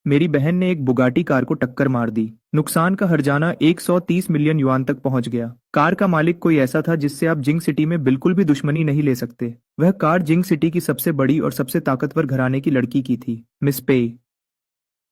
मेरी बहन ने एक बुगाटी कार को टक्कर मार दी। नुकसान का हर्जाना 130 मिलियन युआन तक पहुंच गया। कार का मालिक कोई ऐसा था जिससे आप जिंग सिटी में बिल्कुल भी दुश्मनी नहीं ले सकते। वह कार जिंग सिटी की सबसे बड़ी और सबसे ताकतवर घराने की लड़की की थी, मिस पे।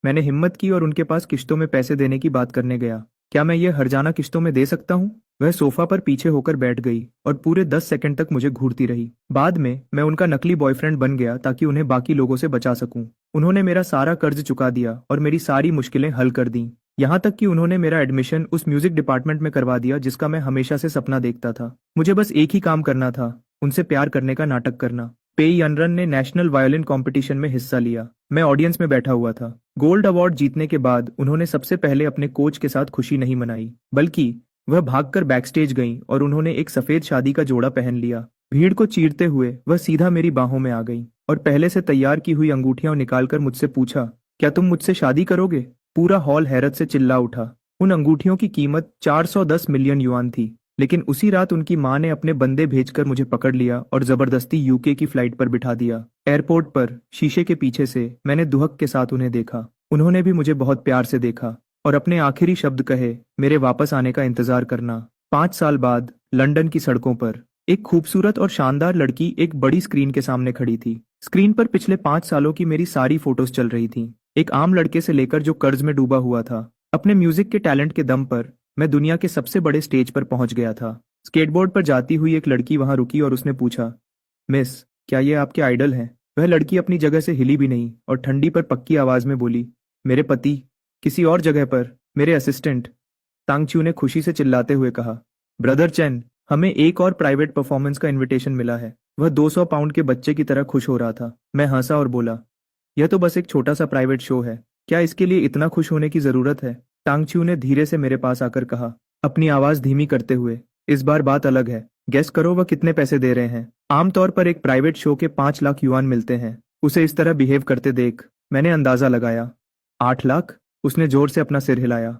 मैंने हिम्मत की और उनके पास किश्तों में पैसे देने की बात करने गया। क्या मैं ये हर्जाना किश्तों में दे सकता हूँ? वह सोफा पर पीछे होकर बैठ गई और पूरे 10 सेकंड तक मुझे घूरती रही। बाद में मैं उनका नकली बॉयफ्रेंड बन गया ताकि उन्हें बाकी लोगों से बचा सकूं। उन्होंने मेरा सारा कर्ज चुका दिया और मेरी सारी मुश्किलें हल कर दी। यहाँ तक कि उन्होंने मेरा एडमिशन उस म्यूजिक डिपार्टमेंट में करवा दिया जिसका मैं हमेशा से सपना देखता था। मुझे बस एक ही काम करना था, उनसे प्यार करने का नाटक करना। पेई अनरन ने नेशनल वायलिन कंपटीशन में हिस्सा लिया। मैं ऑडियंस में बैठा हुआ था। गोल्ड अवार्ड जीतने के बाद उन्होंने सबसे पहले अपने कोच के साथ खुशी नहीं मनाई, बल्कि वह भागकर बैकस्टेज गईं और उन्होंने एक सफेद शादी का जोड़ा पहन लिया। भीड़ को चीरते हुए वह सीधा मेरी बाहों में आ गई और पहले से तैयार की हुई अंगूठियां निकालकर मुझसे पूछा, क्या तुम मुझसे शादी करोगे? पूरा हॉल हैरत से चिल्ला उठा। उन अंगूठियों की कीमत 410 मिलियन युआन थी। लेकिन उसी रात उनकी मां ने अपने बंदे भेजकर मुझे पकड़ लिया और जबरदस्ती यूके की फ्लाइट पर बिठा दिया। एयरपोर्ट पर शीशे के पीछे से मैंने दुहक के साथ उन्हें देखा। उन्होंने भी मुझे बहुत प्यार से देखा और अपने आखिरी शब्द कहे, मेरे वापस आने का इंतजार करना। 5 साल बाद लंदन की सड़कों पर एक खूबसूरत और शानदार लड़की एक बड़ी स्क्रीन के सामने खड़ी थी। स्क्रीन पर पिछले 5 सालों की मेरी सारी फोटोज चल रही थीं। एक आम लड़के से लेकर जो कर्ज में डूबा हुआ था, अपने म्यूजिक के टैलेंट के दम पर मैं दुनिया के सबसे बड़े स्टेज पर पहुंच गया था। स्केटबोर्ड पर जाती हुई एक लड़की वहां रुकी और उसने पूछा, मिस, क्या ये आपके आइडल हैं? वह लड़की अपनी जगह से हिली भी नहीं और ठंडी पर पक्की आवाज में बोली, मेरे पति। किसी और जगह पर मेरे असिस्टेंट। तांगच्यू ने खुशी से चिल्लाते हुए कहा, ब्रदर चेन, हमें एक और प्राइवेट परफॉर्मेंस का इनविटेशन मिला है। वह 200 पाउंड के बच्चे की तरह खुश हो रहा था। मैं हंसा और बोला, यह तो बस एक छोटा सा प्राइवेट शो है, क्या इसके लिए इतना खुश होने की जरूरत है? टांगच्यू ने धीरे से मेरे पास आकर कहा, अपनी आवाज धीमी करते हुए, इस बार बात अलग है। गेस करो वह कितने पैसे दे रहे हैं? आमतौर पर एक प्राइवेट शो के 5 लाख युआन मिलते हैं। उसे इस तरह बिहेव करते देख मैंने अंदाजा लगाया। 8 लाख? उसने जोर से अपना सिर हिलाया।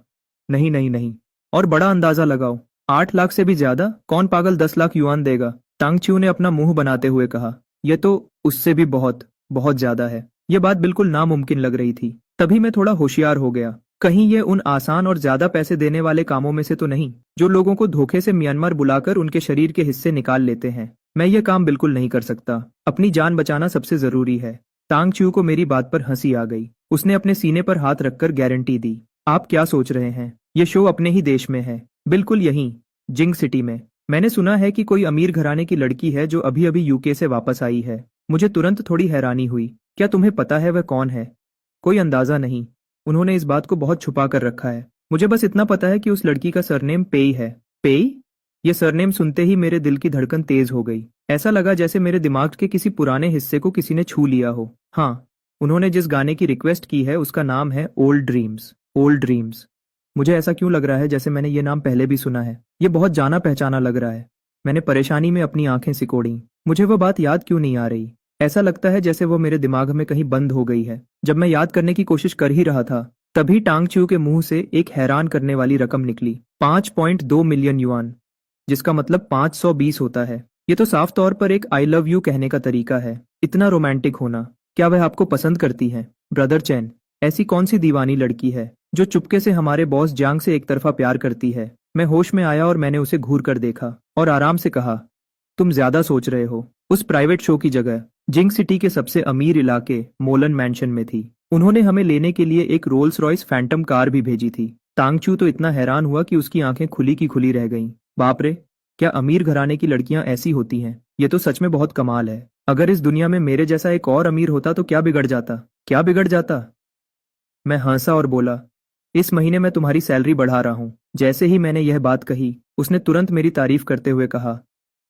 नहीं नहीं नहीं, और बड़ा अंदाजा लगाओ। 8 लाख से भी ज्यादा? कौन पागल 10 लाख युआन देगा? टांगच्यू ने अपना मुंह बनाते हुए कहा, यह तो उससे भी बहुत बहुत ज्यादा है। यह बात बिल्कुल नामुमकिन लग रही थी। तभी मैं थोड़ा होशियार हो गया। कहीं ये उन आसान और ज्यादा पैसे देने वाले कामों में से तो नहीं जो लोगों को धोखे से म्यांमार बुलाकर उनके शरीर के हिस्से निकाल लेते हैं। मैं ये काम बिल्कुल नहीं कर सकता। अपनी जान बचाना सबसे जरूरी है। टांगच्यू को मेरी बात पर हंसी आ गई। उसने अपने सीने पर हाथ रखकर गारंटी दी, आप क्या सोच रहे हैं? ये शो अपने ही देश में है, बिल्कुल यहीं, जिंग सिटी में। मैंने सुना है कि कोई अमीर घराने की लड़की है जो अभी अभी यूके से वापस आई है। मुझे तुरंत थोड़ी हैरानी हुई। क्या तुम्हें पता है वह कौन है? कोई अंदाजा नहीं। उन्होंने इस बात को बहुत छुपा कर रखा है। मुझे बस इतना पता है कि उस लड़की का सरनेम पेई है। पेई? यह सरनेम सुनते ही मेरे दिल की धड़कन तेज हो गई। ऐसा लगा जैसे मेरे दिमाग के किसी पुराने हिस्से को किसी ने छू लिया हो। हाँ, उन्होंने जिस गाने की रिक्वेस्ट की है उसका नाम है ओल्ड ड्रीम्स। Old dreams. मुझे ऐसा क्यों लग रहा है जैसे मैंने ये नाम पहले भी सुना है। ये बहुत जाना पहचाना लग रहा है। मैंने परेशानी में अपनी आंखें सिकोड़ी। मुझे वह बात याद क्यों नहीं आ रही? ऐसा लगता है जैसे वो मेरे दिमाग में कहीं बंद हो गई है। जब मैं याद करने की कोशिश कर ही रहा था, तभी टांगच्यू के मुंह से एक हैरान करने वाली रकम निकली, 5.2 मिलियन युआन, जिसका मतलब 520 होता है। ये तो साफ तौर पर एक आई लव यू कहने का तरीका है। इतना रोमांटिक होना। क्या वह आपको पसंद करती है? ब्रदर चैन, ऐसी कौन सी दीवानी लड़की है जो चुपके से हमारे बॉस जांग से एक तरफा प्यार करती है? मैं होश में आया और मैंने उसे घूर कर देखा और आराम से कहा, तुम ज्यादा सोच रहे हो। उस प्राइवेट शो की जगह जिंग सिटी के सबसे अमीर इलाके मोलन मैंशन में थी। उन्होंने हमें लेने के लिए एक रोल्स रॉयस फैंटम कार भी भेजी थी। टांगच्यू तो इतना हैरान हुआ कि उसकी आंखें खुली की खुली रह गईं। बाप रे, क्या अमीर घराने की लड़कियां ऐसी होती हैं? ये तो सच में बहुत कमाल है। अगर इस दुनिया में मेरे जैसा एक और अमीर होता तो क्या बिगड़ जाता? क्या बिगड़ जाता? मैं हंसा और बोला, इस महीने मैं तुम्हारी सैलरी बढ़ा रहा हूँ। जैसे ही मैंने यह बात कही, उसने तुरंत मेरी तारीफ करते हुए कहा,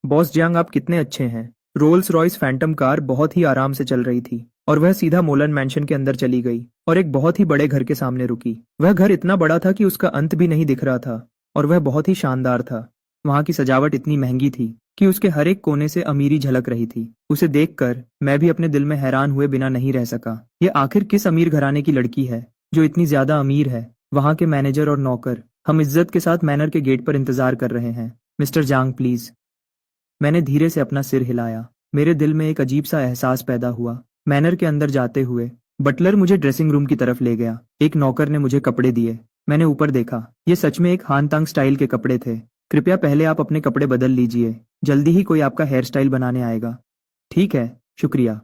बॉस जियांग आप कितने अच्छे हैं। रोल्स रॉयस फैंटम कार बहुत ही आराम से चल रही थी और वह सीधा मोलन मैंशन के अंदर चली गई और एक बहुत ही बड़े घर के सामने रुकी। वह घर इतना बड़ा था कि उसका अंत भी नहीं दिख रहा था और वह बहुत ही शानदार था। वहां की सजावट इतनी महंगी थी कि उसके हर एक कोने से अमीरी झलक रही थी। उसे देखकर मैं भी अपने दिल में हैरान हुए बिना नहीं रह सका। ये आखिर किस अमीर घराने की लड़की है जो इतनी ज्यादा अमीर है? वहां के मैनेजर और नौकर हम इज्जत के साथ मैनर के गेट पर इंतजार कर रहे हैं। Mister Zhang please. मैंने धीरे से अपना सिर हिलाया। मेरे दिल में एक अजीब सा एहसास पैदा हुआ। मैनर के अंदर जाते हुए बटलर मुझे ड्रेसिंग रूम की तरफ ले गया। एक नौकर ने मुझे कपड़े दिए। मैंने ऊपर देखा, ये सच में एक हानतांग स्टाइल के कपड़े थे। कृपया पहले आप अपने कपड़े बदल लीजिए, जल्दी ही कोई आपका हेयर स्टाइल बनाने आएगा। ठीक है, शुक्रिया,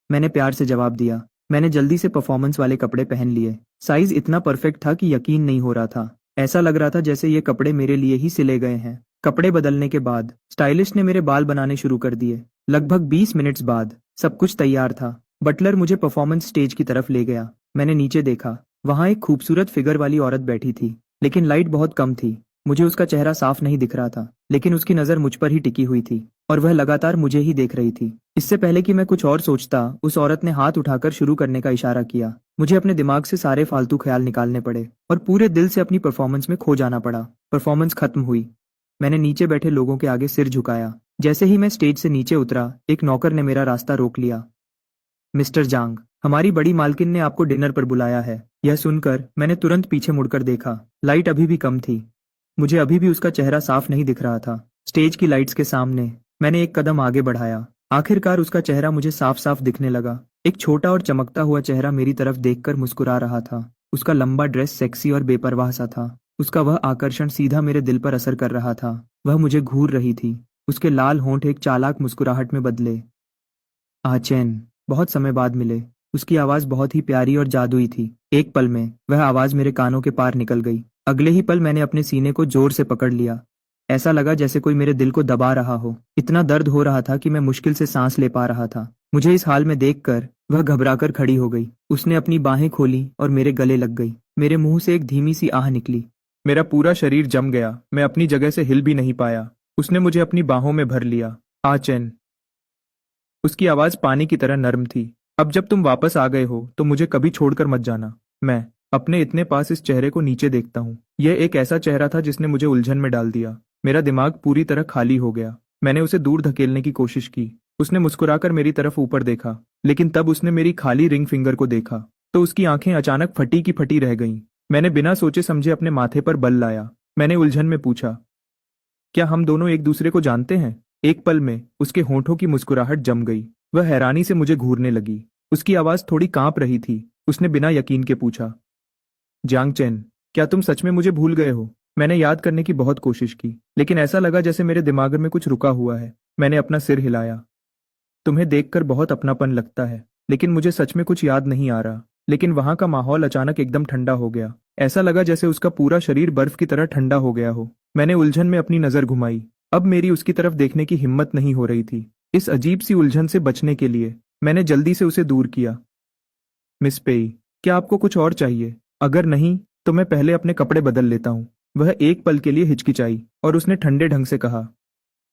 मैंने प्यार से जवाब दिया। मैंने जल्दी से परफॉर्मेंस वाले कपड़े पहन लिए। साइज इतना परफेक्ट था कि यकीन नहीं हो रहा था। ऐसा लग रहा था जैसे ये कपड़े मेरे लिए ही सिले गए हैं। कपड़े बदलने के बाद स्टाइलिस्ट ने मेरे बाल बनाने शुरू कर दिए। लगभग 20 मिनट्स बाद सब कुछ तैयार था। बटलर मुझे परफॉर्मेंस स्टेज की तरफ ले गया। मैंने नीचे देखा, वहां एक खूबसूरत फिगर वाली औरत बैठी थी, लेकिन लाइट बहुत कम थी। मुझे उसका चेहरा साफ नहीं दिख रहा था, लेकिन उसकी नज़र मुझ पर ही टिकी हुई थी और वह लगातार मुझे ही देख रही थी। इससे पहले कि मैं कुछ और सोचता, उस औरत ने हाथ उठाकर शुरू करने का इशारा किया। मुझे अपने दिमाग से सारे फालतू ख्याल निकालने पड़े और पूरे दिल से अपनी परफॉर्मेंस में खो जाना पड़ा। परफॉर्मेंस खत्म हुई। मैंने नीचे बैठे लोगों के आगे सिर झुकाया। जैसे ही मैं स्टेज से नीचे उतरा, एक नौकर ने मेरा रास्ता रोक लिया। मिस्टर जांग, हमारी बड़ी मालकिन ने आपको डिनर पर बुलाया है। यह सुनकर मैंने तुरंत पीछे मुड़कर देखा। लाइट अभी भी कम थी। मुझे अभी भी उसका चेहरा साफ नहीं दिख रहा था। स्टेज की लाइट्स के सामने मैंने एक कदम आगे बढ़ाया। आखिरकार उसका चेहरा मुझे साफ साफ दिखने लगा। एक छोटा और चमकता हुआ चेहरा मेरी तरफ देखकर मुस्कुरा रहा था। उसका लंबा ड्रेस सेक्सी और बेपरवाह सा था। उसका वह आकर्षण सीधा मेरे दिल पर असर कर रहा था। वह मुझे घूर रही थी। उसके लाल होंठ एक चालाक मुस्कुराहट में बदले। आचैन, बहुत समय बाद मिले। उसकी आवाज बहुत ही प्यारी और जादुई थी। एक पल में वह आवाज मेरे कानों के पार निकल गई। अगले ही पल मैंने अपने सीने को जोर से पकड़ लिया। ऐसा लगा जैसे कोई मेरे दिल को दबा रहा हो। इतना दर्द हो रहा था कि मैं मुश्किल से सांस ले पा रहा था। मुझे इस हाल में देखकर वह घबराकर खड़ी हो गई। उसने अपनी बाहें खोली और मेरे गले लग गई। मेरे मुंह से एक धीमी सी आह निकली। मेरा पूरा शरीर जम गया। मैं अपनी जगह से हिल भी नहीं पाया। उसने मुझे अपनी बाहों में भर लिया। आचैन, उसकी आवाज पानी की तरह नर्म थी। अब जब तुम वापस आ गए हो तो मुझे कभी छोड़कर मत जाना। मैं अपने इतने पास इस चेहरे को नीचे देखता हूँ। यह एक ऐसा चेहरा था जिसने मुझे उलझन में डाल दिया। मेरा दिमाग पूरी तरह खाली हो गया। मैंने उसे दूर धकेलने की कोशिश की। उसने मुस्कुराकर मेरी तरफ ऊपर देखा, लेकिन तब उसने मेरी खाली रिंग फिंगर को देखा तो उसकी आंखें अचानक फटी की फटी रह गईं। मैंने बिना सोचे समझे अपने माथे पर बल लाया। मैंने उलझन में पूछा, क्या हम दोनों एक दूसरे को जानते हैं? एक पल में उसके होंठों की मुस्कुराहट जम गई। वह हैरानी से मुझे घूरने लगी। उसकी आवाज थोड़ी कांप रही थी। उसने बिना यकीन के पूछा, जांग चेन, क्या तुम सच में मुझे भूल गए हो? मैंने याद करने की बहुत कोशिश की, लेकिन ऐसा लगा जैसे मेरे दिमाग में कुछ रुका हुआ है। मैंने अपना सिर हिलाया। तुम्हें देखकर बहुत अपनापन लगता है, लेकिन मुझे सच में कुछ याद नहीं आ रहा। लेकिन वहां का माहौल अचानक एकदम ठंडा हो गया। ऐसा लगा जैसे उसका पूरा शरीर बर्फ की तरह ठंडा हो गया हो। मैंने उलझन में अपनी नजर घुमाई। अब मेरी उसकी तरफ देखने की हिम्मत नहीं हो रही थी। इस अजीब सी उलझन से बचने के लिए मैंने जल्दी से उसे दूर किया। मिस पेई, क्या आपको कुछ और चाहिए? अगर नहीं तो मैं पहले अपने कपड़े बदल लेता हूँ। वह एक पल के लिए हिचकिचाई और उसने ठंडे ढंग से कहा,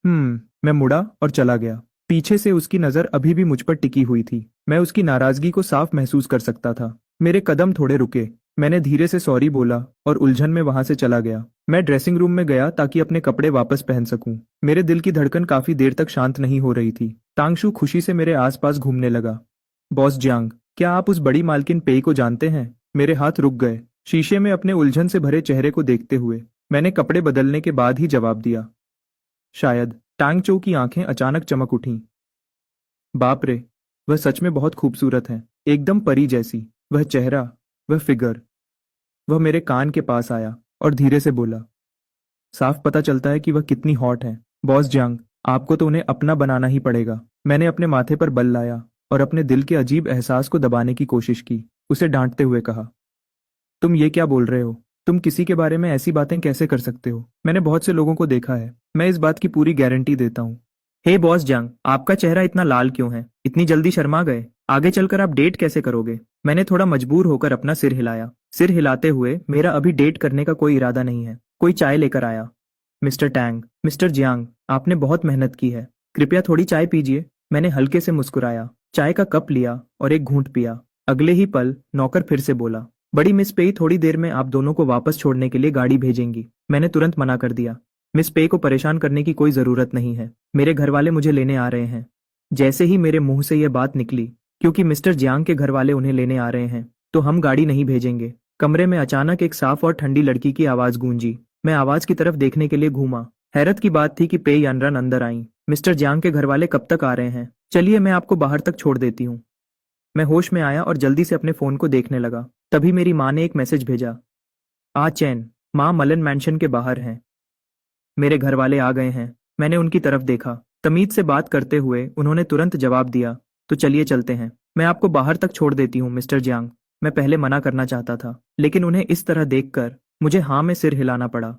मैं मुड़ा और चला गया। पीछे से उसकी नजर अभी भी मुझ पर टिकी हुई थी। मैं उसकी नाराजगी को साफ महसूस कर सकता था। मेरे कदम थोड़े रुके। मैंने धीरे से सॉरी बोला और उलझन में वहां से चला गया। मैं ड्रेसिंग रूम में गया ताकि अपने कपड़े वापस पहन सकूं। मेरे दिल की धड़कन काफी देर तक शांत नहीं हो रही थी। तांगशु खुशी से मेरे आसपास घूमने लगा। बॉस जियांग, क्या आप उस बड़ी मालकिन पेई को जानते हैं? मेरे हाथ रुक गए। शीशे में अपने उलझन से भरे चेहरे को देखते हुए मैंने कपड़े बदलने के बाद ही जवाब दिया, शायद। टांगचो की आंखें अचानक चमक उठीं। बाप रे, वह सच में बहुत खूबसूरत है, एकदम परी जैसी। वह चेहरा, वह फिगर। वह मेरे कान के पास आया और धीरे से बोला, साफ पता चलता है कि वह कितनी हॉट है। बॉस जियांग, आपको तो उन्हें अपना बनाना ही पड़ेगा। मैंने अपने माथे पर बल लाया और अपने दिल के अजीब एहसास को दबाने की कोशिश की। उसे डांटते हुए कहा, तुम ये क्या बोल रहे हो? तुम किसी के बारे में ऐसी बातें कैसे कर सकते हो? मैंने बहुत से लोगों को देखा है। मैं इस बात की पूरी गारंटी देता हूँ। हे बॉस जंग, आपका चेहरा इतना लाल क्यों है? इतनी जल्दी शर्मा गए? आगे चलकर आप डेट कैसे करोगे? मैंने थोड़ा मजबूर होकर अपना सिर हिलाया। सिर हिलाते हुए, मेरा अभी डेट करने का कोई इरादा नहीं है। कोई चाय लेकर आया। मिस्टर टैंग, मिस्टर जियांग, आपने बहुत मेहनत की है। कृपया थोड़ी चाय पीजिए। मैंने हल्के से मुस्कुराया, चाय का कप लिया और एक घूंट पिया। अगले ही पल नौकर फिर से बोला, बड़ी मिस पेई थोड़ी देर में आप दोनों को वापस छोड़ने के लिए गाड़ी भेजेंगी। मैंने तुरंत मना कर दिया। मिस पे को परेशान करने की कोई जरूरत नहीं है। मेरे घर वाले मुझे लेने आ रहे हैं। जैसे ही मेरे मुंह से यह बात निकली, क्योंकि मिस्टर जियांग के घर वाले उन्हें लेने आ रहे हैं, तो हम गाड़ी नहीं भेजेंगे। कमरे में अचानक एक साफ और ठंडी लड़की की आवाज गूंजी। मैं आवाज की तरफ देखने के लिए घूमा। हैरत की बात थी कि पे यानरन अंदर आई। मिस्टर जियांग के घर वाले कब तक आ रहे हैं? चलिए मैं आपको बाहर तक छोड़ देती हूँ। मैं होश में आया और जल्दी से अपने फोन को देखने लगा। तभी मेरी माँ ने एक मैसेज भेजा। आ चैन, माँ मलन मैंशन के बाहर हैं। मेरे घर वाले आ गए हैं। मैंने उनकी तरफ देखा। तमीज से बात करते हुए उन्होंने तुरंत जवाब दिया, तो चलिए चलते हैं। मैं आपको बाहर तक छोड़ देती हूँ मिस्टर जियांग। मैं पहले मना करना चाहता था, लेकिन उन्हें इस तरह देखकर मुझे हाँ में सिर हिलाना पड़ा।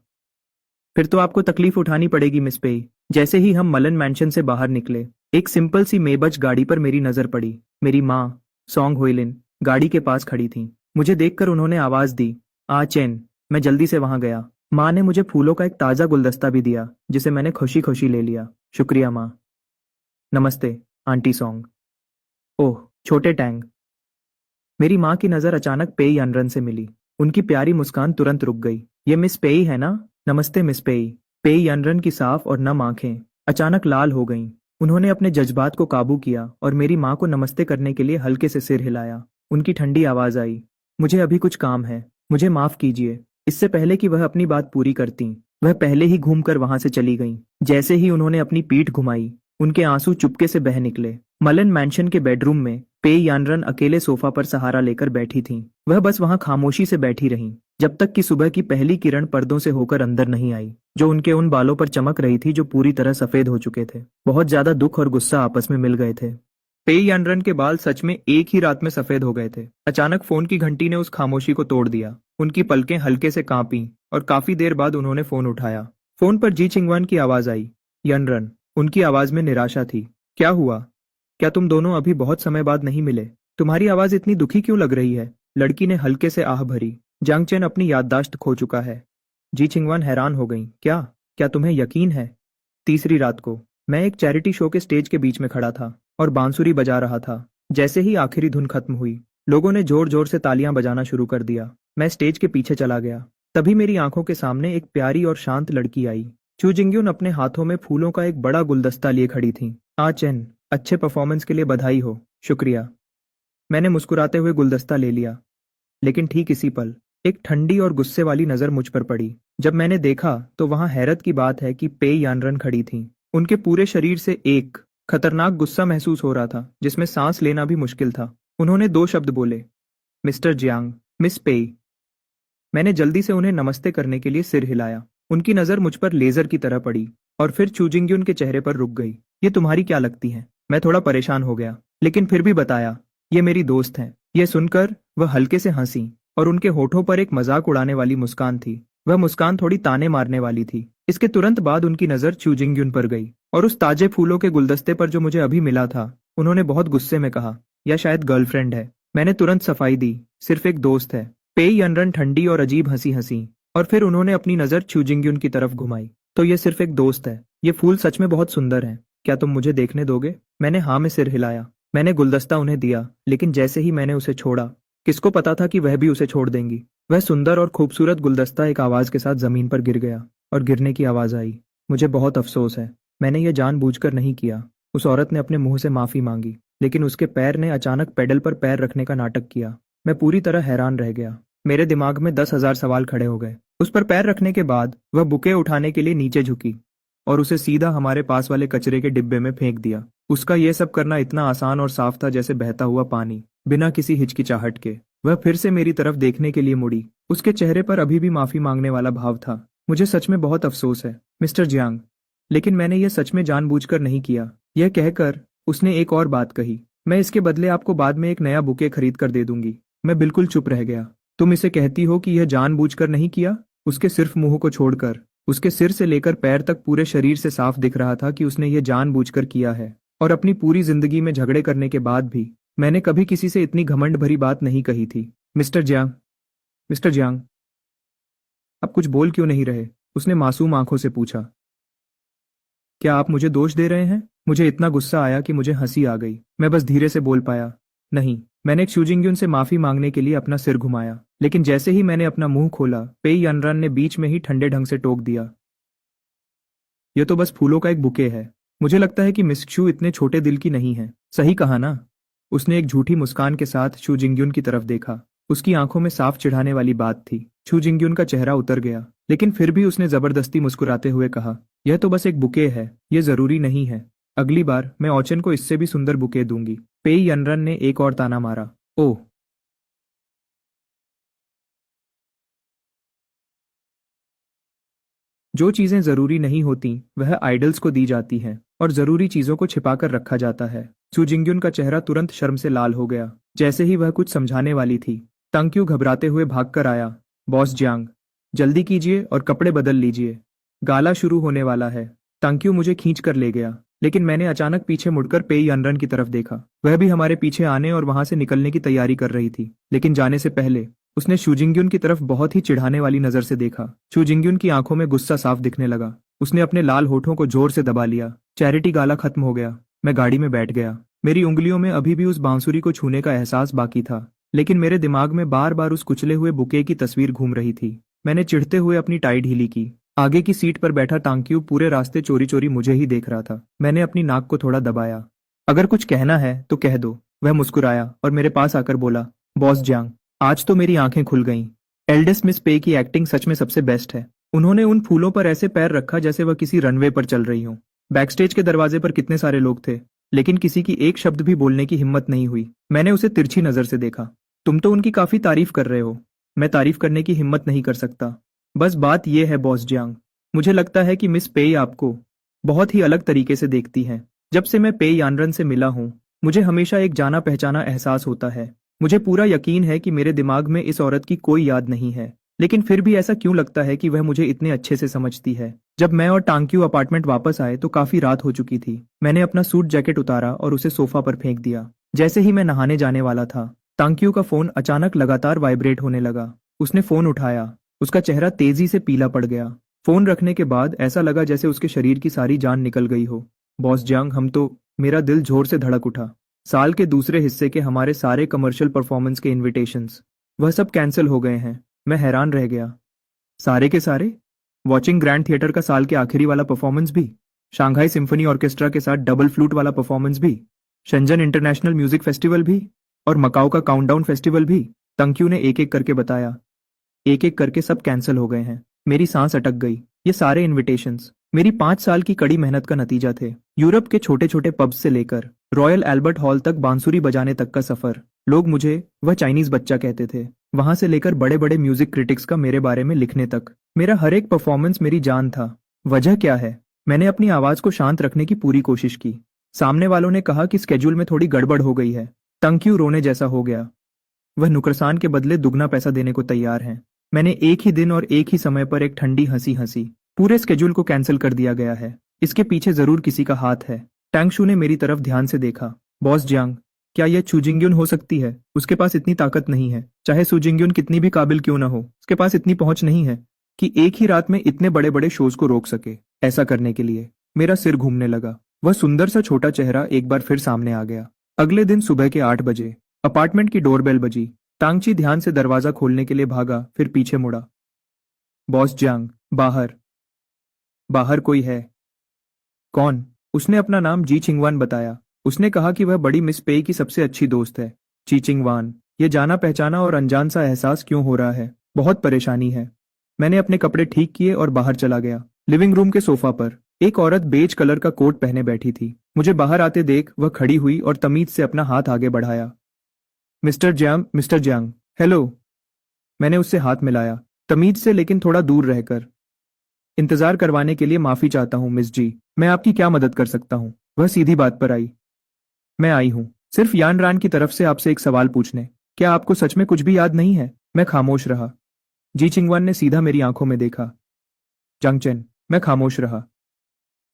फिर तो आपको तकलीफ उठानी पड़ेगी मिस पेई। जैसे ही हम मलन मैंशन से बाहर निकले, एक सिंपल सी मेबच गाड़ी पर मेरी नजर पड़ी। मेरी माँ सॉन्ग होइलिन गाड़ी के पास खड़ी थी। मुझे देखकर उन्होंने आवाज दी, आ चैन। मैं जल्दी से वहां गया। माँ ने मुझे फूलों का एक ताजा गुलदस्ता भी दिया, जिसे मैंने खुशी खुशी ले लिया। शुक्रिया माँ। नमस्ते आंटी सॉन्ग। ओह छोटे टैंग। मेरी माँ की नजर अचानक पेई अनरन से मिली। उनकी प्यारी मुस्कान तुरंत रुक गई। ये मिस पेई है ना? नमस्ते मिस पेई। पेई अनरन की साफ और नम आंखें अचानक लाल हो गईं। उन्होंने अपने जज्बात को काबू किया और मेरी माँ को नमस्ते करने के लिए हल्के से सिर हिलाया। उनकी ठंडी आवाज आई, मुझे अभी कुछ काम है, मुझे माफ कीजिए। इससे पहले कि वह अपनी बात पूरी करती, वह पहले ही घूमकर वहां से चली गईं। जैसे ही उन्होंने अपनी पीठ घुमाई, उनके आंसू चुपके से बह निकले। मलन मैंशन के बेडरूम में पेई यानरन अकेले सोफा पर सहारा लेकर बैठी थीं। वह बस वहां खामोशी से बैठी रहीं, जब तक कि सुबह की पहली किरण पर्दों से होकर अंदर नहीं आई, जो उनके उन बालों पर चमक रही थी जो पूरी तरह सफेद हो चुके थे। बहुत ज्यादा दुख और गुस्सा आपस में मिल गए थे। पेई यानरन के बाल सच में एक ही रात में सफेद हो गए थे। अचानक फोन की घंटी ने उस खामोशी को तोड़ दिया। उनकी पलकें हल्के से कांपी और काफी देर बाद उन्होंने फोन उठाया। फोन पर जी चिंगवान की आवाज आई। यानरन। उनकी आवाज में निराशा थी। क्या हुआ? क्या तुम दोनों अभी बहुत समय बाद नहीं मिले? तुम्हारी आवाज इतनी दुखी क्यों लग रही है? लड़की ने हल्के से आह भरी। जांग चेन अपनी याददाश्त खो चुका है। जी चिंगवान हैरान हो गई। क्या क्या तुम्हें यकीन है? तीसरी रात को मैं एक चैरिटी शो के स्टेज के बीच में खड़ा था और बांसुरी बजा रहा था। जैसे ही आखिरी धुन खत्म हुई, लोगों ने जोर जोर से तालियां बजाना शुरू कर दिया। मैं स्टेज के पीछे चला गया। तभी मेरी आंखों के सामने एक प्यारी और शांत लड़की आई। चू जिंग्युन अपने हाथों में फूलों का एक बड़ा गुलदस्ता लिए खड़ी थी। आ चेन, अच्छे परफॉर्मेंस के लिए बधाई हो। शुक्रिया। मैंने मुस्कुराते हुए गुलदस्ता ले लिया, लेकिन ठीक इसी पल एक ठंडी और गुस्से वाली नजर मुझ पर पड़ी। जब मैंने देखा तो वहां हैरत की बात है कि पेई यानरन खड़ी थी। उनके पूरे शरीर से एक खतरनाक गुस्सा महसूस हो रहा था, जिसमें सांस लेना भी मुश्किल था। उन्होंने दो शब्द बोले, मिस्टर जियांग, मिस पेई। मैंने जल्दी से उन्हें नमस्ते करने के लिए सिर हिलाया। उनकी नजर मुझ पर लेजर की तरह पड़ी और फिर चूजिंग्युन के चेहरे पर रुक गई। ये तुम्हारी क्या लगती है? मैं थोड़ा परेशान हो गया, लेकिन फिर भी बताया, ये मेरी दोस्त है। यह सुनकर वह हल्के से हंसी और उनके होठों पर एक मजाक उड़ाने वाली मुस्कान थी। वह मुस्कान थोड़ी ताने मारने वाली थी। इसके तुरंत बाद उनकी नजर चूजिंग्युन पर गई और उस ताजे फूलों के गुलदस्ते पर जो मुझे अभी मिला था। उन्होंने बहुत गुस्से में कहा, यह शायद गर्लफ्रेंड है। मैंने तुरंत सफाई दी, सिर्फ एक दोस्त है। पेई यानरन ठंडी और अजीब हंसी हंसी और फिर उन्होंने अपनी नजर चूजिंग्युन की तरफ घुमाई। तो ये सिर्फ एक दोस्त है। ये फूल सच में बहुत सुंदर है। क्या तुम मुझे देखने दोगे? मैंने हाँ में सिर हिलाया। मैंने गुलदस्ता उन्हें दिया, लेकिन जैसे ही मैंने उसे छोड़ा, किसको पता था कि वह भी उसे छोड़ देंगी। वह सुंदर और खूबसूरत गुलदस्ता एक आवाज के साथ जमीन पर गिर गया और गिरने की आवाज आई। मुझे बहुत अफसोस है, मैंने यह जानबूझकर नहीं किया। उस औरत ने अपने मुंह से माफी मांगी, लेकिन उसके पैर ने अचानक पेडल पर पैर रखने का नाटक किया। मैं पूरी तरह हैरान रह गया। मेरे दिमाग में 10,000 सवाल खड़े हो गए। उस पर पैर रखने के बाद वह बुके उठाने के लिए नीचे झुकी और उसे सीधा हमारे पास वाले कचरे के डिब्बे में फेंक दिया। उसका यह सब करना इतना आसान और साफ था जैसे बहता हुआ पानी, बिना किसी हिचकिचाहट के। वह फिर से मेरी तरफ देखने के लिए मुड़ी। उसके चेहरे पर अभी भी माफी मांगने वाला भाव था। मुझे सच में बहुत अफसोस है मिस्टर जियांग, लेकिन मैंने यह सच में जानबूझकर नहीं किया। यह कहकर उसने एक और बात कही, मैं इसके बदले आपको बाद में एक नया बुके खरीद कर दे दूंगी। मैं बिल्कुल चुप रह गया। तुम इसे कहती हो कि यह जानबूझकर नहीं किया? उसके सिर्फ मुंह को छोड़कर उसके सिर से लेकर पैर तक पूरे शरीर से साफ दिख रहा था कि उसने यह जानबूझकर किया है। और अपनी पूरी जिंदगी में झगड़े करने के बाद भी मैंने कभी किसी से इतनी घमंड भरी बात नहीं कही थी। मिस्टर जियांग, आप कुछ बोल क्यों नहीं रहे? उसने मासूम आंखों से पूछा। क्या आप मुझे दोष दे रहे हैं? मुझे इतना गुस्सा आया कि मुझे हंसी आ गई। मैं बस धीरे से बोल पाया, नहीं। मैंने चूजिंग्युन से माफी मांगने के लिए अपना सिर घुमाया, लेकिन जैसे ही मैंने अपना मुंह खोला, पेई यानरन ने बीच में ही ठंडे ढंग से टोक दिया, यह तो बस फूलों का एक बुके है। मुझे लगता है कि मिस चू इतने छोटे दिल की नहीं है। सही कहा ना? उसने एक झूठी मुस्कान के साथ चू जिंग्युन की तरफ देखा। उसकी आंखों में साफ चिढ़ाने वाली बात थी। चू जिंग्युन का चेहरा उतर गया, लेकिन फिर भी उसने जबरदस्ती मुस्कुराते हुए कहा, यह तो बस एक बुके है, यह जरूरी नहीं है। अगली बार मैं ओचन को इससे भी सुंदर बुके दूंगी। पेई यनरन ने एक और ताना मारा। ओह, जो चीजें जरूरी नहीं होती वह आइडल्स को दी जाती हैं और जरूरी चीजों को छिपाकर रखा जाता है। सू जिंगयुन का चेहरा तुरंत शर्म से लाल हो गया। जैसे ही वह कुछ समझाने वाली थी, तांग्क्यू घबराते हुए भागकर आया। बॉस जियांग, जल्दी कीजिए और कपड़े बदल लीजिए, गाला शुरू होने वाला है। तांग्क्यू मुझे खींच कर ले गया, लेकिन मैंने अचानक पीछे मुड़कर पेई यनरन की तरफ देखा। वह भी हमारे पीछे आने और वहां से निकलने की तैयारी कर रही थी, लेकिन जाने से पहले उसने शू जिंगयुन की तरफ बहुत ही चिढ़ाने वाली नजर से देखा। शू जिंगयुन की आंखों में गुस्सा साफ दिखने लगा। उसने अपने लाल होठों को जोर से दबा लिया। चैरिटी गाला खत्म हो गया। मैं गाड़ी में बैठ गया। मेरी उंगलियों में अभी भी उस बांसुरी को छूने का एहसास बाकी था, लेकिन मेरे दिमाग में बार बार उस कुचले हुए बुके की तस्वीर घूम रही थी। मैंने चिढ़ते हुए अपनी टाई ढीली की। आगे की सीट पर बैठा तांग्क्यू पूरे रास्ते चोरी चोरी मुझे ही देख रहा था। मैंने अपनी नाक को थोड़ा दबाया। अगर कुछ कहना है तो कह दो। वह मुस्कुराया और मेरे पास आकर बोला, बॉस जियांग, आज तो मेरी आंखें खुल गईं। एल्डेस्ट मिस पे की एक्टिंग सच में सबसे बेस्ट है। उन्होंने उन फूलों पर ऐसे पैर रखा जैसे वह किसी रनवे पर चल रही हो। बैकस्टेज के दरवाजे पर कितने सारे लोग थे, लेकिन किसी की एक शब्द भी बोलने की हिम्मत नहीं हुई। मैंने उसे तिरछी नजर से देखा। तुम तो उनकी काफी तारीफ कर रहे हो। मैं तारीफ करने की हिम्मत नहीं कर सकता। बस बात यह है बॉस जियांग, मुझे लगता है कि मिस पेई आपको बहुत ही अलग तरीके से देखती हैं। जब से मैं पेई यानरन से मिला हूँ, मुझे हमेशा एक जाना पहचाना एहसास होता है। मुझे पूरा यकीन है कि मेरे दिमाग में इस औरत की कोई याद नहीं है, लेकिन फिर भी ऐसा क्यों लगता है कि वह मुझे इतने अच्छे से समझती है। जब मैं और टांग्क्यू अपार्टमेंट वापस आए तो काफी रात हो चुकी थी। मैंने अपना सूट जैकेट उतारा और उसे सोफा पर फेंक दिया। जैसे ही मैं नहाने जाने वाला था, टांग्क्यू का फोन अचानक लगातार वाइब्रेट होने लगा। उसने फोन उठाया। उसका चेहरा तेजी से पीला पड़ गया। फोन रखने के बाद ऐसा लगा जैसे उसके शरीर की सारी जान निकल गई हो। बॉस जियांग, हम तो... मेरा दिल जोर से धड़क उठा। साल के दूसरे हिस्से के हमारे सारे कमर्शियल परफॉर्मेंस के इनविटेशंस, वह सब कैंसिल हो गए हैं। मैं हैरान रह गया। सारे के सारे? वॉचिंग ग्रैंड थिएटर का साल के आखिरी वाला परफॉर्मेंस भी, शांघाई सिम्फनी ऑर्केस्ट्रा के साथ डबल फ्लूट वाला परफॉर्मेंस भी, शंजन इंटरनेशनल म्यूजिक फेस्टिवल भी और मकाओ का काउंटडाउन फेस्टिवल भी। तंक्यू ने एक एक करके बताया। एक एक करके सब कैंसिल हो गए हैं। मेरी सांस अटक गई। ये सारे इनविटेशंस मेरी 5 साल की कड़ी मेहनत का नतीजा थे। यूरोप के छोटे छोटे पब्स से लेकर रॉयल एल्बर्ट हॉल तक बांसुरी बजाने तक का सफर। लोग मुझे वह चाइनीज बच्चा कहते थे। वहां से लेकर बड़े बड़े म्यूजिक क्रिटिक्स का मेरे बारे में लिखने तक, मेरा हर एक परफॉर्मेंस मेरी जान था। वजह क्या है? मैंने अपनी आवाज को शांत रखने की पूरी कोशिश की। सामने वालों ने कहा कि स्केड्यूल में थोड़ी गड़बड़ हो गई है। तंक्यू रोने जैसा हो गया। वह नुकसान के बदले दुगना पैसा देने को तैयार हैं। मैंने एक ही दिन और एक ही समय पर एक ठंडी हंसी हंसी। पूरे स्केड्यूल को कैंसिल कर दिया गया है। इसके पीछे जरूर किसी का हाथ है। टैंगशू ने मेरी तरफ ध्यान से देखा। बॉस जियांग, क्या यह चू जिंगयुन हो सकती है? उसके पास इतनी ताकत नहीं है, चाहे सू जिंगयुन कितनी भी काबिल क्यों ना हो, उसके पास इतनी पहुंच नहीं है कि एक ही रात में इतने बड़े बड़े शोज को रोक सके। ऐसा करने के लिए मेरा सिर घूमने लगा। वह सुंदर सा छोटा चेहरा एक बार फिर सामने आ गया। अगले दिन सुबह के 8 बजे अपार्टमेंट की डोरबेल बजी। तांगची ध्यान से दरवाजा खोलने के लिए भागा, फिर पीछे मुड़ा। बॉस जियांग, बाहर। बाहर कोई है? कौन? उसने अपना नाम जी चिंगवान बताया। उसने कहा कि वह बड़ी मिस पेई की सबसे अच्छी दोस्त है। जी चिंगवान, ये जाना पहचाना और अनजान सा एहसास क्यों हो रहा है? बहुत परेशानी है। मैंने अपने कपड़े ठीक किए और बाहर चला गया। लिविंग रूम के सोफा पर एक औरत बेज कलर का कोट पहने बैठी थी। मुझे बाहर आते देख वह खड़ी हुई और तमीज से अपना हाथ आगे बढ़ाया। Mister Jiang, hello. मैंने उससे हाथ मिलाया, तमीज से लेकिन थोड़ा दूर रहकर। इंतजार करवाने के लिए माफी चाहता हूँ मिस जी, मैं आपकी क्या मदद कर सकता हूँ? वह सीधी बात पर आई। मैं आई हूँ सिर्फ यान रान की तरफ से आपसे एक सवाल पूछने। क्या आपको सच में कुछ भी याद नहीं है? मैं खामोश रहा। जी चिंगवान ने सीधा मेरी आंखों में देखा। जंगचेन। मैं खामोश रहा।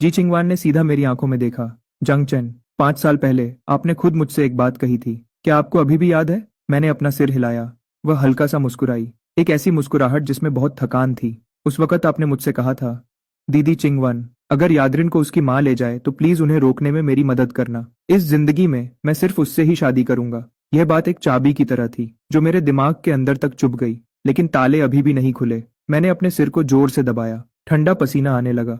जी चिंगवान ने सीधा मेरी आंखों में देखा। जंगचेन, 5 साल पहले आपने खुद मुझसे एक बात कही थी, क्या आपको अभी भी याद है? मैंने अपना सिर हिलाया। वह हल्का सा मुस्कुराई, एक ऐसी मुस्कुराहट जिसमें बहुत थकान थी। उस वक्त आपने मुझसे कहा था, दीदी चिंगवन, अगर यादरिन को उसकी माँ ले जाए तो प्लीज उन्हें रोकने में मेरी मदद करना। इस जिंदगी में मैं सिर्फ उससे ही शादी करूंगा। यह बात एक चाबी की तरह थी जो मेरे दिमाग के अंदर तक चुभ गई, लेकिन ताले अभी भी नहीं खुले। मैंने अपने सिर को जोर से दबाया। ठंडा पसीना आने लगा।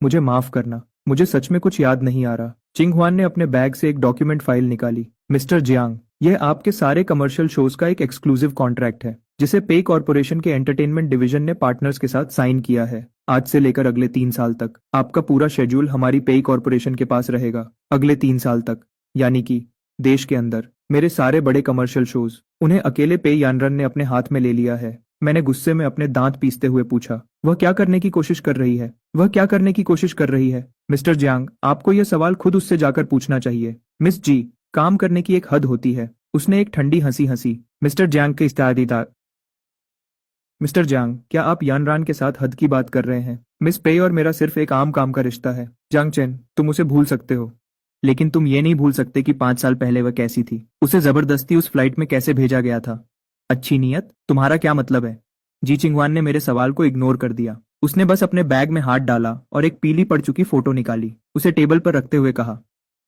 मुझे माफ करना, मुझे सच में कुछ याद नहीं आ रहा। चिंगहुआन ने अपने बैग से एक डॉक्यूमेंट फाइल निकाली। मिस्टर जियांग, यह आपके सारे कमर्शियल शोज का एक एक्सक्लूसिव कॉन्ट्रैक्ट है। जिसे पे कॉरपोरेशन के एंटरटेनमेंट डिवीजन ने पार्टनर्स के साथ साइन किया है। आज से लेकर अगले 3 साल तक आपका पूरा शेड्यूल हमारी पे कॉरपोरेशन के पास रहेगा। अगले 3 साल तक, यानी कि देश के अंदर मेरे सारे बड़े कमर्शियल शोज, उन्हें अकेले पे यानरन ने अपने हाथ में ले लिया है। मैंने गुस्से में अपने दांत पीसते हुए पूछा, वह क्या करने की कोशिश कर रही है? वह क्या करने की कोशिश कर रही है? मिस्टर जियांग, आपको यह सवाल खुद उससे जाकर पूछना चाहिए। मिस जी, काम करने की एक हद होती है। उसने एक ठंडी हंसी हंसी। मिस्टर जियांग के इस्तादा मिस्टर जियांग, क्या आप यानरान के साथ हद की बात कर रहे हैं? मिस पे और मेरा सिर्फ एक आम काम का रिश्ता है। जियांग चेन, तुम उसे भूल सकते हो, लेकिन तुम ये नहीं भूल सकते कि 5 साल पहले वह कैसी थी। उसे जबरदस्ती उस फ्लाइट में कैसे भेजा गया था। अच्छी नीयत, तुम्हारा क्या मतलब है? जी चिंगवान ने मेरे सवाल को इग्नोर कर दिया। उसने बस अपने बैग में हाथ डाला और एक पीली पड़ चुकी फोटो निकाली। उसे टेबल पर रखते हुए कहा,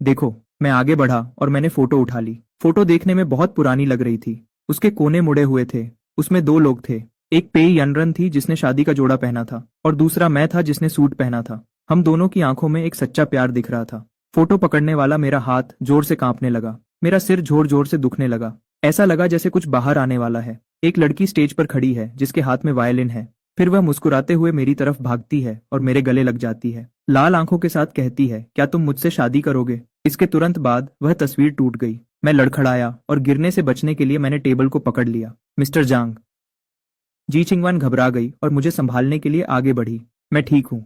देखो। मैं आगे बढ़ा और मैंने फोटो उठा ली। फोटो देखने में बहुत पुरानी लग रही थी। उसके कोने मुड़े हुए थे। उसमें 2 लोग थे। एक पे यनरन थी जिसने शादी का जोड़ा पहना था, और दूसरा मैं था जिसने सूट पहना था। हम दोनों की आंखों में एक सच्चा प्यार दिख रहा था। फोटो पकड़ने वाला मेरा हाथ जोर से कांपने लगा। मेरा सिर जोर जोर से दुखने लगा। ऐसा लगा जैसे कुछ बाहर आने वाला है। एक लड़की स्टेज पर खड़ी है जिसके हाथ में वायलिन है। फिर वह मुस्कुराते हुए मेरी तरफ भागती है और मेरे गले लग जाती है। लाल आंखों के साथ कहती है, क्या तुम मुझसे शादी करोगे? इसके तुरंत बाद वह तस्वीर टूट गई। मैं लड़खड़ाया और गिरने से बचने के लिए मैंने टेबल को पकड़ लिया। मिस्टर जांग। जी चिंगवान घबरा गई और मुझे संभालने के लिए आगे बढ़ी। मैं ठीक हूं।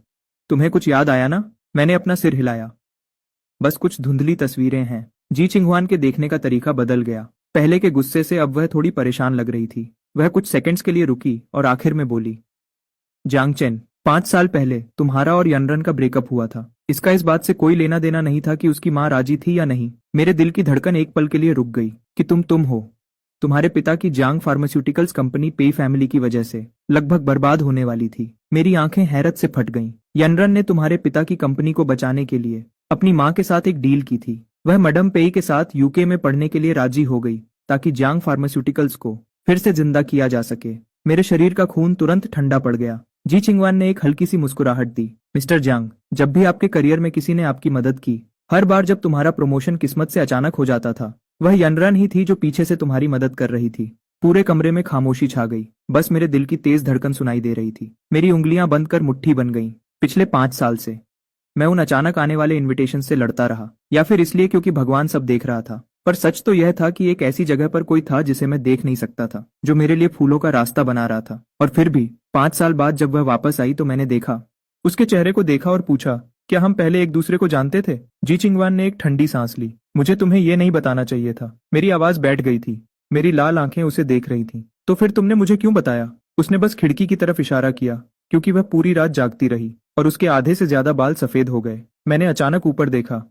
तुम्हें कुछ याद आया ना? मैंने अपना सिर हिलाया। बस कुछ धुंधली तस्वीरें हैं। जी चिंगवान के देखने का तरीका बदल गया। पहले के गुस्से से अब वह थोड़ी परेशान लग रही थी। वह कुछ सेकंड्स के लिए रुकी और आखिर में बोली, जांग चेन, 5 साल पहले तुम्हारा और यनरन का ब्रेकअप हुआ था। इसका इस बात से कोई लेना देना नहीं था कि उसकी माँ राजी थी या नहीं। मेरे दिल की धड़कन एक पल के लिए रुक गई कि तुम हो। तुम्हारे पिता की जांग फार्मास्यूटिकल्स कंपनी पे फैमिली की वजह से लगभग बर्बाद होने वाली थी। मेरी आंखें हैरत से फट गईं। यनरन ने तुम्हारे पिता की कंपनी को बचाने के लिए अपनी माँ के साथ एक डील की थी। वह मैडम पेई के साथ यूके में पढ़ने के लिए राजी हो गई ताकि जांग फार्मास्यूटिकल्स को फिर से जिंदा किया जा सके। मेरे शरीर का खून तुरंत ठंडा पड़ गया। जी चिंगवान ने एक हल्की सी मुस्कुराहट दी। मिस्टर जांग, जब भी आपके करियर में किसी ने आपकी मदद की, हर बार जब तुम्हारा प्रमोशन किस्मत से अचानक हो जाता था, वह यनरन ही थी जो पीछे से तुम्हारी मदद कर रही थी। पूरे कमरे में खामोशी छा गई। बस मेरे दिल की तेज धड़कन सुनाई दे रही थी। मेरी उंगलियां बंद कर मुट्ठी बन गईं। पिछले 5 साल से मैं उन अचानक आने वाले इनविटेशन से लड़ता रहा, या फिर इसलिए क्योंकि भगवान सब देख रहा था। पर सच तो यह था कि एक ऐसी जगह पर कोई था जिसे मैं देख नहीं सकता था, जो मेरे लिए फूलों का रास्ता बना रहा था। और फिर भी 5 साल बाद जब वह वापस आई तो मैंने देखा, उसके चेहरे को देखा और पूछा, क्या हम पहले एक दूसरे को जानते थे? जी चिंगवान ने एक ठंडी सांस ली। मुझे तुम्हें यह नहीं बताना चाहिए था। मेरी आवाज बैठ गई थी। मेरी लाल आंखें उसे देख रही थीं। तो फिर तुमने मुझे क्यों बताया? उसने बस खिड़की की तरफ इशारा किया। क्योंकि वह पूरी रात जागती रही और उसके आधे से ज्यादा बाल सफेद हो गए। मैंने अचानक ऊपर देखा।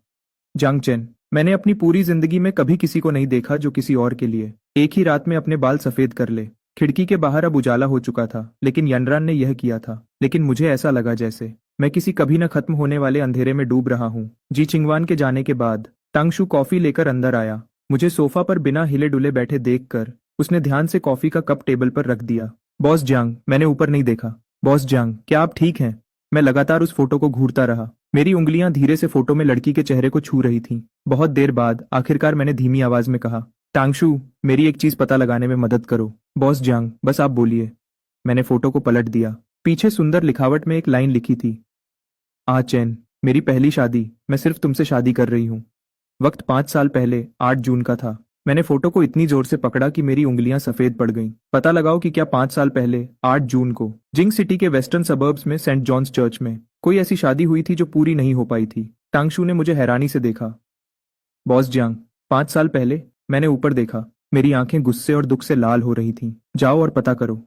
जांग चेन, मैंने अपनी पूरी जिंदगी में कभी किसी को नहीं देखा जो किसी और के लिए एक ही रात में अपने बाल सफेद कर ले। खिड़की के बाहर अब उजाला हो चुका था, लेकिन यनरान ने यह किया था। लेकिन मुझे ऐसा लगा जैसे मैं किसी कभी न खत्म होने वाले अंधेरे में डूब रहा हूँ। जी चिंगवान के जाने के बाद टांगशु कॉफी लेकर अंदर आया। मुझे सोफा पर बिना हिले डुले बैठे देखकर उसने ध्यान से कॉफी का कप टेबल पर रख दिया। बॉस जांग, मैंने ऊपर नहीं देखा। बॉस जांग, क्या आप ठीक हैं? मैं लगातार उस फोटो को घूरता रहा। मेरी उंगलियां धीरे से फोटो में लड़की के चेहरे को छू रही थीं। बहुत देर बाद आखिरकार मैंने धीमी आवाज में कहा, टांगशु, मेरी एक चीज पता लगाने में मदद करो। बॉस जांग, बस आप बोलिए। मैंने फोटो को पलट दिया। पीछे सुंदर लिखावट में एक लाइन लिखी थी, आ चैन, मेरी पहली शादी, मैं सिर्फ तुमसे शादी कर रही हूँ। वक्त 5 साल पहले 8 जून का था। मैंने फोटो को इतनी जोर से पकड़ा कि मेरी उंगलियां सफेद पड़ गईं। पता लगाओ कि क्या 5 साल पहले 8 जून को जिंग सिटी के वेस्टर्न सबर्ब्स में सेंट जॉन्स चर्च में कोई ऐसी शादी हुई थी जो पूरी नहीं हो पाई थी। टांगशु ने मुझे हैरानी से देखा। बॉस जियांग, 5 साल पहले? मैंने ऊपर देखा। मेरी आंखें गुस्से और दुख से लाल हो रही थीं। जाओ और पता करो।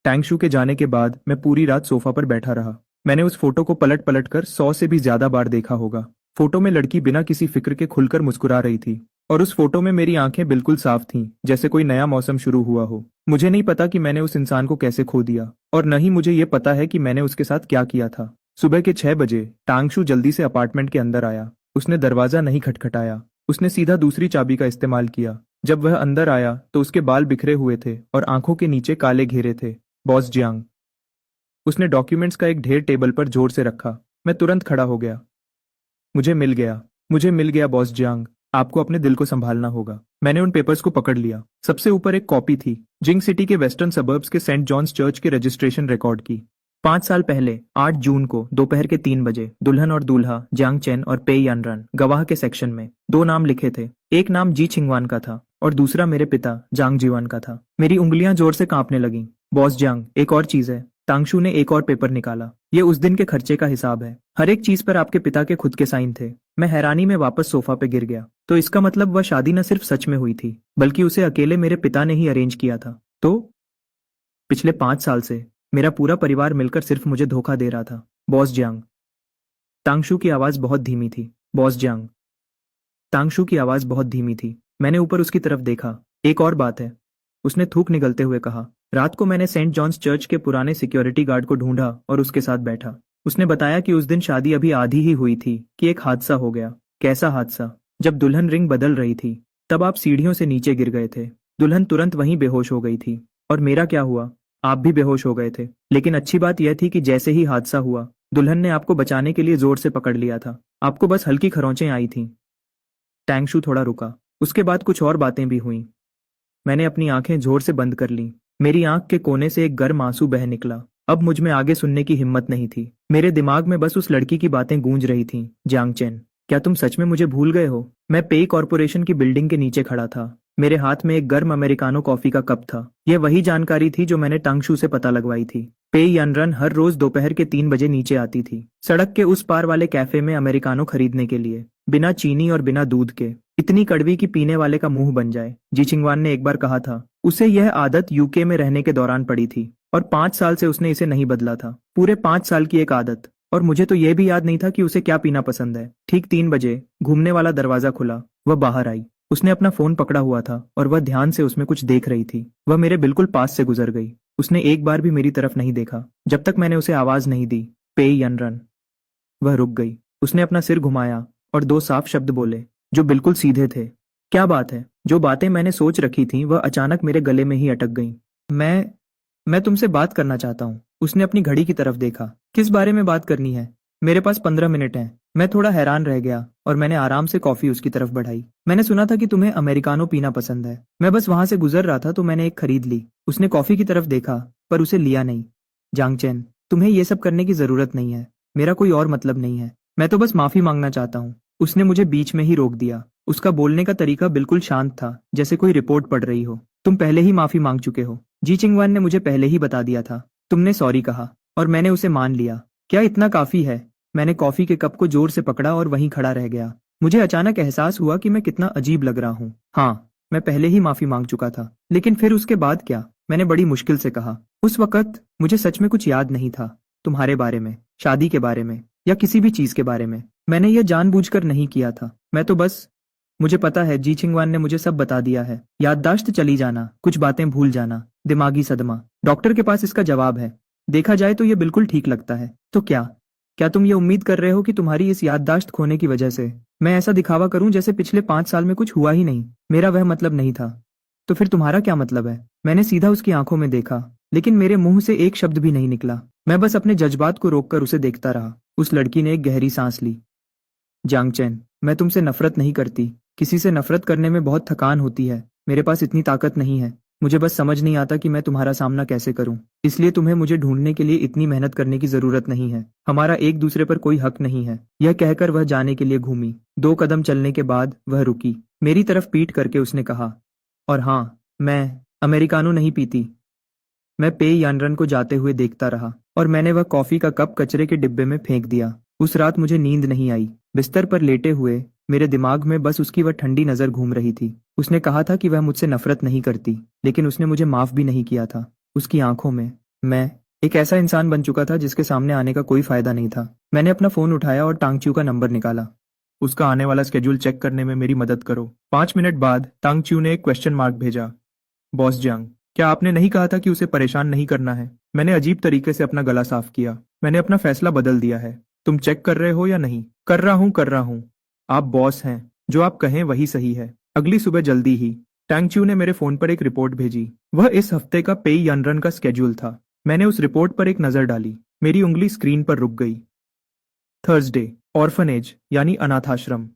टांगशु के जाने के बाद मैं पूरी रात सोफा पर बैठा रहा। मैंने उस फोटो को पलट पलट कर 100 से भी ज्यादा बार देखा होगा। फोटो में लड़की बिना किसी फिक्र के खुलकर मुस्कुरा रही थी, और उस फोटो में मेरी आंखें बिल्कुल साफ थीं, जैसे कोई नया मौसम शुरू हुआ हो। मुझे नहीं पता कि मैंने उस इंसान को कैसे खो दिया, और न ही मुझे ये पता है कि मैंने उसके साथ क्या किया था। सुबह के 6 बजे टांगशु जल्दी से अपार्टमेंट के अंदर आया। उसने दरवाजा नहीं खटखटाया। उसने सीधा दूसरी चाबी का इस्तेमाल किया। जब वह अंदर आया तो उसके बाल बिखरे हुए थे और आंखों के नीचे काले घेरे थे। Boss Jiang. उसने डॉक्यूमेंट्स का एक ढेर टेबल पर जोर से रखा। मैं तुरंत खड़ा हो गया। मुझे मिल गया बॉस जियांग। आपको अपने दिल को संभालना होगा। मैंने उन पेपर्स को पकड़ लिया। सबसे ऊपर एक कॉपी थी, जिंग सिटी के वेस्टर्न सबर्ब्स के सेंट जॉन्स चर्च के रजिस्ट्रेशन रिकॉर्ड की। 5 साल पहले 8 जून को दोपहर के 3 बजे दुल्हन और दूल्हा जांग चेन और पे यानरन गवाह के सेक्शन में 2 नाम लिखे थे। एक नाम जी छिंगवान का था और दूसरा मेरे पिता जांग जीवान का था। मेरी उंगलियां जोर से कांपने लगीं। बॉस जांग, एक और चीज है। तांगशू ने एक और पेपर निकाला। ये उस दिन के खर्चे का हिसाब है। हर एक चीज पर आपके पिता के खुद के साइन थे। मैं हैरानी में वापस सोफा पे गिर गया। तो इसका मतलब वह शादी न सिर्फ सच में हुई थी, बल्कि उसे अकेले मेरे पिता ने ही अरेंज किया था। तो पिछले 5 साल से मेरा पूरा परिवार मिलकर सिर्फ मुझे धोखा दे रहा था। Boss Jiang. तांगशू की आवाज बहुत धीमी थी। Boss Jiang. तांगशू की आवाज बहुत धीमी थी। मैंने ऊपर उसकी तरफ देखा। एक और बात है, उसने थूक निगलते हुए कहा। रात को मैंने सेंट जॉन्स चर्च के पुराने सिक्योरिटी गार्ड को ढूंढा और उसके साथ बैठा। उसने बताया कि उस दिन शादी अभी आधी ही हुई थी कि एक हादसा हो गया। कैसा हादसा? जब दुल्हन रिंग बदल रही थी तब आप सीढ़ियों से नीचे गिर गए थे। दुल्हन तुरंत वहीं बेहोश हो गई थी। और मेरा क्या हुआ? आप भी बेहोश हो गए थे। लेकिन अच्छी बात यह थी कि जैसे ही हादसा हुआ, दुल्हन ने आपको बचाने के लिए जोर से पकड़ लिया था। आपको बस हल्की खरोंचें आई थीं। टैंगशू थोड़ा रुका। उसके बाद कुछ और बातें भी हुईं। मैंने अपनी आंखें जोर से बंद कर लीं। मेरी आंख के कोने से एक गर्म आंसू बह निकला। अब मुझ में आगे सुनने की हिम्मत नहीं थी। मेरे दिमाग में बस उस लड़की की बातें गूंज रही थीं। जांग चेन, क्या तुम सच में मुझे भूल गए हो? मैं पेई कॉरपोरेशन की बिल्डिंग के नीचे खड़ा था। मेरे हाथ में एक गर्म अमेरिकानो कॉफी का कप था। यह वही जानकारी थी जो मैंने टांगशू से पता लगवाई थी। पेई यानरन हर रोज दोपहर के 3 बजे नीचे आती थी, सड़क के उस पार वाले कैफे में अमेरिकानो खरीदने के लिए, बिना चीनी और बिना दूध के। इतनी कड़वी कि पीने वाले का मुंह बन जाए। जी छिंगवान ने एक बार कहा था। उसे यह आदत यूके में रहने के दौरान पड़ी थी और 5 साल से उसने इसे नहीं बदला था। पूरे 5 साल की एक आदत। और मुझे तो यह भी याद नहीं था कि उसे क्या पीना पसंद है। ठीक 3 बजे घूमने वाला दरवाजा खुला। वह बाहर आई। उसने अपना फोन पकड़ा हुआ था और वह ध्यान से उसमें कुछ देख रही थी। वह मेरे बिल्कुल पास से गुजर गई। उसने एक बार भी मेरी तरफ नहीं देखा जब तक मैंने उसे आवाज नहीं दी, पे यनरन। वह रुक गई। उसने अपना सिर घुमाया और 2 साफ शब्द बोले जो बिल्कुल सीधे थे। क्या बात है? जो बातें मैंने सोच रखी थीं वह अचानक मेरे गले में ही अटक गईं। मैं तुमसे बात करना चाहता हूँ। उसने अपनी घड़ी की तरफ देखा। किस बारे में बात करनी है? मेरे पास 15 मिनट हैं। मैं थोड़ा हैरान रह गया और मैंने आराम से कॉफी उसकी तरफ बढ़ाई। मैंने सुना था कि तुम्हें अमेरिकानो पीना पसंद है। मैं बस वहां से गुजर रहा था तो मैंने एक खरीद ली। उसने कॉफी की तरफ देखा पर उसे लिया नहीं। जांग चेन, तुम्हें ये सब करने की जरूरत नहीं है। मेरा कोई और मतलब नहीं है। मैं तो बस माफी मांगना चाहता हूँ। उसने मुझे बीच में ही रोक दिया। उसका बोलने का तरीका बिल्कुल शांत था, जैसे कोई रिपोर्ट पढ़ रही हो। तुम पहले ही माफी मांग चुके हो। जी चिंगवान ने मुझे पहले ही बता दिया था। तुमने सॉरी कहा और मैंने उसे मान लिया। क्या इतना काफी है? मैंने कॉफी के कप को जोर से पकड़ा और वहीं खड़ा रह गया। मुझे अचानक एहसास हुआ कि मैं कितना अजीब लग रहा हूँ। हाँ, मैं पहले ही माफी मांग चुका था। लेकिन फिर उसके बाद क्या? मैंने बड़ी मुश्किल से कहा। उस वक्त मुझे सच में कुछ याद नहीं था। तुम्हारे बारे में, शादी के बारे में, या किसी भी चीज के बारे में। मैंने यह जानबूझकर नहीं किया था। मैं तो बस, मुझे पता है जी छिंगवान ने मुझे सब बता दिया है। याददाश्त चली जाना, कुछ बातें भूल जाना, दिमागी सदमा। डॉक्टर के पास इसका जवाब है। देखा जाए तो ये बिल्कुल ठीक लगता है। तो क्या तुम ये उम्मीद कर रहे हो कि तुम्हारी इस याददाश्त खोने की वजह से मैं ऐसा दिखावा करूं जैसे पिछले 5 साल में कुछ हुआ ही नहीं? मेरा वह मतलब नहीं था। तो फिर तुम्हारा क्या मतलब है? मैंने सीधा उसकी आंखों में देखा, लेकिन मेरे मुंह से एक शब्द भी नहीं निकला। मैं बस अपने जज्बात को रोककर उसे देखता रहा। उस लड़की ने एक गहरी सांस ली। जांग चेन, मैं तुमसे नफरत नहीं करती। किसी से नफरत करने में बहुत थकान होती है। मेरे पास इतनी ताकत नहीं है। मुझे बस समझ नहीं आता कि मैं तुम्हारा सामना कैसे करूं। इसलिए तुम्हें मुझे ढूंढने के लिए इतनी मेहनत करने की जरूरत नहीं है। हमारा एक दूसरे पर कोई हक नहीं है। यह कहकर वह जाने के लिए घूमी। 2 कदम चलने के बाद वह रुकी। मेरी तरफ पीठ करके उसने कहा, और हाँ, मैं अमेरिकानो नहीं पीती। मैं पे यानरन को जाते हुए देखता रहा और मैंने वह कॉफी का कप कचरे के डिब्बे में फेंक दिया। उस रात मुझे नींद नहीं आई। बिस्तर पर लेटे हुए मेरे दिमाग में बस उसकी वह ठंडी नजर घूम रही थी। उसने कहा था कि वह मुझसे नफरत नहीं करती, लेकिन उसने मुझे माफ भी नहीं किया था। उसकी आंखों में मैं एक ऐसा इंसान बन चुका था जिसके सामने आने का कोई फायदा नहीं था। मैंने अपना फोन उठाया और टांगच्यू का नंबर निकाला। उसका आने वाला स्केड्यूल चेक करने में मेरी मदद करो। 5 मिनट बाद टांगच्यू ने एक क्वेश्चन मार्क भेजा। बॉस जियांग, क्या आपने नहीं कहा था कि उसे परेशान नहीं करना है? मैंने अजीब तरीके से अपना गला साफ किया। मैंने अपना फैसला बदल दिया है। तुम चेक कर रहे हो या नहीं? कर रहा हूँ। आप बॉस हैं। जो आप कहें वही सही है। अगली सुबह जल्दी ही टैंगच्यू ने मेरे फोन पर एक रिपोर्ट भेजी। वह इस हफ्ते का पेई यानरन का स्केड्यूल था। मैंने उस रिपोर्ट पर एक नजर डाली। मेरी उंगली स्क्रीन पर रुक गई। थर्सडे, ऑर्फनेज यानी अनाथाश्रम।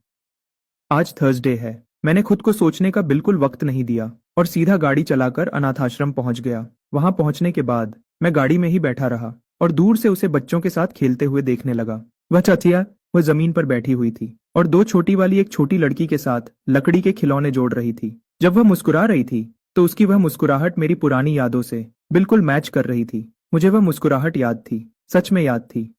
आज थर्सडे है। मैंने खुद को सोचने का बिल्कुल वक्त नहीं दिया और सीधा गाड़ी चलाकर अनाथाश्रम पहुंच गया। वहां पहुंचने के बाद मैं गाड़ी में ही बैठा रहा और दूर से उसे बच्चों के साथ खेलते हुए देखने लगा। वह चथिया वह जमीन पर बैठी हुई थी और दो छोटी वाली एक छोटी लड़की के साथ लकड़ी के खिलौने जोड़ रही थी। जब वह मुस्कुरा रही थी तो उसकी वह मुस्कुराहट मेरी पुरानी यादों से बिल्कुल मैच कर रही थी। मुझे वह मुस्कुराहट याद थी, सच में याद थी।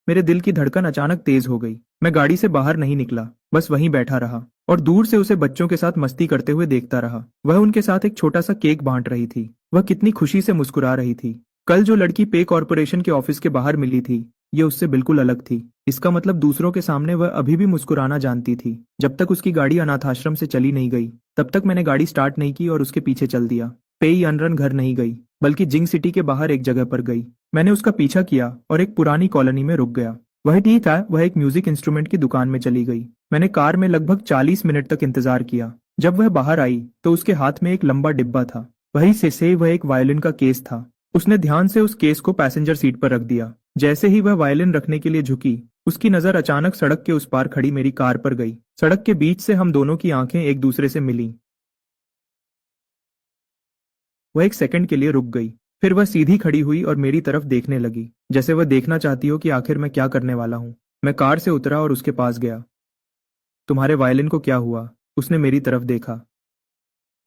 मेरे दिल की धड़कन अचानक तेज हो गई। मैं गाड़ी से बाहर नहीं निकला, बस वहीं बैठा रहा और दूर से उसे बच्चों के साथ मस्ती करते हुए देखता रहा। वह उनके साथ एक छोटा सा केक बांट रही थी। वह कितनी खुशी से मुस्कुरा रही थी। कल जो लड़की पे कॉर्पोरेशन के ऑफिस के बाहर मिली थी, ये उससे बिल्कुल अलग थी। इसका मतलब दूसरों के सामने वह अभी भी मुस्कुराना जानती थी। जब तक उसकी गाड़ी अनाथाश्रम से चली नहीं गई, तब तक मैंने गाड़ी स्टार्ट नहीं की और उसके पीछे चल दिया। पेई अनरन घर नहीं गई, बल्कि जिंग सिटी के बाहर एक जगह पर गई। मैंने उसका पीछा किया और एक पुरानी कॉलोनी में रुक गया। वह ठीक था, वह एक म्यूजिक इंस्ट्रूमेंट की दुकान में चली गई। मैंने कार में लगभग 40 मिनट तक इंतजार किया। जब वह बाहर आई तो उसके हाथ में एक लंबा डिब्बा था। वही से वह एक वायलिन का केस था। उसने ध्यान से उस केस को पैसेंजर सीट पर रख दिया। जैसे ही वह वायलिन रखने के लिए झुकी, उसकी नजर अचानक सड़क के उस पार खड़ी मेरी कार पर गई। सड़क के बीच से हम दोनों की आंखें एक दूसरे से मिलीं। वह एक सेकंड के लिए रुक गई, फिर वह सीधी खड़ी हुई और मेरी तरफ देखने लगी, जैसे वह देखना चाहती हो कि आखिर मैं क्या करने वाला हूं। मैं कार से उतरा और उसके पास गया। तुम्हारे वायलिन को क्या हुआ? उसने मेरी तरफ देखा।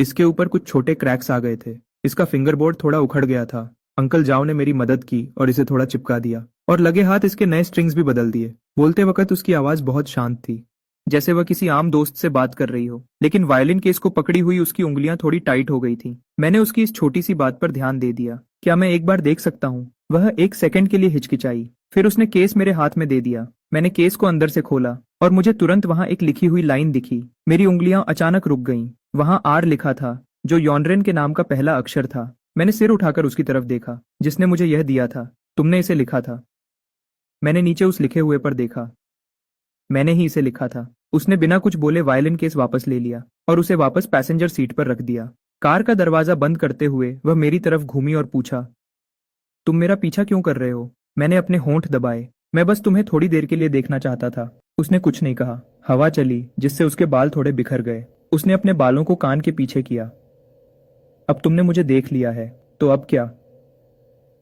इसके ऊपर कुछ छोटे क्रैक्स आ गए थे। इसका फिंगरबोर्ड थोड़ा उखड़ गया था। अंकल जाओ ने मेरी मदद की और इसे थोड़ा चिपका दिया और लगे हाथ इसके नए स्ट्रिंग्स भी बदल दिए। बोलते वक्त उसकी आवाज बहुत शांत थी, जैसे वह किसी आम दोस्त से बात कर रही हो, लेकिन वायलिन केस को पकड़ी हुई उसकी उंगलियां थोड़ी टाइट हो गई थीं। मैंने उसकी इस छोटी सी बात पर ध्यान दे दिया। क्या मैं एक बार देख सकता हूँ? वह एक सेकंड के लिए हिचकिचाई, फिर उसने केस मेरे हाथ में दे दिया। मैंने केस को अंदर से खोला और मुझे तुरंत वहां एक लिखी हुई लाइन दिखी। मेरी उंगलियां अचानक रुक गईं। वहां आर लिखा था, जो यॉनरेन के नाम का पहला अक्षर था। मैंने सिर उठाकर उसकी तरफ देखा, जिसने मुझे यह दिया था। तुमने इसे लिखा था? मैंने नीचे उस लिखे हुए पर देखा। मैंने ही इसे लिखा था। उसने बिना कुछ बोले वायलिन केस वापस ले लिया और उसे वापस पैसेंजर सीट पर रख दिया। कार का दरवाजा बंद करते हुए वह मेरी तरफ घूमी और पूछा, तुम मेरा पीछा क्यों कर रहे हो? मैंने अपने होंठ दबाए। मैं बस तुम्हें थोड़ी देर के लिए देखना चाहता था। उसने कुछ नहीं कहा। हवा चली, जिससे उसके बाल थोड़े बिखर गए। उसने अपने बालों को कान के पीछे किया। अब तुमने मुझे देख लिया है, तो अब क्या?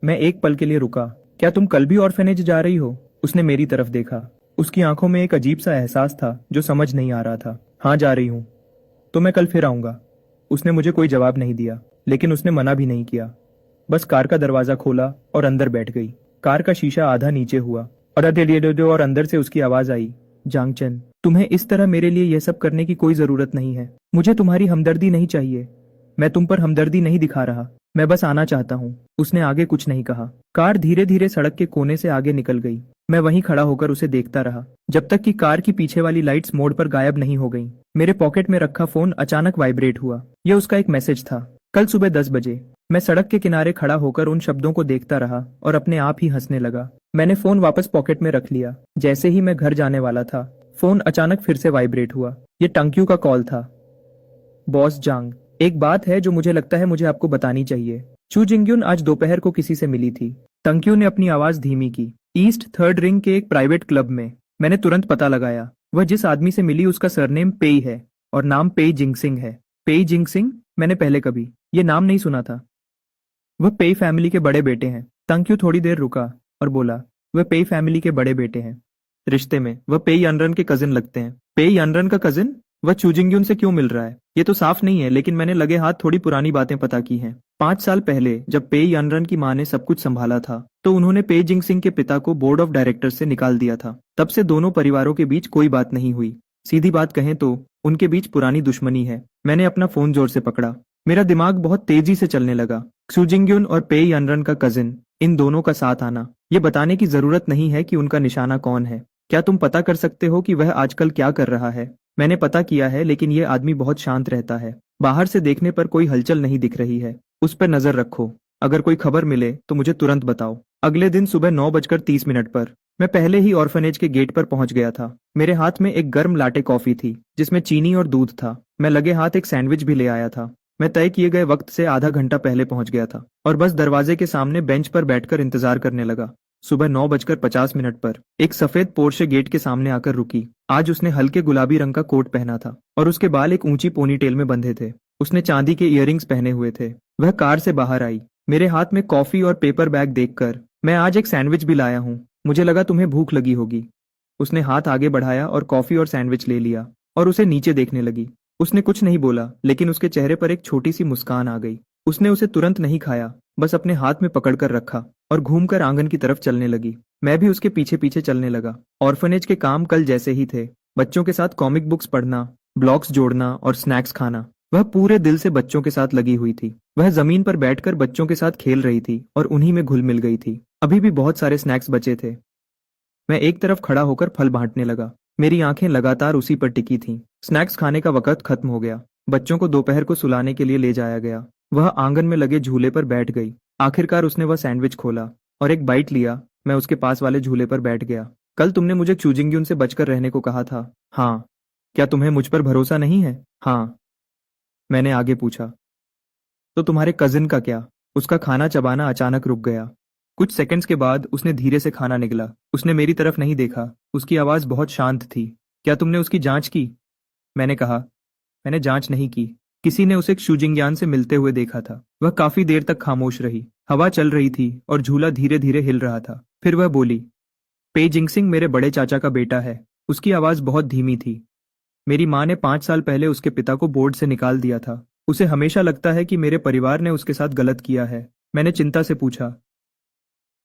मैं एक पल के लिए रुका। क्या तुम कल भी ऑर्फेनेज जा रही हो? उसने मेरी तरफ देखा। उसकी आंखों में एक अजीब सा एहसास था जो समझ नहीं आ रहा था। हाँ, जा रही हूं। तो मैं कल फिर आऊंगा। उसने मुझे कोई जवाब नहीं दिया, लेकिन उसने मना भी नहीं किया। बस कार का दरवाजा खोला और अंदर बैठ गई। कार का शीशा आधा नीचे हुआ और अंदर से उसकी आवाज आई, जांगचन, तुम्हें इस तरह मेरे लिए यह सब करने की कोई जरूरत नहीं है। मुझे तुम्हारी हमदर्दी नहीं चाहिए। मैं तुम पर हमदर्दी नहीं दिखा रहा, मैं बस आना चाहता हूँ। उसने आगे कुछ नहीं कहा। कार धीरे धीरे सड़क के कोने से आगे निकल गई। मैं वहीं खड़ा होकर उसे देखता रहा, जब तक कि कार की पीछे वाली लाइट्स मोड़ पर गायब नहीं हो गईं। मेरे पॉकेट में रखा फोन अचानक वाइब्रेट हुआ। यह उसका एक मैसेज था। कल सुबह 10 बजे। मैं सड़क के किनारे खड़ा होकर उन शब्दों को देखता रहा और अपने आप ही हंसने लगा। मैंने फोन वापस पॉकेट में रख लिया। जैसे ही मैं घर जाने वाला था, फोन अचानक फिर से वाइब्रेट हुआ। ये टंक्यू का कॉल था। बॉस जांग, एक बात है जो मुझे लगता है मुझे आपको बतानी चाहिए। चू जिंगयुन आज दोपहर को किसी से मिली थी। तंक्यू ने अपनी आवाज धीमी की। ईस्ट थर्ड रिंग के एक प्राइवेट क्लब में। मैंने तुरंत पता लगाया। वह जिस आदमी से मिली उसका सरनेम पेई है और नाम पेई जिंगसिंग है। पेई जिंगसिंग? मैंने पहले कभी ये नाम नहीं सुना था। वह पेई फैमिली के बड़े बेटे हैं। तंक्यू थोड़ी देर रुका और बोला, वह पेई फैमिली के बड़े बेटे हैं। रिश्ते में वह पेई अनरन के कजिन लगते हैं। पेई अनरन का कजिन? वह चूजिंग्युन से क्यों मिल रहा है? ये तो साफ नहीं है, लेकिन मैंने लगे हाथ थोड़ी पुरानी बातें पता की हैं। 5 साल पहले जब पेई अनरन की मां ने सब कुछ संभाला था, तो उन्होंने पेई जिंग सिंह के पिता को बोर्ड ऑफ डायरेक्टर्स से निकाल दिया था। तब से दोनों परिवारों के बीच कोई बात नहीं हुई। सीधी बात कहें तो उनके बीच पुरानी दुश्मनी है। मैंने अपना फोन जोर से पकड़ा। मेरा दिमाग बहुत तेजी से चलने लगा। क्सूजिंग्युन और पेई अनरन का कजिन, इन दोनों का साथ आना। ये बताने की जरूरत नहीं है कि उनका निशाना कौन है। क्या तुम पता कर सकते हो कि वह आजकल क्या कर रहा है? मैंने पता किया है, लेकिन ये आदमी बहुत शांत रहता है। बाहर से देखने पर कोई हलचल नहीं दिख रही है। उस पर नजर रखो। अगर कोई खबर मिले तो मुझे तुरंत बताओ। अगले दिन सुबह 9:30 पर मैं पहले ही ऑर्फनेज के गेट पर पहुंच गया था। मेरे हाथ में एक गर्म लाटे कॉफी थी, जिसमें चीनी और दूध था। मैं लगे हाथ एक सैंडविच भी ले आया था। मैं तय किए गए वक्त से आधा घंटा पहले पहुंच गया था और बस दरवाजे के सामने बेंच पर बैठकर इंतजार करने लगा। सुबह 9:50 पर एक सफेद पोर्शे गेट के सामने आकर रुकी। आज उसने हल्के गुलाबी रंग का कोट पहना था और उसके बाल एक ऊंची पोनीटेल में बंधे थे। उसने चांदी के इयररिंग्स पहने हुए थे। वह कार से बाहर आई। मेरे हाथ में कॉफी और पेपर बैग देखकर, मैं आज एक सैंडविच भी लाया हूँ, मुझे लगा तुम्हें भूख लगी होगी। उसने हाथ आगे बढ़ाया और कॉफी और सैंडविच ले लिया और उसे नीचे देखने लगी। उसने कुछ नहीं बोला, लेकिन उसके चेहरे पर एक छोटी सी मुस्कान आ गई। उसने उसे तुरंत नहीं खाया, बस अपने हाथ में पकड़कर रखा और घूमकर आंगन की तरफ चलने लगी। मैं भी उसके पीछे पीछे चलने लगा। ऑर्फनेज के काम कल जैसे ही थे। बच्चों के साथ कॉमिक बुक्स पढ़ना, ब्लॉक्स जोड़ना और स्नैक्स खाना। वह पूरे दिल से बच्चों के साथ लगी हुई थी। वह जमीन पर बैठकर बच्चों के साथ खेल रही थी और उन्हीं में घुल मिल गई थी। अभी भी बहुत सारे स्नैक्स बचे थे। मैं एक तरफ खड़ा होकर फल बांटने लगा। मेरी आंखें लगातार उसी पर टिकी थीं। स्नैक्स खाने का वक्त खत्म हो गया। बच्चों को दोपहर को सुलाने के लिए ले जाया गया। वह आंगन में लगे झूले पर बैठ गई। आखिरकार उसने वह सैंडविच खोला और एक बाइट लिया। मैं उसके पास वाले झूले पर बैठ गया। कल तुमने मुझे चूजिंग्यून से बचकर रहने को कहा था। हाँ। क्या तुम्हें मुझ पर भरोसा नहीं है? हाँ। मैंने आगे पूछा। तो तुम्हारे कजिन का क्या? उसका खाना चबाना अचानक रुक गया। कुछ सेकंड्स के बाद उसने धीरे से खाना निगला। उसने मेरी तरफ नहीं देखा। उसकी आवाज बहुत शांत थी। क्या तुमने उसकी जांच की? मैंने कहा, मैंने जांच नहीं की। किसी ने उसे शूजिंग्यान से मिलते हुए देखा था। वह काफी देर तक खामोश रही। हवा चल रही थी और झूला धीरे धीरे हिल रहा था। फिर वह बोली, पे जिंगसिंग मेरे बड़े चाचा का बेटा है। उसकी आवाज बहुत धीमी थी। मेरी माँ ने 5 साल पहले उसके पिता को बोर्ड से निकाल दिया था। उसे हमेशा लगता है कि मेरे परिवार ने उसके साथ गलत किया है। मैंने चिंता से पूछा,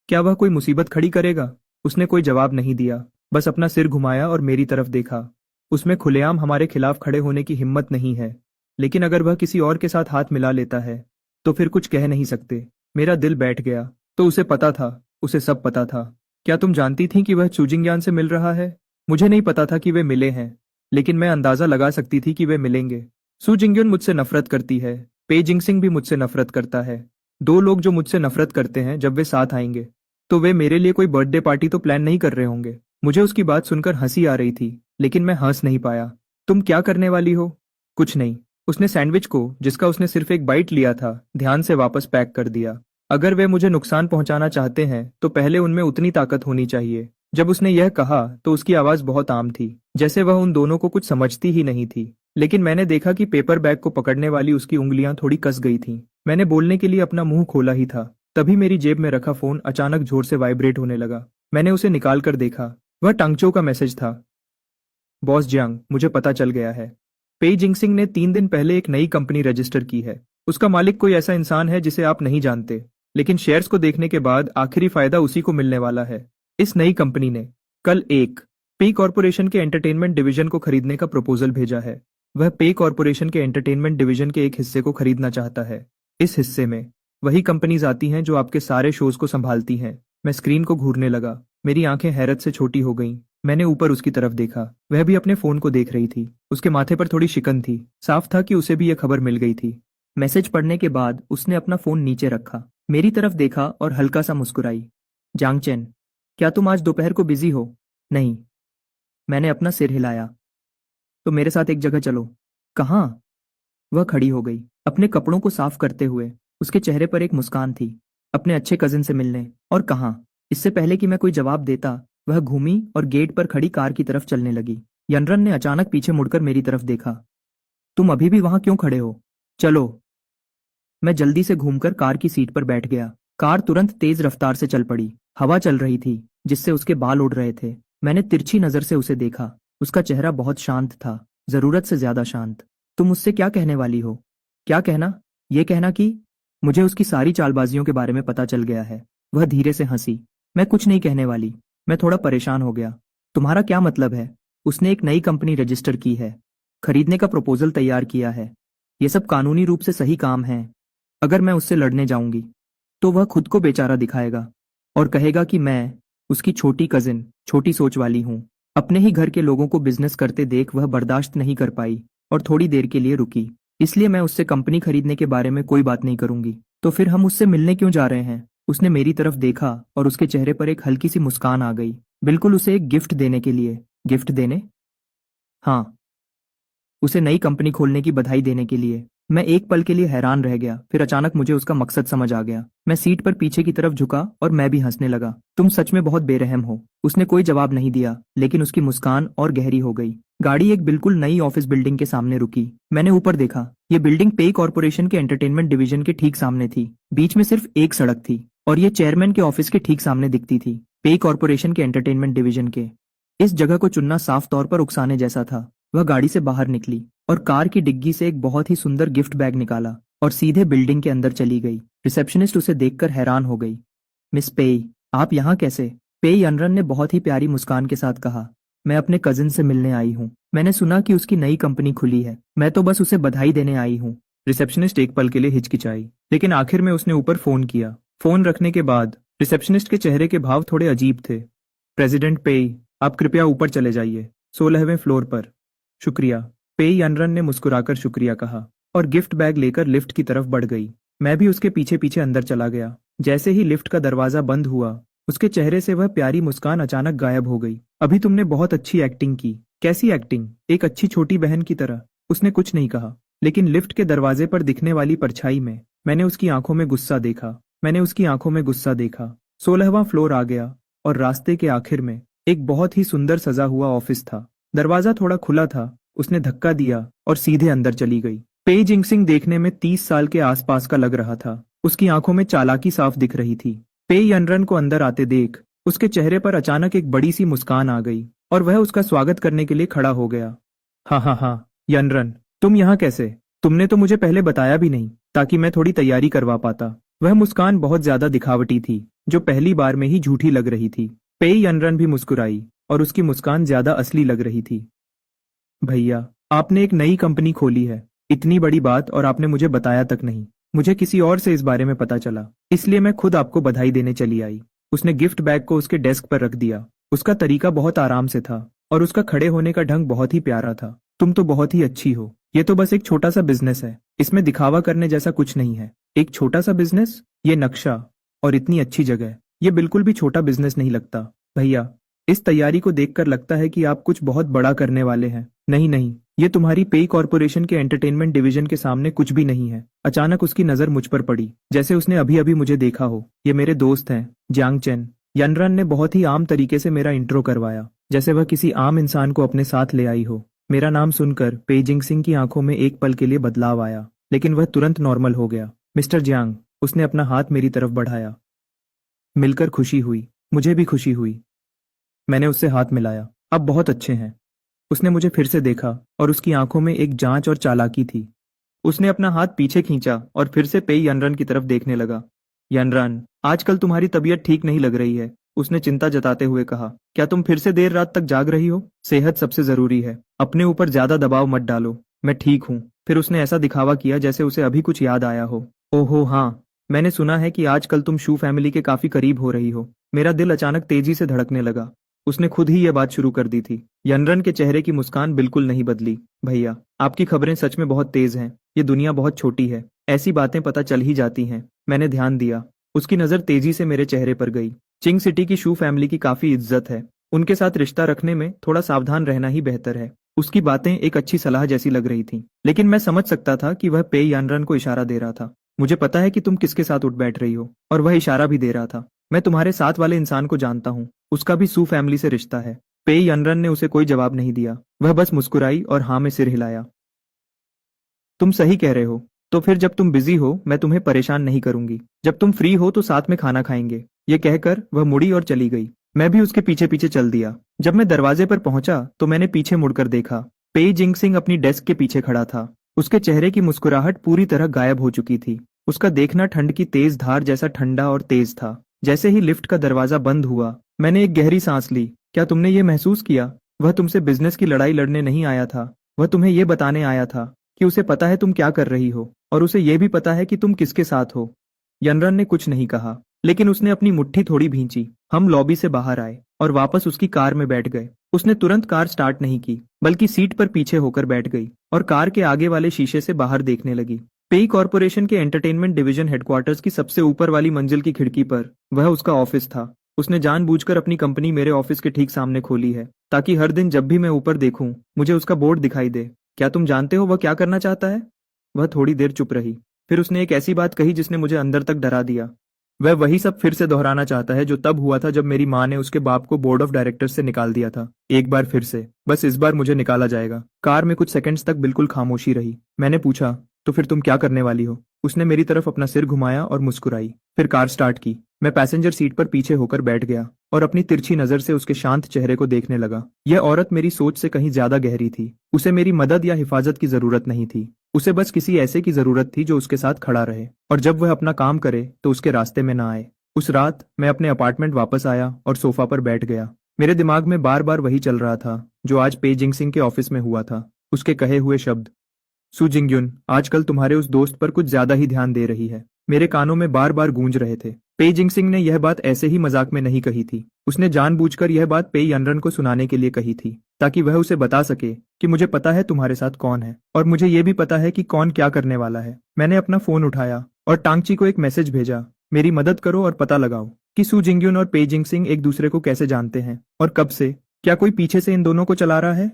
क्या वह कोई मुसीबत खड़ी करेगा? उसने कोई जवाब नहीं दिया, बस अपना सिर घुमाया और मेरी तरफ देखा। उसमें खुलेआम हमारे खिलाफ खड़े होने की हिम्मत नहीं है, लेकिन अगर वह किसी और के साथ हाथ मिला लेता है तो फिर कुछ कह नहीं सकते। मेरा दिल बैठ गया। तो उसे पता था, उसे सब पता था। क्या तुम जानती थी कि वह चूजिंग्यान से मिल रहा है? मुझे नहीं पता था कि वे मिले हैं, लेकिन मैं अंदाजा लगा सकती थी कि वे मिलेंगे। सू जिंग्युन मुझसे नफरत करती है। पे जिंगसिंग भी मुझसे नफरत करता है। दो लोग जो मुझसे नफरत करते हैं, जब वे साथ आएंगे तो वे मेरे लिए कोई बर्थडे पार्टी तो प्लान नहीं कर रहे होंगे। मुझे उसकी बात सुनकर हंसी आ रही थी, लेकिन मैं हंस नहीं पाया। तुम क्या करने वाली हो? कुछ नहीं। उसने सैंडविच को, जिसका उसने सिर्फ एक बाइट लिया था, ध्यान से वापस पैक कर दिया। अगर वे मुझे नुकसान पहुंचाना चाहते हैं तो पहले उनमें उतनी ताकत होनी चाहिए। जब उसने यह कहा तो उसकी आवाज बहुत आम थी, जैसे वह उन दोनों को कुछ समझती ही नहीं थी। लेकिन मैंने देखा कि पेपर बैग को पकड़ने वाली उसकी उंगलियां थोड़ी कस गई थीं। मैंने बोलने के लिए अपना मुंह खोला ही था, तभी मेरी जेब में रखा फोन अचानक जोर से वाइब्रेट होने लगा। मैंने उसे निकाल कर देखा। वह टांगचो का मैसेज था। बॉस जियांग, मुझे पता चल गया है। पे जिंगसिंग ने 3 दिन पहले एक नई कंपनी रजिस्टर की है। उसका मालिक कोई ऐसा इंसान है जिसे आप नहीं जानते, लेकिन शेयर्स को देखने के बाद आखिरी फायदा उसी को मिलने वाला है। इस नई कंपनी ने कल एक पे कॉरपोरेशन के एंटरटेनमेंट डिवीजन को खरीदने का प्रपोजल भेजा है। वह पे कॉरपोरेशन के एंटरटेनमेंट डिवीजन के एक हिस्से को खरीदना चाहता है। इस हिस्से में वही कंपनीज आती हैं जो आपके सारे शोज को संभालती हैं। मैं स्क्रीन को घूरने लगा। मेरी आंखें हैरत से छोटी हो गईं। मैंने ऊपर उसकी तरफ देखा। वह भी अपने फोन को देख रही थी। उसके माथे पर थोड़ी शिकन थी। साफ था कि उसे भी यह खबर मिल गई थी। मैसेज पढ़ने के बाद उसने अपना फोन नीचे रखा, मेरी तरफ देखा और हल्का सा मुस्कुराई। जांग चेन, क्या तुम आज दोपहर को बिजी हो? नहीं। मैंने अपना सिर हिलाया। तो मेरे साथ एक जगह चलो। कहाँ? वह खड़ी हो गई, अपने कपड़ों को साफ करते हुए। उसके चेहरे पर एक मुस्कान थी। अपने अच्छे कजिन से मिलने। और कहाँ? इससे पहले कि मैं कोई जवाब देता, वह घूमी और गेट पर खड़ी कार की तरफ चलने लगी। यनरन ने अचानक पीछे मुड़कर मेरी तरफ देखा। तुम अभी भी वहां क्यों खड़े हो? चलो। मैं जल्दी से घूमकर कार की सीट पर बैठ गया। कार तुरंत तेज रफ्तार से चल पड़ी। हवा चल रही थी, जिससे उसके बाल उड़ रहे थे। मैंने तिरछी नजर से उसे देखा। उसका चेहरा बहुत शांत था, जरूरत से ज्यादा शांत। तुम मुझसे क्या कहने वाली हो? क्या कहना? ये कहना कि मुझे उसकी सारी चालबाजियों के बारे में पता चल गया है। वह धीरे से हंसी। मैं कुछ नहीं कहने वाली। मैं थोड़ा परेशान हो गया। तुम्हारा क्या मतलब है? उसने एक नई कंपनी रजिस्टर की है, खरीदने का प्रपोजल तैयार किया है। ये सब कानूनी रूप से सही काम है। अगर मैं उससे लड़ने जाऊंगी तो वह खुद को बेचारा दिखाएगा और कहेगा कि मैं उसकी छोटी कजिन, छोटी सोच वाली हूँ। अपने ही घर के लोगों को बिजनेस करते देख वह बर्दाश्त नहीं कर पाई और थोड़ी देर के लिए रुकी। इसलिए मैं उससे कंपनी खरीदने के बारे में कोई बात नहीं करूंगी। तो फिर हम उससे मिलने क्यों जा रहे हैं? उसने मेरी तरफ देखा और उसके चेहरे पर एक हल्की सी मुस्कान आ गई। बिल्कुल, उसे एक गिफ्ट देने के लिए। गिफ्ट देने? हाँ, उसे नई कंपनी खोलने की बधाई देने के लिए। मैं एक पल के लिए हैरान रह गया, फिर अचानक मुझे उसका मकसद समझ आ गया। मैं सीट पर पीछे की तरफ झुका और मैं भी हंसने लगा। तुम सच में बहुत बेरहम हो। उसने कोई जवाब नहीं दिया, लेकिन उसकी मुस्कान और गहरी हो गई। गाड़ी एक बिल्कुल नई ऑफिस बिल्डिंग के सामने रुकी। मैंने ऊपर देखा। ये बिल्डिंग पे कॉर्पोरेशन के एंटरटेनमेंट डिवीजन के ठीक सामने थी। बीच में सिर्फ एक सड़क थी और ये चेयरमैन के ऑफिस के ठीक सामने दिखती थी। पे कॉर्पोरेशन के एंटरटेनमेंट डिवीजन के इस जगह को चुनना साफ तौर पर उकसाने जैसा था। वह गाड़ी से बाहर निकली और कार की डिग्गी से एक बहुत ही सुंदर गिफ्ट बैग निकाला और सीधे बिल्डिंग के अंदर चली गई। रिसेप्शनिस्ट उसे देखकर हैरान हो गई। मिस पेई, आप यहाँ कैसे? पेई अनरन ने बहुत ही प्यारी मुस्कान के साथ कहा। मैं अपने कजिन से मिलने आई हूँ। मैंने सुना कि उसकी नई कंपनी खुली है। मैं तो बस उसे बधाई देने आई हूँ। रिसेप्शनिस्ट एक पल के लिए हिचकिचाई, लेकिन आखिर में उसने ऊपर फोन किया। फोन रखने के बाद रिसेप्शनिस्ट के चेहरे के भाव थोड़े अजीब थे। प्रेसिडेंट पेई, आप कृपया ऊपर चले जाइए, 16वें फ्लोर पर। शुक्रिया। पेई अनरन ने मुस्कुराकर शुक्रिया कहा और गिफ्ट बैग लेकर लिफ्ट की तरफ बढ़ गई। मैं भी उसके पीछे पीछे अंदर चला गया। जैसे ही लिफ्ट का दरवाजा बंद हुआ, उसके चेहरे से वह प्यारी मुस्कान अचानक गायब हो गई। अभी तुमने बहुत अच्छी एक्टिंग की। कैसी एक्टिंग? एक अच्छी छोटी बहन की तरह। उसने कुछ नहीं कहा, लेकिन लिफ्ट के दरवाजे पर दिखने वाली परछाई में मैंने उसकी आंखों में गुस्सा देखा। 16वां फ्लोर आ गया और रास्ते के आखिर में एक बहुत ही सुंदर सजा हुआ ऑफिस था। दरवाजा थोड़ा खुला था। उसने धक्का दिया और सीधे अंदर चली गई। पेई जिंगसिंग देखने में 30 साल के आसपास का लग रहा था। उसकी आंखों में चालाकी साफ दिख रही थी। पेई अनरन को अंदर आते देख उसके चेहरे पर अचानक एक बड़ी सी मुस्कान आ गई और वह उसका स्वागत करने के लिए खड़ा हो गया। हाँ, यनरन, तुम यहाँ कैसे? तुमने तो मुझे पहले बताया भी नहीं, ताकि मैं थोड़ी तैयारी करवा पाता। वह मुस्कान बहुत ज्यादा दिखावटी थी, जो पहली बार में ही झूठी लग रही थी। पेई अनरन भी मुस्कुराई और उसकी मुस्कान ज्यादा असली लग रही थी। भैया, आपने एक नई कंपनी खोली है। इतनी बड़ी बात और आपने मुझे बताया तक नहीं। मुझे किसी और से इस बारे में पता चला, इसलिए मैं खुद आपको बधाई देने चली आई। उसने गिफ्ट बैग को उसके डेस्क पर रख दिया। उसका तरीका बहुत आराम से था और उसका खड़े होने का ढंग बहुत ही प्यारा था। तुम तो बहुत ही अच्छी हो। ये तो बस एक छोटा सा बिजनेस है। इसमें दिखावा करने जैसा कुछ नहीं है। एक छोटा सा बिजनेस? ये नक्शा और इतनी अच्छी जगह, ये बिल्कुल भी छोटा बिजनेस नहीं लगता। भैया, इस तैयारी को देखकर लगता है कि आप कुछ बहुत बड़ा करने वाले हैं। नहीं, ये तुम्हारी पेई कॉर्पोरेशन के एंटरटेनमेंट डिवीजन के सामने कुछ भी नहीं है। अचानक उसकी नजर मुझ पर पड़ी, जैसे उसने अभी अभी मुझे देखा हो। ये मेरे दोस्त हैं, जियांग चेन। यनरन ने बहुत ही आम तरीके से मेरा इंट्रो करवाया, जैसे वह किसी आम इंसान को अपने साथ ले आई हो। मेरा नाम सुनकर पेई जिंगसिंग की आंखों में एक पल के लिए बदलाव आया, लेकिन वह तुरंत नॉर्मल हो गया। मिस्टर जियांग, उसने अपना हाथ मेरी तरफ बढ़ाया। मिलकर खुशी हुई। मुझे भी खुशी हुई। मैंने उससे हाथ मिलाया। अब बहुत अच्छे हैं। उसने मुझे फिर से देखा और उसकी आंखों में एक जांच और चालाकी थी। उसने अपना हाथ पीछे खींचा और फिर से पेई यनरन की तरफ देखने लगा। यनरन, आजकल तुम्हारी तबीयत ठीक नहीं लग रही है, उसने चिंता जताते हुए कहा। क्या तुम फिर से देर रात तक जाग रही हो? सेहत सबसे जरूरी है। अपने ऊपर ज्यादा दबाव मत डालो। मैं ठीक हूँ। फिर उसने ऐसा दिखावा किया जैसे उसे अभी कुछ याद आया हो। ओहो हाँ, मैंने सुना है कि आजकल तुम शू फैमिली के काफी करीब हो रही हो। मेरा दिल अचानक तेजी से धड़कने लगा। उसने खुद ही यह बात शुरू कर दी थी। यनरन के चेहरे की मुस्कान बिल्कुल नहीं बदली। भैया, आपकी खबरें सच में बहुत तेज हैं। ये दुनिया बहुत छोटी है, ऐसी बातें पता चल ही जाती हैं। मैंने ध्यान दिया। उसकी नजर तेजी से मेरे चेहरे पर गई। चिंग सिटी की शू फैमिली की काफी इज्जत है। उनके साथ रिश्ता रखने में थोड़ा सावधान रहना ही बेहतर है। उसकी बातें एक अच्छी सलाह जैसी लग रही थी, लेकिन मैं समझ सकता था कि वह पेई यानरन को इशारा दे रहा था। मुझे पता है कि तुम किसके साथ उठ बैठ रही हो, और वह इशारा भी दे रहा था। मैं तुम्हारे साथ वाले इंसान को जानता हूँ। उसका भी सू फैमिली से रिश्ता है। पेई यनरन ने उसे कोई जवाब नहीं दिया। वह बस मुस्कुराई और हाँ में सिर हिलाया। तुम सही कह रहे हो। तो फिर जब तुम बिजी हो, मैं तुम्हें परेशान नहीं करूंगी। जब तुम फ्री हो तो साथ में खाना खाएंगे। ये कहकर वह मुड़ी और चली गई। मैं भी उसके पीछे पीछे चल दिया। जब मैं दरवाजे पर पहुंचा तो मैंने पीछे मुड़कर देखा। पेई जिंगसिंग अपनी डेस्क के पीछे खड़ा था। उसके चेहरे की मुस्कुराहट पूरी तरह गायब हो चुकी थी। उसका देखना ठंड की तेज धार जैसा ठंडा और तेज था। जैसे ही लिफ्ट का दरवाजा बंद हुआ, मैंने एक गहरी सांस ली। क्या तुमने ये महसूस किया? वह तुमसे बिजनेस की लड़ाई लड़ने नहीं आया था। वह तुम्हें ये बताने आया था कि उसे पता है तुम क्या कर रही हो, और उसे यह भी पता है कि तुम किसके साथ हो। यनरन ने कुछ नहीं कहा, लेकिन उसने अपनी मुट्ठी थोड़ी भींची। हम लॉबी से बाहर आए और वापस उसकी कार में बैठ गए। उसने तुरंत कार स्टार्ट नहीं की, बल्कि सीट पर पीछे होकर बैठ गई और कार के आगे वाले शीशे से बाहर देखने लगी। पेई कॉर्पोरेशन के एंटरटेनमेंट डिवीजन हेडक्वार्टर्स की सबसे ऊपर वाली मंजिल की खिड़की पर वह उसका ऑफिस था। उसने जानबूझकर अपनी कंपनी मेरे ऑफिस के ठीक सामने खोली है, ताकि हर दिन जब भी मैं ऊपर देखूं, मुझे उसका बोर्ड दिखाई दे। क्या तुम जानते हो वह क्या करना चाहता है? वह थोड़ी देर चुप रही। फिर उसने एक ऐसी बात कही जिसने मुझे अंदर तक डरा दिया। वह वही सब फिर से दोहराना चाहता है जो तब हुआ था जब मेरी माँ ने उसके बाप को बोर्ड ऑफ डायरेक्टर्स से निकाल दिया था। एक बार फिर से, बस इस बार मुझे निकाला जाएगा। कार में कुछ सेकंड्स तक बिल्कुल खामोशी रही। मैंने पूछा, तो फिर तुम क्या करने वाली हो? उसने मेरी तरफ अपना सिर घुमाया और मुस्कुराई। फिर कार स्टार्ट की। मैं पैसेंजर सीट पर पीछे होकर बैठ गया और अपनी तिरछी नजर से उसके शांत चेहरे को देखने लगा। यह औरत मेरी सोच से कहीं ज्यादा गहरी थी। उसे मेरी मदद या हिफाजत की जरूरत नहीं थी। उसे बस किसी ऐसे की जरूरत थी जो उसके साथ खड़ा रहे और जब वह अपना काम करे तो उसके रास्ते में ना आए। उस रात मैं अपने अपार्टमेंट वापस आया और सोफा पर बैठ गया। मेरे दिमाग में बार बार वही चल रहा था जो आज पे जिंगसिंग के ऑफिस में हुआ था। उसके कहे हुए शब्द, सु जिंगयुन, आजकल तुम्हारे उस दोस्त पर कुछ ज्यादा ही ध्यान दे रही है, मेरे कानों में बार बार गूंज रहे थे। पे जिंगसिंग ने यह बात ऐसे ही मजाक में नहीं कही थी। उसने जानबूझकर यह बात पे यनरन को सुनाने के लिए कही थी ताकि वह उसे बता सके कि मुझे पता है तुम्हारे साथ कौन है और मुझे यह भी पता है कि कौन क्या करने वाला है। मैंने अपना फोन उठाया और टांगची को एक मैसेज भेजा, मेरी मदद करो और पता लगाओ कि सु जिंगयुन और पे जिंगसिंग एक दूसरे को कैसे जानते हैं और कब से। क्या कोई पीछे से इन दोनों को चला रहा है?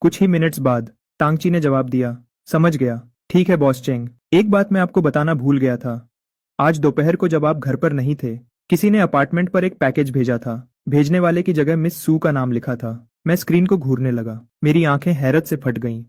कुछ ही मिनट्स बाद टांगची ने जवाब दिया, समझ गया, ठीक है बॉस चेंग। एक बात मैं आपको बताना भूल गया था। आज दोपहर को जब आप घर पर नहीं थे, किसी ने अपार्टमेंट पर एक पैकेज भेजा था। भेजने वाले की जगह मिस सू का नाम लिखा था। मैं स्क्रीन को घूरने लगा। मेरी आंखें हैरत से फट गईं।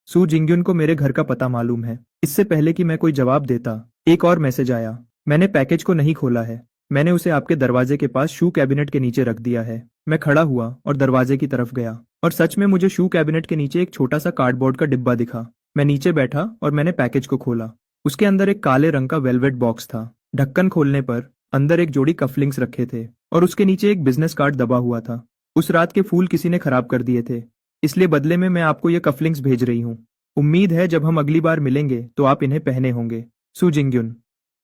सू जिंगयुन को मेरे घर का पता मालूम है। इससे पहले कि मैं कोई जवाब देता, एक और मैसेज आया। मैंने पैकेज को नहीं खोला है। मैंने उसे आपके दरवाजे के पास शू कैबिनेट के नीचे रख दिया है। मैं खड़ा हुआ और दरवाजे की तरफ गया और सच में मुझे शू कैबिनेट के नीचे एक छोटा सा कार्डबोर्ड का डिब्बा दिखा। मैं नीचे बैठा और मैंने पैकेज को खोला। उसके अंदर एक काले रंग का वेलवेट बॉक्स था। ढक्कन खोलने पर अंदर एक जोड़ी कफलिंग्स रखे थे और उसके नीचे एक बिजनेस कार्ड दबा हुआ था। उस रात के फूल किसी ने खराब कर दिए थे, इसलिए बदले में मैं आपको ये कफलिंग्स भेज रही हूँ। उम्मीद है जब हम अगली बार मिलेंगे तो आप इन्हें पहने होंगे, सु जिंगयुन।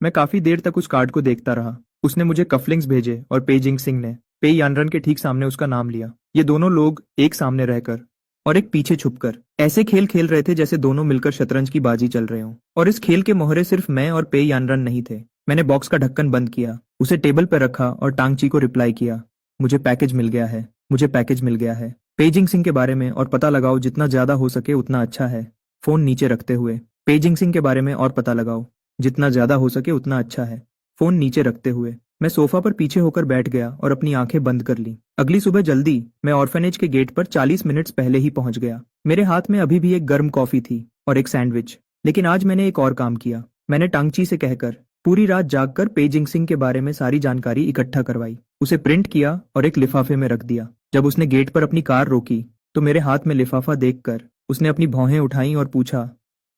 मैं काफी देर तक उस कार्ड को देखता रहा। उसने मुझे कफलिंग्स भेजे और पे जिंगसिंग ने पे यानरन के ठीक सामने उसका नाम लिया। ये दोनों लोग एक सामने रहकर और एक पीछे छुपकर ऐसे खेल खेल रहे थे जैसे दोनों मिलकर शतरंज की बाजी चल रहे हों। और इस खेल के मोहरे सिर्फ मैं और पे यानरन नहीं थे। मैंने बॉक्स का ढक्कन बंद किया, उसे टेबल पर रखा और टांगची को रिप्लाई किया, मुझे पैकेज मिल गया है, मुझे पैकेज मिल गया है। पे जिंगसिंग के बारे में और पता लगाओ, जितना ज्यादा हो सके उतना अच्छा है। फोन नीचे रखते हुए, पे जिंगसिंग के बारे में और पता लगाओ, जितना ज्यादा हो सके उतना अच्छा है। फोन नीचे रखते हुए मैं सोफा पर पीछे होकर बैठ गया और अपनी आंखें बंद कर ली। अगली सुबह जल्दी मैं ऑर्फनेज के गेट पर 40 मिनट्स पहले ही पहुंच गया। मेरे हाथ में अभी भी एक गर्म कॉफी थी और एक सैंडविच। लेकिन आज मैंने एक और काम किया। मैंने टांगची से कहकर पूरी रात जागकर पे जिंगसिंग के बारे में सारी जानकारी इकट्ठा करवाई, उसे प्रिंट किया और एक लिफाफे में रख दिया। जब उसने गेट पर अपनी कार रोकी तो मेरे हाथ में लिफाफा देखकर उसने अपनी भौहें उठाई और पूछा,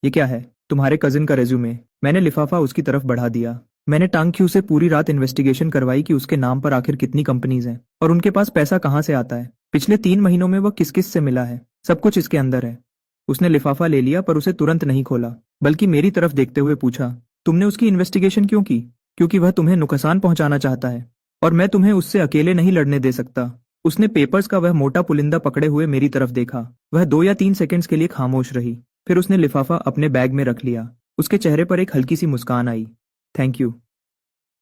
ये क्या है? तुम्हारे कजिन का रेज्यूमे। मैंने लिफाफा उसकी तरफ बढ़ा दिया। मैंने टांगक्यू से पूरी रात इन्वेस्टिगेशन करवाई कि उसके नाम पर आखिर कितनी कंपनीज हैं और उनके पास पैसा कहाँ से आता है, पिछले 3 महीनों में वह किस किस से मिला है, सब कुछ इसके अंदर है। उसने लिफाफा ले लिया पर उसे तुरंत नहीं खोला, बल्कि मेरी तरफ देखते हुए पूछा, तुमने उसकी इन्वेस्टिगेशन क्यों की? क्योंकि वह तुम्हें नुकसान पहुंचाना चाहता है और मैं तुम्हें उससे अकेले नहीं लड़ने दे सकता। उसने पेपर्स का वह मोटा पुलिंदा पकड़े हुए मेरी तरफ देखा। वह 2 या 3 सेकंड्स के लिए खामोश रही, फिर उसने लिफाफा अपने बैग में रख लिया। उसके चेहरे पर एक हल्की सी मुस्कान आई। Thank you.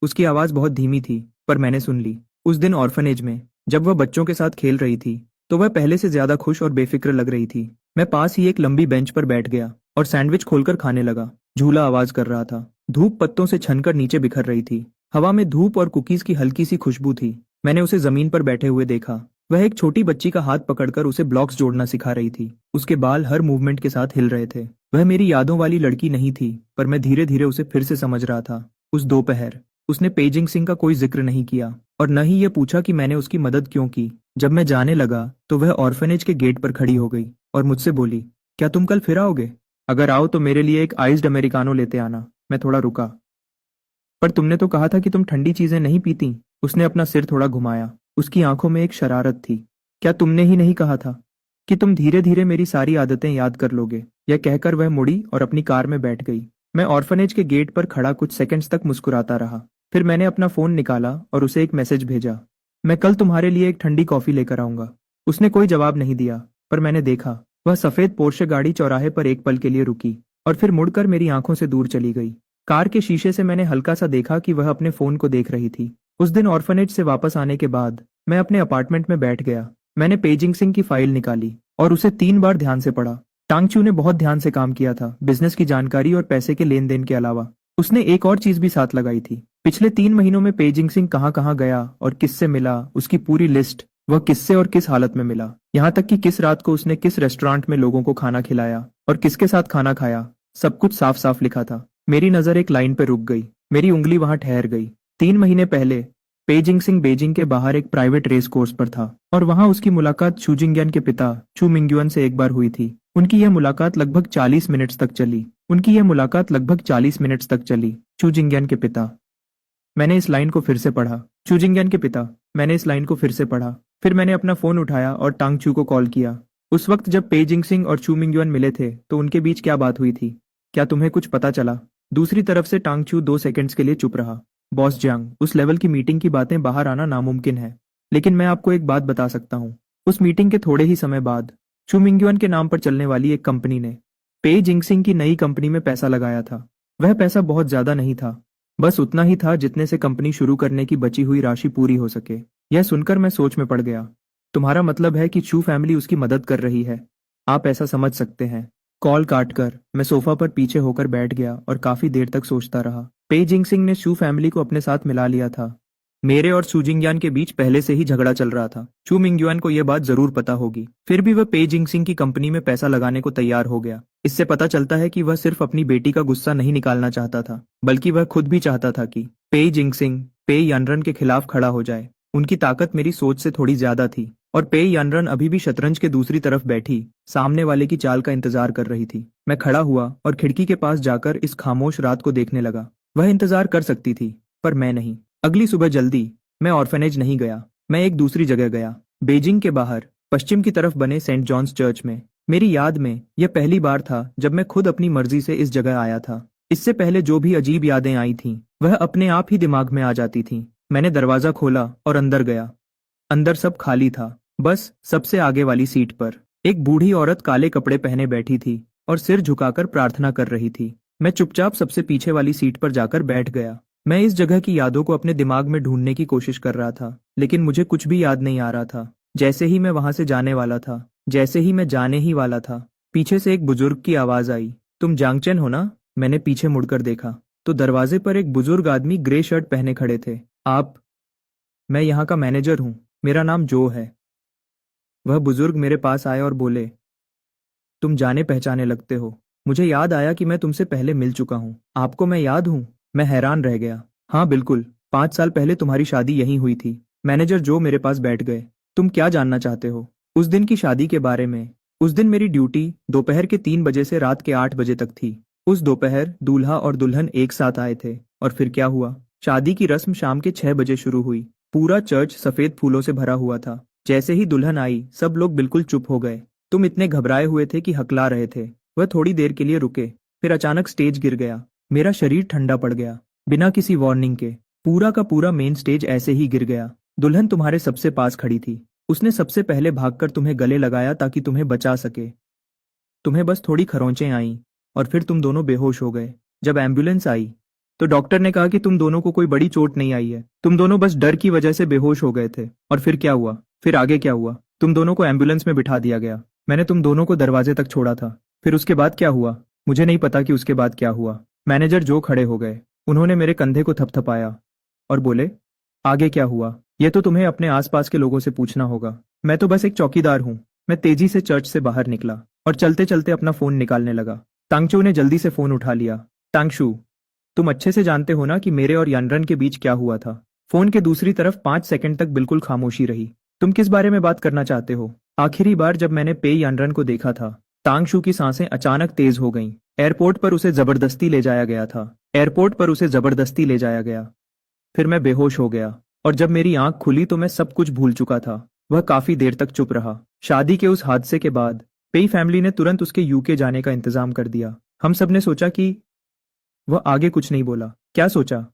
उसकी आवाज बहुत धीमी थी पर मैंने सुन ली। उस दिन ऑर्फनेज में जब वह बच्चों के साथ खेल रही थी तो वह पहले से ज्यादा खुश और बेफिक्र लग रही थी। मैं पास ही एक लंबी बेंच पर बैठ गया और सैंडविच खोलकर खाने लगा। झूला आवाज कर रहा था। धूप पत्तों से छनकर नीचे बिखर रही थी। हवा में धूप और कुकीज की हल्की सी खुशबू थी। मैंने उसे जमीन पर बैठे हुए देखा। वह एक छोटी बच्ची का हाथ पकड़कर उसे ब्लॉक्स जोड़ना सिखा रही थी। उसके बाल हर मूवमेंट के साथ हिल रहे थे। वह मेरी यादों वाली लड़की नहीं थी, पर मैं धीरे धीरे उसे फिर से समझ रहा था। उस दोपहर उसने पे जिंगसिंग का कोई जिक्र नहीं किया और न ही ये पूछा कि मैंने उसकी मदद क्यों की। जब मैं जाने लगा तो वह ऑर्फनेज के गेट पर खड़ी हो गई और मुझसे बोली, क्या तुम कल फिर आओगे? अगर आओ तो मेरे लिए एक आइस्ड अमेरिकानो लेते आना। मैं थोड़ा रुका, पर तुमने तो कहा था कि तुम ठंडी चीजें नहीं पीती। उसने अपना सिर थोड़ा घुमाया। उसकी आंखों में एक शरारत थी। क्या तुमने ही नहीं कहा था कि तुम धीरे धीरे मेरी सारी आदतें याद कर लोगे? यह कहकर वह मुड़ी और अपनी कार में बैठ गई। मैं ऑर्फनेज के गेट पर खड़ा कुछ सेकंड्स तक मुस्कुराता रहा। फिर मैंने अपना फोन निकाला और उसे एक मैसेज भेजा, मैं कल तुम्हारे लिए एक ठंडी कॉफी लेकर आऊंगा। उसने कोई जवाब नहीं दिया, पर मैंने देखा वह सफेद पोर्शे गाड़ी चौराहे पर एक पल के लिए रुकी और फिर मुड़कर मेरी आंखों से दूर चली गई। कार के शीशे से मैंने हल्का सा देखा कि वह अपने फोन को देख रही थी। उस दिन ऑर्फनेज से वापस आने के बाद मैं अपने अपार्टमेंट में बैठ गया। मैंने पे जिंगसिंग की फाइल निकाली और उसे 3 बार ध्यान से पढ़ा। टांगचू ने बहुत ध्यान से काम किया था, बिजनेस की जानकारी और पैसे के लेन देन के अलावा उसने एक और चीज भी साथ लगाई थी। पिछले 3 महीनों में पेजिंग सिंह कहाँ कहाँ गया और किससे मिला, उसकी पूरी लिस्ट। वह किससे और किस हालत में मिला, यहाँ तक कि किस रात को उसने किस रेस्टोरेंट में लोगों को खाना खिलाया और किसके साथ खाना खाया, सब कुछ साफ साफ लिखा था। मेरी नजर एक लाइन पर रुक गई, मेरी उंगली वहां ठहर गई। 3 महीने पहले पेजिंग सिंह बेजिंग के बाहर एक प्राइवेट रेस कोर्स पर था और वहां उसकी मुलाकात शू जिंगयान के पिता चू मिंग्युअन से एक बार हुई थी। उनकी यह मुलाकात लगभग 40 मिनट तक चली। चू जिंगयान के पिता। मैंने इस लाइन को फिर से पढ़ा। चू जिंगयान के पिता। मैंने इस लाइन को फिर से पढ़ा। फिर मैंने अपना फोन उठाया और टांग चू को कॉल किया। उस वक्त जब पेजिंग सिंह और चू मिंग्युअन मिले थे तो उनके बीच क्या बात हुई थी, क्या तुम्हें कुछ पता चला? दूसरी तरफ से टांग चू 2 सेकंड्स के लिए चुप रहा। बॉस जियांग, उस लेवल की मीटिंग की बातें बाहर आना नामुमकिन है, लेकिन मैं आपको एक बात बता सकता हूँ। उस मीटिंग के थोड़े ही समय बाद चू मिंग्युअन के नाम पर चलने वाली एक कंपनी ने पे जिंगसिंग की नई कंपनी में पैसा लगाया था। वह पैसा बहुत ज्यादा नहीं था, बस उतना ही था जितने से कंपनी शुरू करने की बची हुई राशि पूरी हो सके। यह सुनकर मैं सोच में पड़ गया। तुम्हारा मतलब है कि चू फैमिली उसकी मदद कर रही है? आप ऐसा समझ सकते हैं। कॉल काटकर मैं सोफा पर पीछे होकर बैठ गया और काफी देर तक सोचता रहा। पे जिंगसिंग ने शू फैमिली को अपने साथ मिला लिया था। मेरे और सू जिंगयान के बीच पहले से ही झगड़ा चल रहा था। चू मिंग्युआन को यह बात जरूर पता होगी, फिर भी वह पे जिंगसिंग की कंपनी में पैसा लगाने को तैयार हो गया। इससे पता चलता है कि वह सिर्फ अपनी बेटी का गुस्सा नहीं निकालना चाहता था, बल्कि वह खुद भी चाहता था कि पे जिंगसिंग पे यानरन के खिलाफ खड़ा हो जाए। उनकी ताकत मेरी सोच से थोड़ी ज्यादा थी और पे यानरन अभी भी शतरंज के दूसरी तरफ बैठी सामने वाले की चाल का इंतजार कर रही थी। मैं खड़ा हुआ और खिड़की के पास जाकर इस खामोश रात को देखने लगा। वह इंतजार कर सकती थी, पर मैं नहीं। अगली सुबह जल्दी मैं ऑर्फेनेज नहीं गया, मैं एक दूसरी जगह गया। बेजिंग के बाहर पश्चिम की तरफ बने सेंट जॉन्स चर्च में। मेरी याद में यह पहली बार था जब मैं खुद अपनी मर्जी से इस जगह आया था। इससे पहले जो भी अजीब यादें आई थीं, वह अपने आप ही दिमाग में आ जाती थीं। मैंने दरवाजा खोला और अंदर गया। अंदर सब खाली था, बस सबसे आगे वाली सीट पर एक बूढ़ी औरत काले कपड़े पहने बैठी थी और सिर झुकाकर प्रार्थना कर रही थी। मैं चुपचाप सबसे पीछे वाली सीट पर जाकर बैठ गया। मैं इस जगह की यादों को अपने दिमाग में ढूंढने की कोशिश कर रहा था, लेकिन मुझे कुछ भी याद नहीं आ रहा था। जैसे ही मैं वहां से जाने वाला था, पीछे से एक बुजुर्ग की आवाज आई, तुम जांगचेन हो ना? मैंने पीछे मुड़कर देखा तो दरवाजे पर एक बुजुर्ग आदमी ग्रे शर्ट पहने खड़े थे। आप? मैं यहाँ का मैनेजर हूँ, मेरा नाम जो है। वह बुजुर्ग मेरे पास आए और बोले, तुम जाने पहचाने लगते हो। मुझे याद आया कि मैं तुमसे पहले मिल चुका हूँ। आपको मैं याद हूँ? मैं हैरान रह गया। हाँ बिल्कुल, 5 साल पहले तुम्हारी शादी यहीं हुई थी। मैनेजर जो मेरे पास बैठ गए। तुम क्या जानना चाहते हो? उस दिन की शादी के बारे में। उस दिन मेरी ड्यूटी दोपहर के 3 बजे से रात के 8 बजे तक थी। उस दोपहर दूल्हा और दुल्हन एक साथ आए थे। और फिर क्या हुआ? शादी की रस्म शाम के 6 बजे शुरू हुई। पूरा चर्च सफेद फूलों से भरा हुआ था। जैसे ही दुल्हन आई, सब लोग बिल्कुल चुप हो गए। तुम इतने घबराए हुए थे कि हकला रहे थे। वह थोड़ी देर के लिए रुके, फिर अचानक स्टेज गिर गया। मेरा शरीर ठंडा पड़ गया। बिना किसी वार्निंग के पूरा का पूरा मेन स्टेज ऐसे ही गिर गया। दुल्हन तुम्हारे सबसे पास खड़ी थी। उसने सबसे पहले भागकर तुम्हें गले लगाया ताकि तुम्हें बचा सके। तुम्हें बस थोड़ी खरोंचें आईं और फिर तुम दोनों बेहोश हो गए। जब एम्बुलेंस आई तो डॉक्टर ने कहा कि तुम दोनों को कोई बड़ी चोट नहीं आई है, तुम दोनों बस डर की वजह से बेहोश हो गए थे। और फिर क्या हुआ? फिर आगे क्या हुआ? तुम दोनों को एम्बुलेंस में बिठा दिया गया। मैंने तुम दोनों को दरवाजे तक छोड़ा था। फिर उसके बाद क्या हुआ? मुझे नहीं पता कि उसके बाद क्या हुआ। मैनेजर जो खड़े हो गए, उन्होंने मेरे कंधे को थपथपाया और बोले, आगे क्या हुआ? यह तो तुम्हें अपने आसपास के लोगों से पूछना होगा। मैं तो बस एक चौकीदार हूँ। मैं तेजी से चर्च से बाहर निकला और चलते चलते अपना फोन निकालने लगा। तांगचू ने जल्दी से फोन उठा लिया। तांगशू, तुम अच्छे से जानते हो ना कि मेरे और यानरन के बीच क्या हुआ था? फोन के दूसरी तरफ 5 सेकंड तक बिल्कुल खामोशी रही। तुम किस बारे में बात करना चाहते हो? आखिरी बार जब मैंने पे यानरन को देखा था, तांगशू की सांसें अचानक तेज हो गईं। एयरपोर्ट पर उसे जबरदस्ती ले जाया गया। फिर मैं बेहोश हो गया और जब मेरी आंख खुली तो मैं सब कुछ भूल चुका था। वह काफी देर तक चुप रहा। शादी के उस हादसे के बाद पेई फैमिली ने तुरंत उसके यूके जाने का इंतजाम कर दिया। हम सब ने सोचा कि वह आगे कुछ नहीं बोला। क्या सोचा?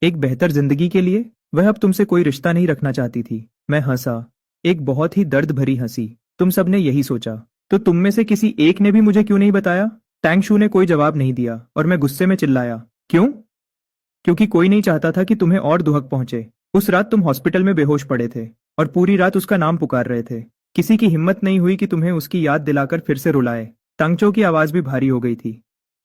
एक बेहतर जिंदगी के लिए। वह अब तुमसे कोई रिश्ता नहीं रखना चाहती थी। मैं हंसा, एक बहुत ही दर्द भरी हंसी। तुम सब ने यही सोचा, तो तुम में से किसी एक ने भी मुझे क्यों नहीं बताया? टैंगशू ने कोई जवाब नहीं दिया और मैं गुस्से में चिल्लाया, क्यों? क्योंकि कोई नहीं चाहता था कि तुम्हें और दुहक पहुंचे। उस रात तुम हॉस्पिटल में बेहोश पड़े थे और पूरी रात उसका नाम पुकार रहे थे। किसी की हिम्मत नहीं हुई कि तुम्हें उसकी याद दिलाकर फिर से रुलाए। तांगचो की आवाज भी भारी हो गई थी।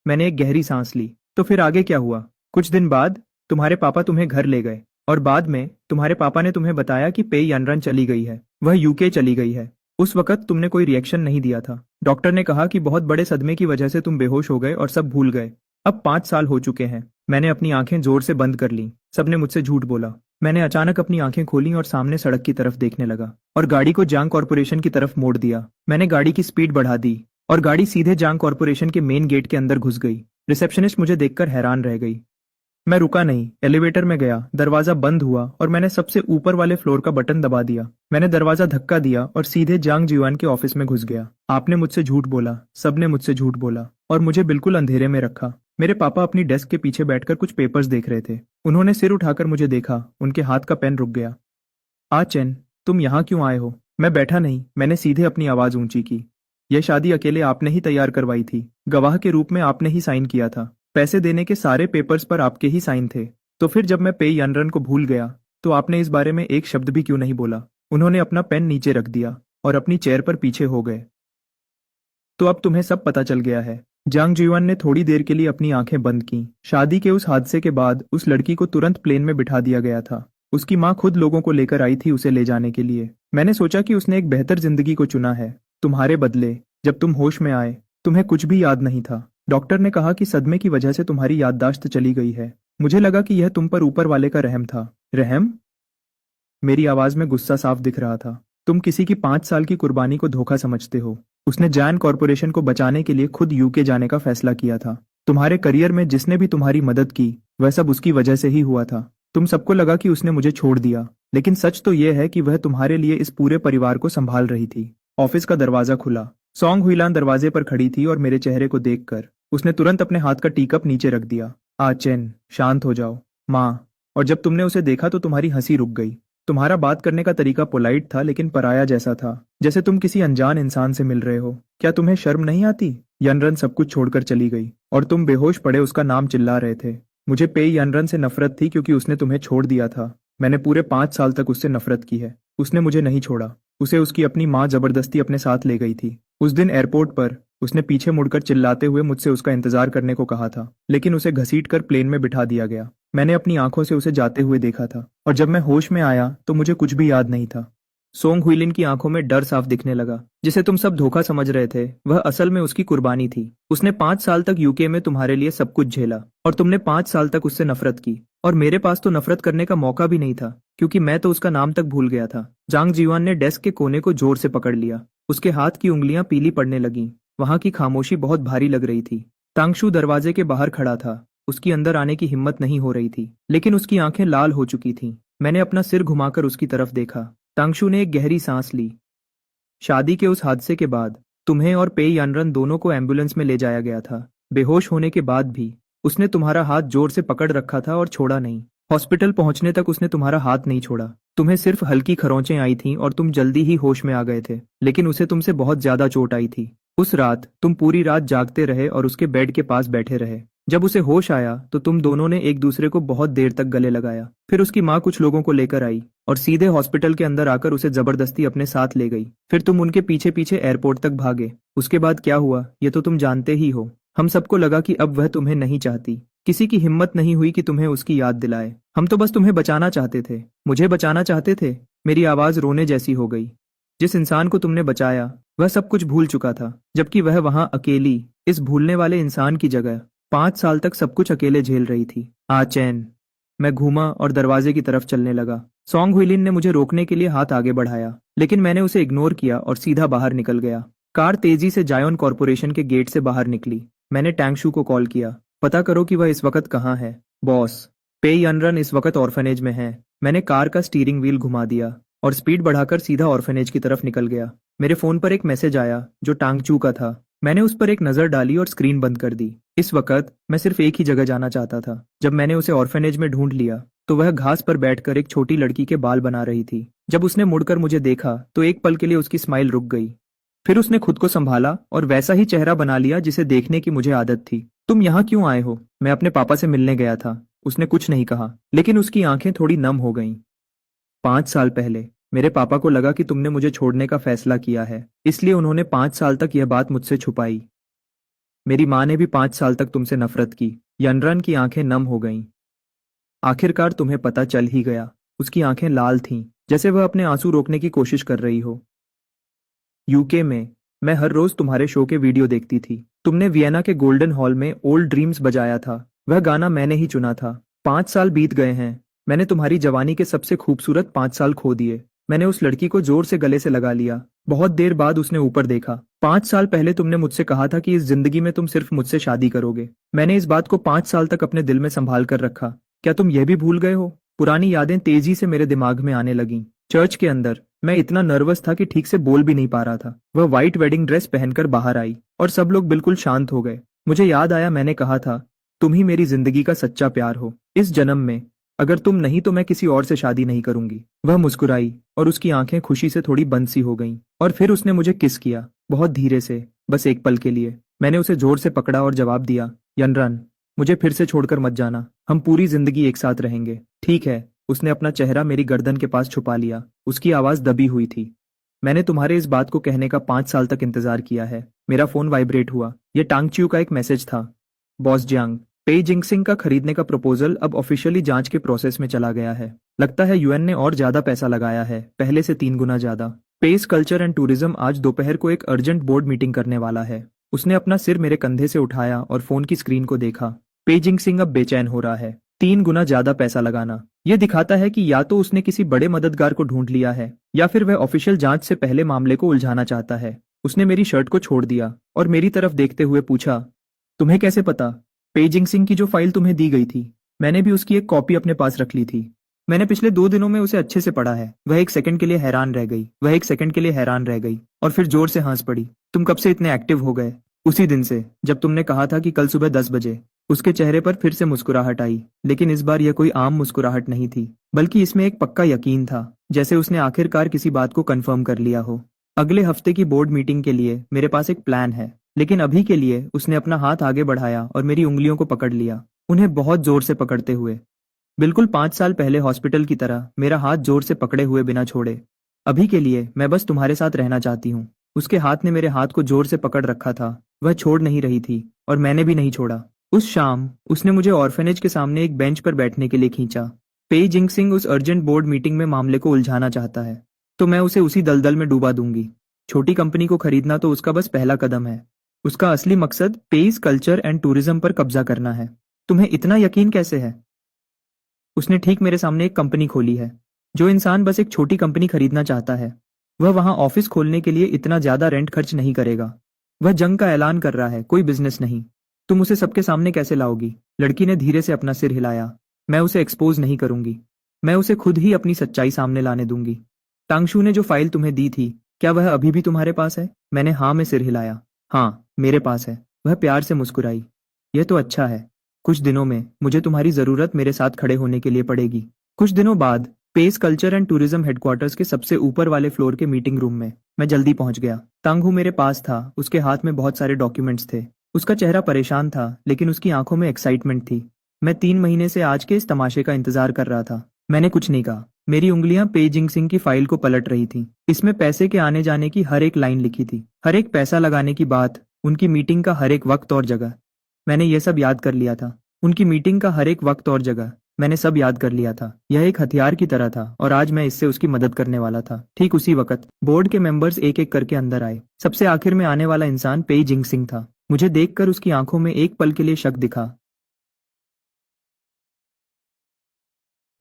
मैंने एक गहरी सांस ली। तो फिर आगे क्या हुआ? कुछ दिन बाद तुम्हारे पापा तुम्हें घर ले गए और बाद में तुम्हारे पापा ने तुम्हें बताया कि पेई यानरन चली गई है, वह यूके चली गई है। उस वक्त तुमने कोई रिएक्शन नहीं दिया था। डॉक्टर ने कहा कि बहुत बड़े सदमे की वजह से तुम बेहोश हो गए और सब भूल गए। अब 5 साल हो चुके हैं। मैंने अपनी आंखें जोर से बंद कर ली। सबने मुझसे झूठ बोला। मैंने अचानक अपनी आंखें खोली और सामने सड़क की तरफ देखने लगा और गाड़ी को जांग कॉर्पोरेशन की तरफ मोड़ दिया। मैंने गाड़ी की स्पीड बढ़ा दी और गाड़ी सीधे जांग कॉर्पोरेशन के मेन गेट के अंदर घुस गई। रिसेप्शनिस्ट मुझे देखकर हैरान रह गई। मैं रुका नहीं, एलिवेटर में गया, दरवाजा बंद हुआ और मैंने सबसे ऊपर वाले फ्लोर का बटन दबा दिया। मैंने दरवाजा धक्का दिया और सीधे जांग जीवान के ऑफिस में घुस गया। आपने मुझसे झूठ बोला, सबने मुझसे झूठ बोला और मुझे बिल्कुल अंधेरे में रखा। मेरे पापा अपनी डेस्क के पीछे बैठकर कुछ पेपर्स देख रहे थे। उन्होंने सिर उठाकर मुझे देखा, उनके हाथ का पेन रुक गया। आ चैन, तुम यहाँ क्यों आए हो? मैं बैठा नहीं, मैंने सीधे अपनी आवाज ऊंची की। यह शादी अकेले आपने ही तैयार करवाई थी। गवाह के रूप में आपने ही साइन किया था। पैसे देने के सारे पेपर्स पर आपके ही साइन थे। तो फिर जब मैं पेई यानरन को भूल गया तो आपने इस बारे में एक शब्द भी क्यों नहीं बोला? उन्होंने अपना पेन नीचे रख दिया और अपनी चेयर पर पीछे हो गए। तो अब तुम्हें सब पता चल गया है। जांग जीवन ने थोड़ी देर के लिए अपनी आंखें बंद की। शादी के उस हादसे के बाद उस लड़की को तुरंत प्लेन में बिठा दिया गया था। उसकी माँ खुद लोगों को लेकर आई थी उसे ले जाने के लिए। मैंने सोचा कि उसने एक बेहतर जिंदगी को चुना है। तुम्हारे बदले जब तुम होश में आए तुम्हें कुछ भी याद नहीं था। डॉक्टर ने कहा कि सदमे की वजह से तुम्हारी याददाश्त चली गई है। मुझे लगा कि यह तुम पर ऊपर वाले का रहम था। रहम? मेरी आवाज में गुस्सा साफ दिख रहा था। तुम किसी की 5 साल की कुर्बानी को धोखा समझते हो। उसने जैन कॉर्पोरेशन को बचाने के लिए खुद यूके जाने का फैसला किया था। तुम्हारे करियर में जिसने भी तुम्हारी मदद की वह सब उसकी वजह से ही हुआ था। तुम सबको लगा कि उसने मुझे छोड़ दिया, लेकिन सच तो यह है कि वह तुम्हारे लिए इस पूरे परिवार को संभाल रही थी। ऑफिस का दरवाजा खुला। सोंग हुईलान दरवाजे पर खड़ी थी और मेरे चेहरे को देखकर उसने तुरंत अपने हाथ का टीकप नीचे रख दिया। चेन, शांत हो जाओ माँ। और जब तुमने उसे देखा तो तुम्हारी हंसी रुक गई। तुम्हारा बात करने का तरीका पोलाइट था लेकिन पराया जैसा था, जैसे तुम किसी अनजान इंसान से मिल रहे हो। क्या तुम्हें शर्म नहीं आती? यनरन सब कुछ छोड़कर चली गई और तुम बेहोश पड़े उसका नाम चिल्ला रहे थे। मुझे पेई यनरन से नफरत थी क्योंकि उसने तुम्हें छोड़ दिया था। मैंने पूरे 5 साल तक उससे नफरत की है। उसने मुझे नहीं छोड़ा। उसे उसकी अपनी माँ जबरदस्ती अपने साथ ले गई थी। उस दिन एयरपोर्ट पर उसने पीछे मुड़कर चिल्लाते हुए मुझसे उसका इंतजार करने को कहा था, लेकिन उसे घसीटकर प्लेन में बिठा दिया गया। मैंने अपनी आंखों से उसे जाते हुए देखा था और जब मैं होश में आया तो मुझे कुछ भी याद नहीं था। सोंग हुइलिन की आंखों में डर साफ दिखने लगा। जिसे तुम सब धोखा समझ रहे थे वह असल में उसकी कुर्बानी थी। उसने 5 साल तक यूके में तुम्हारे लिए सब कुछ झेला और तुमने 5 साल तक उससे नफरत की। और मेरे पास तो नफरत करने का मौका भी नहीं था क्योंकि मैं तो उसका नाम तक भूल गया था। जांग जीवान ने डेस्क के कोने को जोर से पकड़ लिया। उसके हाथ की उंगलियां पीली पड़ने लगीं। वहां की खामोशी बहुत भारी लग रही थी। तांगशु दरवाजे के बाहर खड़ा था। उसकी अंदर आने की हिम्मत नहीं हो रही थी, लेकिन उसकी आंखें लाल हो चुकी थीं। मैंने अपना सिर घुमाकर उसकी तरफ देखा। तांगशु ने एक गहरी सांस ली। शादी के उस हादसे के बाद तुम्हें और पेई यानरन दोनों को एम्बुलेंस में ले जाया गया था। बेहोश होने के बाद भी उसने तुम्हारा हाथ जोर से पकड़ रखा था और छोड़ा नहीं। हॉस्पिटल पहुंचने तक उसने तुम्हारा हाथ नहीं छोड़ा। तुम्हें सिर्फ हल्की खरोंचें आई थीं और तुम जल्दी ही होश में आ गए थे, लेकिन उसे तुमसे बहुत ज्यादा चोट आई थी। उस रात तुम पूरी रात जागते रहे और उसके बेड के पास बैठे रहे। जब उसे होश आया तो तुम दोनों ने एक दूसरे को बहुत देर तक गले लगाया। फिर उसकी माँ कुछ लोगों को लेकर आई और सीधे हॉस्पिटल के अंदर आकर उसे जबरदस्ती अपने साथ ले गई। फिर तुम उनके पीछे पीछे एयरपोर्ट तक भागे। उसके बाद क्या हुआ ये तो तुम जानते ही हो। हम सबको लगा कि अब वह तुम्हें नहीं चाहती। किसी की हिम्मत नहीं हुई कि तुम्हें उसकी याद दिलाए। हम तो बस तुम्हें बचाना चाहते थे, मुझे बचाना चाहते थे। मेरी आवाज रोने जैसी हो गई। जिस इंसान को तुमने बचाया वह सब कुछ भूल चुका था, जबकि वह वहां अकेली इस भूलने वाले इंसान की जगह 5 साल तक सब कुछ अकेले झेल रही थी। चैन। मैं घूमा और दरवाजे की तरफ चलने लगा। सोंग हुइलिन ने मुझे रोकने के लिए हाथ आगे बढ़ाया, लेकिन मैंने उसे इग्नोर किया और सीधा बाहर निकल गया। कार तेजी से जायोन कॉर्पोरेशन के गेट से बाहर निकली। मैंने टैंगशू को कॉल किया, पता करो कि वह इस वक्त कहाँ है। बॉस, पेई यानरन इस वक्त ऑर्फनेज में है। मैंने कार का स्टीयरिंग व्हील घुमा दिया और स्पीड बढ़ाकर सीधा ऑर्फनेज की तरफ निकल गया। मेरे फोन पर एक मैसेज आया जो टांगचू का था। मैंने उस पर एक नजर डाली और स्क्रीन बंद कर दी। इस वक्त मैं सिर्फ एक ही जगह जाना चाहता था। जब मैंने उसे ऑर्फनेज में ढूंढ लिया तो वह घास पर बैठकर एक छोटी लड़की के बाल बना रही थी। जब उसने मुड़कर मुझे देखा तो एक पल के लिए उसकी स्माइल रुक गई। फिर उसने खुद को संभाला और वैसा ही चेहरा बना लिया जिसे देखने की मुझे आदत थी। तुम यहाँ क्यों आए हो? मैं अपने पापा से मिलने गया था। उसने कुछ नहीं कहा, लेकिन उसकी आंखें थोड़ी नम हो गईं। 5 साल पहले मेरे पापा को लगा कि तुमने मुझे छोड़ने का फैसला किया है, इसलिए उन्होंने 5 साल तक यह बात मुझसे छुपाई। मेरी माँ ने भी 5 साल तक तुमसे नफरत की। यनरन की आंखें नम हो गईं। आखिरकार तुम्हें पता चल ही गया। उसकी आंखें लाल थीं, जैसे वह अपने आंसू रोकने की कोशिश कर रही हो। यूके में मैं हर रोज तुम्हारे शो के वीडियो देखती थी। तुमने वियना के गोल्डन हॉल में ओल्ड ड्रीम्स बजाया था। वह गाना मैंने ही चुना था। 5 साल बीत गए हैं। मैंने तुम्हारी जवानी के सबसे खूबसूरत 5 साल खो दिए। मैंने उस लड़की को जोर से गले से लगा लिया। बहुत देर बाद उसने ऊपर देखा। 5 साल पहले तुमने मुझसे कहा था कि इस जिंदगी में तुम सिर्फ मुझसे शादी करोगे। मैंने इस बात को 5 साल तक अपने दिल में संभाल कर रखा। क्या तुम यह भी भूल गए हो? पुरानी यादें तेजी से मेरे दिमाग में आने लगीं। चर्च के अंदर मैं इतना नर्वस था कि ठीक से बोल भी नहीं पा रहा था। वह व्हाइट वेडिंग ड्रेस पहनकर बाहर आई और सब लोग बिल्कुल शांत हो गए। मुझे याद आया, मैंने कहा था तुम ही मेरी जिंदगी का सच्चा प्यार हो। इस जन्म में अगर तुम नहीं तो मैं किसी और से शादी नहीं करूंगी। वह मुस्कुराई और उसकी आंखें खुशी से थोड़ी बंद सी हो गईं। और फिर उसने मुझे किस किया, बहुत धीरे से, बस एक पल के लिए। मैंने उसे जोर से पकड़ा और जवाब दिया, यनरन, मुझे फिर से छोड़कर मत जाना। हम पूरी जिंदगी एक साथ रहेंगे, ठीक है? उसने अपना चेहरा मेरी गर्दन के पास छुपा लिया। उसकी आवाज दबी हुई थी। मैंने तुम्हारे इस बात को कहने का 5 साल तक इंतजार किया है। मेरा फोन वाइब्रेट हुआ। यह टांगच्यू का एक मैसेज था। बॉस जियांग, पे जिंगसिंग का खरीदने का प्रपोजल अब ऑफिशियली जांच के प्रोसेस में चला गया है। लगता है यूएन ने और ज्यादा पैसा लगाया है, पहले से 3 गुना ज्यादा। पेस कल्चर एंड टूरिज्म आज दोपहर को एक अर्जेंट बोर्ड मीटिंग करने वाला है। उसने अपना सिर मेरे कंधे से उठाया और फोन की स्क्रीन को देखा। पे जिंगसिंग अब बेचैन हो रहा है। 3 गुना ज्यादा पैसा लगाना, यह दिखाता है कि या तो उसने किसी बड़े मददगार को ढूंढ लिया है या फिर वह ऑफिशियल जांच से पहले मामले को उलझाना चाहता है। उसने मेरी शर्ट को छोड़ दिया और मेरी तरफ देखते हुए पूछा, तुम्हें कैसे पता? पेजिंग सिंह की जो फाइल तुम्हें दी गई थी, मैंने भी उसकी एक कॉपी अपने पास रख ली थी। मैंने पिछले 2 दिनों में उसे अच्छे से पढ़ा है। वह एक सेकंड के लिए हैरान रह गई। और फिर जोर से हंस पड़ी। तुम कब से इतने एक्टिव हो गए? उसी दिन से, जब तुमने कहा था कि कल सुबह 10 बजे। उसके चेहरे पर फिर से मुस्कुराहट आई, लेकिन इस बार यह कोई आम मुस्कुराहट नहीं थी, बल्कि इसमें एक पक्का यकीन था, जैसे उसने आखिरकार किसी बात को कंफर्म कर लिया हो। अगले हफ्ते की बोर्ड मीटिंग के लिए मेरे पास एक प्लान है, लेकिन अभी के लिए उसने अपना हाथ आगे बढ़ाया और मेरी उंगलियों को पकड़ लिया, उन्हें बहुत जोर से पकड़ते हुए। बिल्कुल 5 साल पहले हॉस्पिटल की तरह, मेरा हाथ जोर से पकड़े हुए बिना छोड़े। अभी के लिए मैं बस तुम्हारे साथ रहना चाहती हूँ। उसके हाथ ने मेरे हाथ को जोर से पकड़ रखा था। वह छोड़ नहीं रही थी और मैंने भी नहीं छोड़ा। उस शाम उसने मुझे ऑर्फेनेज के सामने एक बेंच पर बैठने के लिए खींचा। पे जिंगसिंग उस अर्जेंट बोर्ड मीटिंग में मामले को उलझाना चाहता है, तो मैं उसे उसी दलदल में डूबा दूंगी। छोटी कंपनी को खरीदना तो उसका बस पहला कदम है। उसका असली मकसद पेस कल्चर एंड टूरिज्म पर कब्जा करना है। तुम्हें इतना यकीन कैसे है? उसने ठीक मेरे सामने एक कंपनी खोली है। जो इंसान बस एक छोटी कंपनी खरीदना चाहता है, वह वहां ऑफिस खोलने के लिए इतना ज्यादा रेंट खर्च नहीं करेगा। वह जंग का ऐलान कर रहा है, कोई बिजनेस नहीं। तुम उसे सबके सामने कैसे लाओगी? लड़की ने धीरे से अपना सिर हिलाया। मैं उसे एक्सपोज नहीं करूंगी। मैं उसे खुद ही अपनी सच्चाई सामने लाने दूंगी। टांगशू ने जो फाइल तुम्हें दी थी, क्या वह अभी भी तुम्हारे पास है? मैंने हाँ में सिर हिलाया। हाँ, मेरे पास है। वह प्यार से मुस्कुराई। यह तो अच्छा है। कुछ दिनों में मुझे तुम्हारी जरूरत मेरे साथ खड़े होने के लिए पड़ेगी। कुछ दिनों बाद pace culture and tourism headquarters के सबसे ऊपर वाले फ्लोर के मीटिंग रूम में मैं जल्दी पहुंच गया। तांगहू मेरे पास था। उसके हाथ में बहुत सारे डॉक्यूमेंट्स थे। उसका चेहरा परेशान था, लेकिन उसकी आंखों में एक्साइटमेंट थी। मैं 3 महीने से आज के इस तमाशे का इंतजार कर रहा था। मैंने कुछ नहीं कहा। मेरी उंगलियां पे जिंगसिंग की फाइल को पलट रही थीं। इसमें पैसे के आने जाने की हर एक लाइन लिखी थी, हर एक पैसा लगाने की बात, उनकी मीटिंग का हर एक वक्त और जगह। मैंने यह सब याद कर लिया था। उनकी मीटिंग का हर एक वक्त और जगह मैंने सब याद कर लिया था। यह एक हथियार की तरह था और आज मैं इससे उसकी मदद करने वाला था। ठीक उसी वक्त बोर्ड के मेंबर्स एक एक करके अंदर आए। सबसे आखिर में आने वाला इंसान पे जिंगसिंग था। मुझे देखकर उसकी आंखों में एक पल के लिए शक दिखा,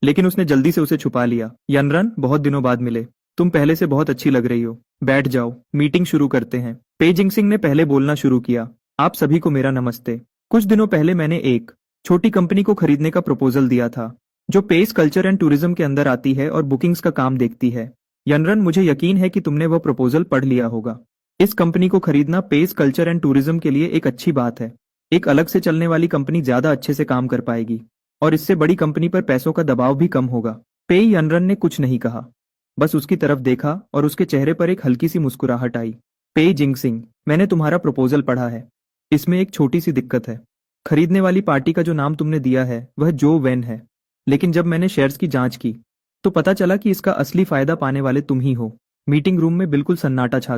लेकिन उसने जल्दी से उसे छुपा लिया। यनरन, बहुत दिनों बाद मिले। तुम पहले से बहुत अच्छी लग रही हो। बैठ जाओ, मीटिंग शुरू करते हैं। पे जिंगसिंग ने पहले बोलना शुरू किया। आप सभी को मेरा नमस्ते। कुछ दिनों पहले मैंने एक छोटी कंपनी को खरीदने का प्रपोजल दिया था, जो पेस कल्चर एंड टूरिज्म के अंदर आती है और बुकिंग्स का काम देखती है। यनरन, मुझे यकीन है कि तुमने वह प्रपोजल पढ़ लिया होगा। इस कंपनी को खरीदना पेस कल्चर एंड टूरिज्म के लिए एक अच्छी बात है। एक अलग से चलने वाली कंपनी ज्यादा अच्छे से काम कर पाएगी और इससे बड़ी कंपनी पर पैसों का दबाव भी कम होगा। पे यनरन ने कुछ नहीं कहा, बस उसकी तरफ देखा और उसके चेहरे पर एक हल्की सी मुस्कुराहट आई। पे जिंगसिंग, मैंने तुम्हारा प्रपोजल पढ़ा है। इसमें एक छोटी सी दिक्कत है। खरीदने वाली पार्टी का जो नाम तुमने दिया है वह जो वेन है, लेकिन जब मैंने शेयर्स की जांच की तो पता चला कि इसका असली फायदा पाने वाले तुम ही हो। मीटिंग रूम में बिल्कुल सन्नाटा छा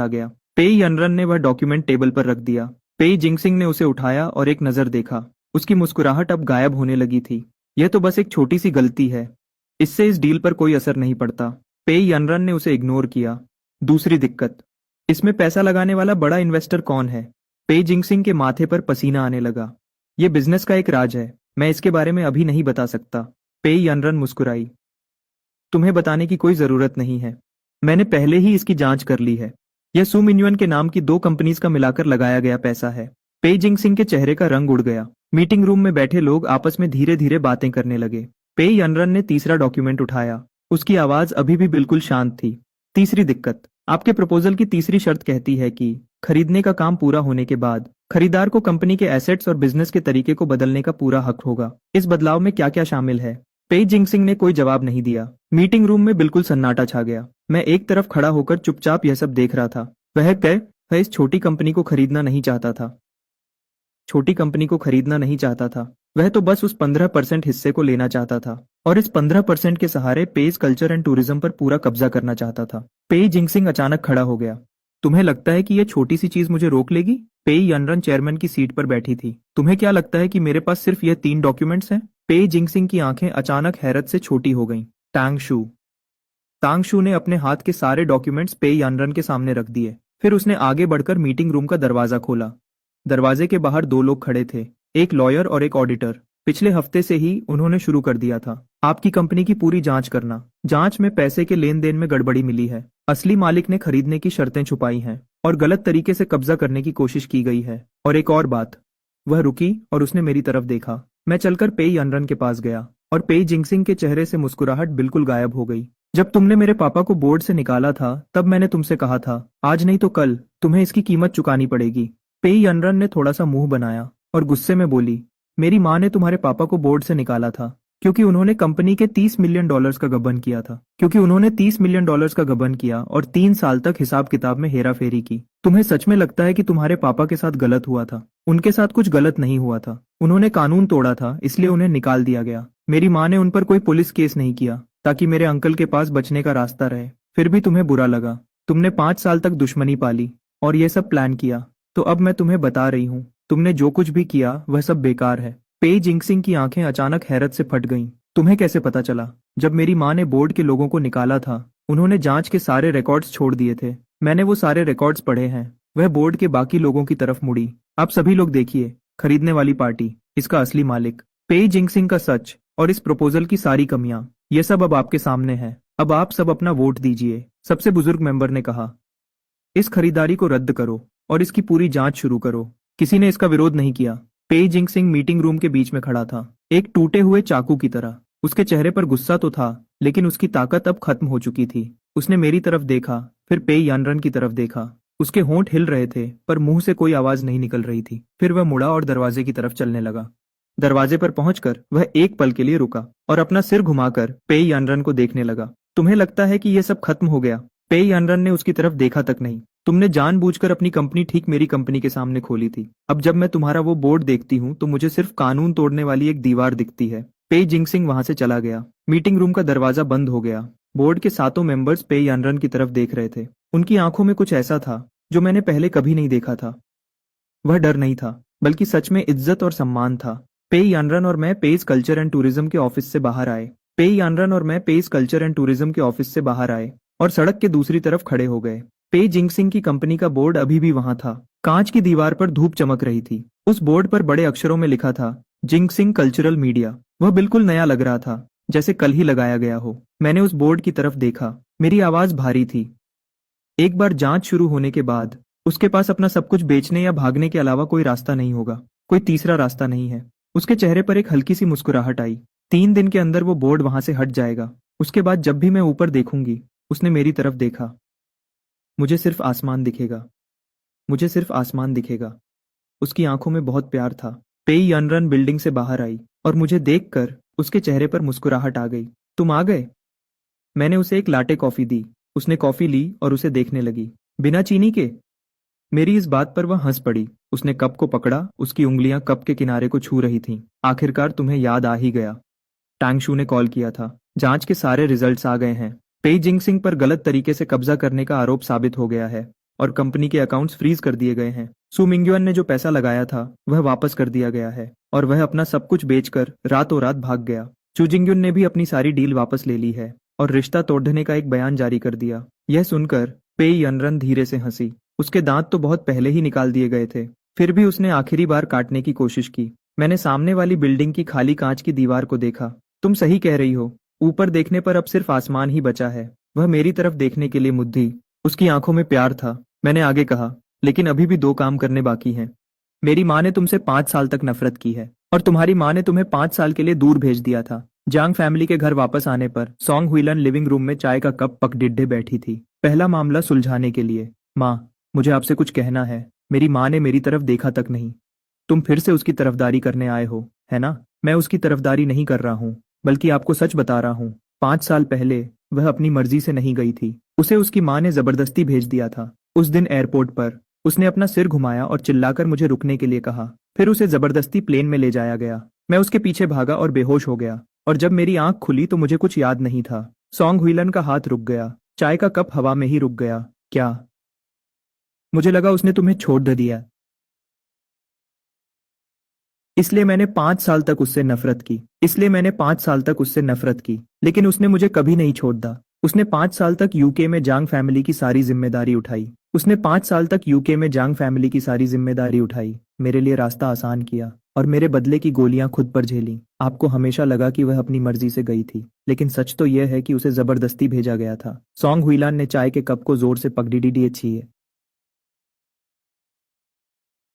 गया। पेई यनरन ने वह डॉक्यूमेंट टेबल पर रख दिया। पेई जिंगसिंग ने उसे उठाया और एक नजर देखा। उसकी मुस्कुराहट अब गायब होने लगी थी। यह तो बस एक छोटी सी गलती है, इससे इस डील पर कोई असर नहीं पड़ता। पेई यनरन ने उसे इग्नोर किया। दूसरी दिक्कत, इसमें पैसा लगाने वाला बड़ा इन्वेस्टर कौन है? पेई जिंगसिंग के माथे पर पसीना आने लगा। यह बिजनेस का एक राज है, मैं इसके बारे में अभी नहीं बता सकता। पेई यनरन मुस्कुराई। तुम्हें बताने की कोई जरूरत नहीं है, मैंने पहले ही इसकी जांच कर ली है। यह सू मिन्युअन के नाम की 2 कंपनीज का मिलाकर लगाया गया पैसा है। पेई जिंगसिंग के चेहरे का रंग उड़ गया। मीटिंग रूम में बैठे लोग आपस में धीरे धीरे बातें करने लगे। पेई यनरन ने तीसरा डॉक्यूमेंट उठाया। उसकी आवाज अभी भी बिल्कुल शांत थी। तीसरी दिक्कत, आपके प्रपोजल की तीसरी शर्त कहती है कि खरीदने का काम पूरा होने के बाद खरीदार को कंपनी के एसेट्स और बिजनेस के तरीके को बदलने का पूरा हक होगा। इस बदलाव में क्या क्या शामिल है? पेई जिंगसिंग ने कोई जवाब नहीं दिया। मीटिंग रूम में बिल्कुल सन्नाटा छा गया। मैं एक तरफ खड़ा होकर चुपचाप यह सब देख रहा था। वह इस छोटी कंपनी को खरीदना नहीं चाहता था। छोटी कंपनी को खरीदना नहीं चाहता था। वह तो बस उस 15% हिस्से को लेना चाहता था और इस 15% के सहारे पेस कल्चर एंड टूरिज्म पर पूरा कब्जा करना चाहता था। पेई जिंगसिंग अचानक खड़ा हो गया। तुम्हें लगता है कि यह छोटी सी चीज मुझे रोक लेगी? पेई यनरन चेयरमैन की सीट पर बैठी थी। तुम्हें क्या लगता है कि मेरे पास सिर्फ यह 3 डॉक्यूमेंट्स हैं? पेई जिंगसिंग की आंखें अचानक हैरत से छोटी हो गईं। तांगशू ने अपने हाथ के सारे डॉक्यूमेंट्स पेई यनरन के सामने रख दिए। फिर उसने आगे बढ़कर मीटिंग रूम का दरवाजा खोला। दरवाजे के बाहर 2 लोग खड़े थे, एक लॉयर और एक ऑडिटर। पिछले हफ्ते से ही उन्होंने शुरू कर दिया था आपकी कंपनी की पूरी जांच करना। जांच में पैसे के लेन देन में गड़बड़ी मिली है। असली मालिक ने खरीदने की शर्तें छुपाई हैं और गलत तरीके से कब्जा करने की कोशिश की गई है। और एक और बात। वह रुकी और उसने मेरी तरफ देखा। मैं चलकर पेई यनरन के पास गया और पेई जिंगसिंग के चेहरे से मुस्कुराहट बिल्कुल गायब हो गई। जब तुमने मेरे पापा को बोर्ड से निकाला था तब मैंने तुमसे कहा था, आज नहीं तो कल तुम्हें इसकी कीमत चुकानी पड़ेगी। पेई यनरन ने थोड़ा सा मुंह बनाया और गुस्से में बोली, मेरी माँ ने तुम्हारे पापा को बोर्ड से निकाला था क्योंकि उन्होंने कंपनी के $30 मिलियन का गबन किया था। क्योंकि उन्होंने $30 मिलियन का गबन किया और 3 साल तक हिसाब किताब में हेरा फेरी की। तुम्हें सच में लगता है कि तुम्हारे पापा के साथ गलत हुआ था? उनके साथ कुछ गलत नहीं हुआ था। उन्होंने कानून तोड़ा था, इसलिए उन्हें निकाल दिया गया। मेरी माँ ने उन पर कोई पुलिस केस नहीं किया ताकि मेरे अंकल के पास बचने का रास्ता रहे। फिर भी तुम्हें बुरा लगा। तुमने 5 साल तक दुश्मनी पाली और ये सब प्लान किया। तो अब मैं तुम्हें बता रही हूँ, तुमने जो कुछ भी किया वह सब बेकार है। पेई जिंगसिंग की आंखें अचानक हैरत से फट गईं। तुम्हें कैसे पता चला? जब मेरी माँ ने बोर्ड के लोगों को निकाला था, उन्होंने जांच के सारे रिकॉर्ड्स छोड़ दिए थे। मैंने वो सारे रिकॉर्ड्स पढ़े हैं। वह बोर्ड के बाकी लोगों की तरफ मुड़ी। आप सभी लोग देखिए, खरीदने वाली पार्टी, इसका असली मालिक, पेई जिंगसिंग का सच और इस प्रपोजल की सारी कमियां, ये सब अब आपके सामने है। अब आप सब अपना वोट दीजिए। सबसे बुजुर्ग मेंबर ने कहा, इस खरीदारी को रद्द करो और इसकी पूरी जांच शुरू करो। किसी ने इसका विरोध नहीं किया। पेई जिंगसिंग मीटिंग रूम के बीच में खड़ा था, एक टूटे हुए चाकू की तरह। उसके चेहरे पर गुस्सा तो था, लेकिन उसकी ताकत अब खत्म हो चुकी थी। उसने मेरी तरफ देखा, फिर पेई यनरन की तरफ देखा। उसके होंठ हिल रहे थे, पर मुंह से कोई आवाज नहीं निकल रही थी। फिर वह मुड़ा और दरवाजे की तरफ चलने लगा। दरवाजे पर पहुंचकर वह एक पल के लिए रुका और अपना सिर घुमाकर पेई यनरन को देखने लगा। तुम्हें लगता है कि यह सब खत्म हो गया? पेई यनरन ने उसकी तरफ देखा तक नहीं। तुमने जानबूझकर अपनी कंपनी ठीक मेरी कंपनी के सामने खोली थी। अब जब मैं तुम्हारा वो बोर्ड देखती हूँ तो मुझे सिर्फ कानून तोड़ने वाली एक दीवार दिखती है। पेई जिंगसिंग वहां से चला गया। मीटिंग रूम का दरवाजा बंद हो गया। बोर्ड के 7 मेंबर्स पेई यनरन की तरफ देख रहे थे। उनकी आंखों में कुछ ऐसा था जो मैंने पहले कभी नहीं देखा था। वह डर नहीं था, बल्कि सच में इज्जत और सम्मान था। पेई यनरन और मैं पेस कल्चर एंड टूरिज्म के ऑफिस से बाहर आए। पेई यनरन और मैं पेस कल्चर एंड टूरिज्म के ऑफिस से बाहर आए और सड़क के दूसरी तरफ खड़े हो गए। पेई जिंगसिंग की कंपनी का बोर्ड अभी भी वहां था। कांच की दीवार पर धूप चमक रही थी। उस बोर्ड पर बड़े अक्षरों में लिखा था, जिंगसिंग कल्चरल मीडिया। वह बिल्कुल नया लग रहा था, जैसे कल ही लगाया गया हो। मैंने उस बोर्ड की तरफ देखा। मेरी आवाज भारी थी। एक बार जांच शुरू होने के बाद उसके पास अपना सब कुछ बेचने या भागने के अलावा कोई रास्ता नहीं होगा। कोई तीसरा रास्ता नहीं है। उसके चेहरे पर एक हल्की सी मुस्कुराहट आई। 3 दिन के अंदर वो बोर्ड वहां से हट जाएगा। उसके बाद जब भी मैं ऊपर देखूंगी। उसने मेरी तरफ देखा। मुझे सिर्फ आसमान दिखेगा। मुझे सिर्फ आसमान दिखेगा। उसकी आंखों में बहुत प्यार था। पेई यनरन बिल्डिंग से बाहर आई और मुझे देखकर उसके चेहरे पर मुस्कुराहट आ गई। तुम आ गए? मैंने उसे एक लाटे कॉफी दी। उसने कॉफी ली और उसे देखने लगी। बिना चीनी के? मेरी इस बात पर वह हंस पड़ी। उसने कप को पकड़ा। उसकी उंगलियां कप के किनारे को छू रही थीं। आखिरकार तुम्हें याद आ ही गया। टांगशू ने कॉल किया था। जांच के सारे रिजल्ट्स आ गए हैं। पेई जिंगसिंग पर गलत तरीके से कब्जा करने का आरोप साबित हो गया है और कंपनी के अकाउंट्स फ्रीज कर दिए गए हैं। सू मिंग्युअन ने जो पैसा लगाया था वह वापस कर दिया गया है और वह अपना सब कुछ बेचकर रातों रात भाग गया। चू जिंग्युन ने भी अपनी सारी डील वापस ले ली है और रिश्ता तोड़ने का एक बयान जारी कर दिया। यह सुनकर पेई यनरन धीरे से हंसी। उसके दांत तो बहुत पहले ही निकाल दिए गए थे, फिर भी उसने आखिरी बार काटने की कोशिश की। मैंने सामने वाली बिल्डिंग की खाली कांच की दीवार को देखा। तुम सही कह रही हो, ऊपर देखने पर अब सिर्फ आसमान ही बचा है। वह मेरी तरफ देखने के लिए मुद्दी। उसकी आंखों में प्यार था। मैंने आगे कहा, लेकिन अभी भी 2 काम करने बाकी हैं। मेरी माँ ने तुमसे 5 साल तक नफरत की है और तुम्हारी माँ ने तुम्हें 5 साल के लिए दूर भेज दिया था। जांग फैमिली के घर वापस आने पर सोंग हुइलन लिविंग रूम में चाय का कप पकडिड्डे बैठी थी, पहला मामला सुलझाने के लिए। माँ, मुझे आपसे कुछ कहना है। मेरी माँ ने मेरी तरफ देखा तक नहीं। तुम फिर से उसकी तरफदारी करने आए हो, है ना? मैं उसकी तरफदारी नहीं कर रहा हूँ, बल्कि आपको सच बता रहा हूँ। 5 साल पहले वह अपनी मर्जी से नहीं गई थी। उसे उसकी माँ ने जबरदस्ती भेज दिया था। उस दिन एयरपोर्ट पर उसने अपना सिर घुमाया और चिल्लाकर मुझे रुकने के लिए कहा। फिर उसे जबरदस्ती प्लेन में ले जाया गया। मैं उसके पीछे भागा और बेहोश हो गया, और जब मेरी आंख खुली तो मुझे कुछ याद नहीं था। सोंग हुइलन का हाथ रुक गया। चाय का कप हवा में ही रुक गया। क्या? मुझे लगा उसने तुम्हें छोड़ दे दिया। इसलिए मैंने 5 साल तक उससे नफरत की। लेकिन उसने मुझे कभी नहीं छोड़ दा। उसने 5 साल तक यूके में जांग फैमिली की सारी जिम्मेदारी उठाई। मेरे लिए रास्ता आसान किया और मेरे बदले की गोलियां खुद पर झेली। आपको हमेशा लगा कि वह अपनी मर्जी से गई थी, लेकिन सच तो यह है कि उसे जबरदस्ती भेजा गया था। सोंग हुइलान ने चाय के कप को जोर से पकड़ी छिए।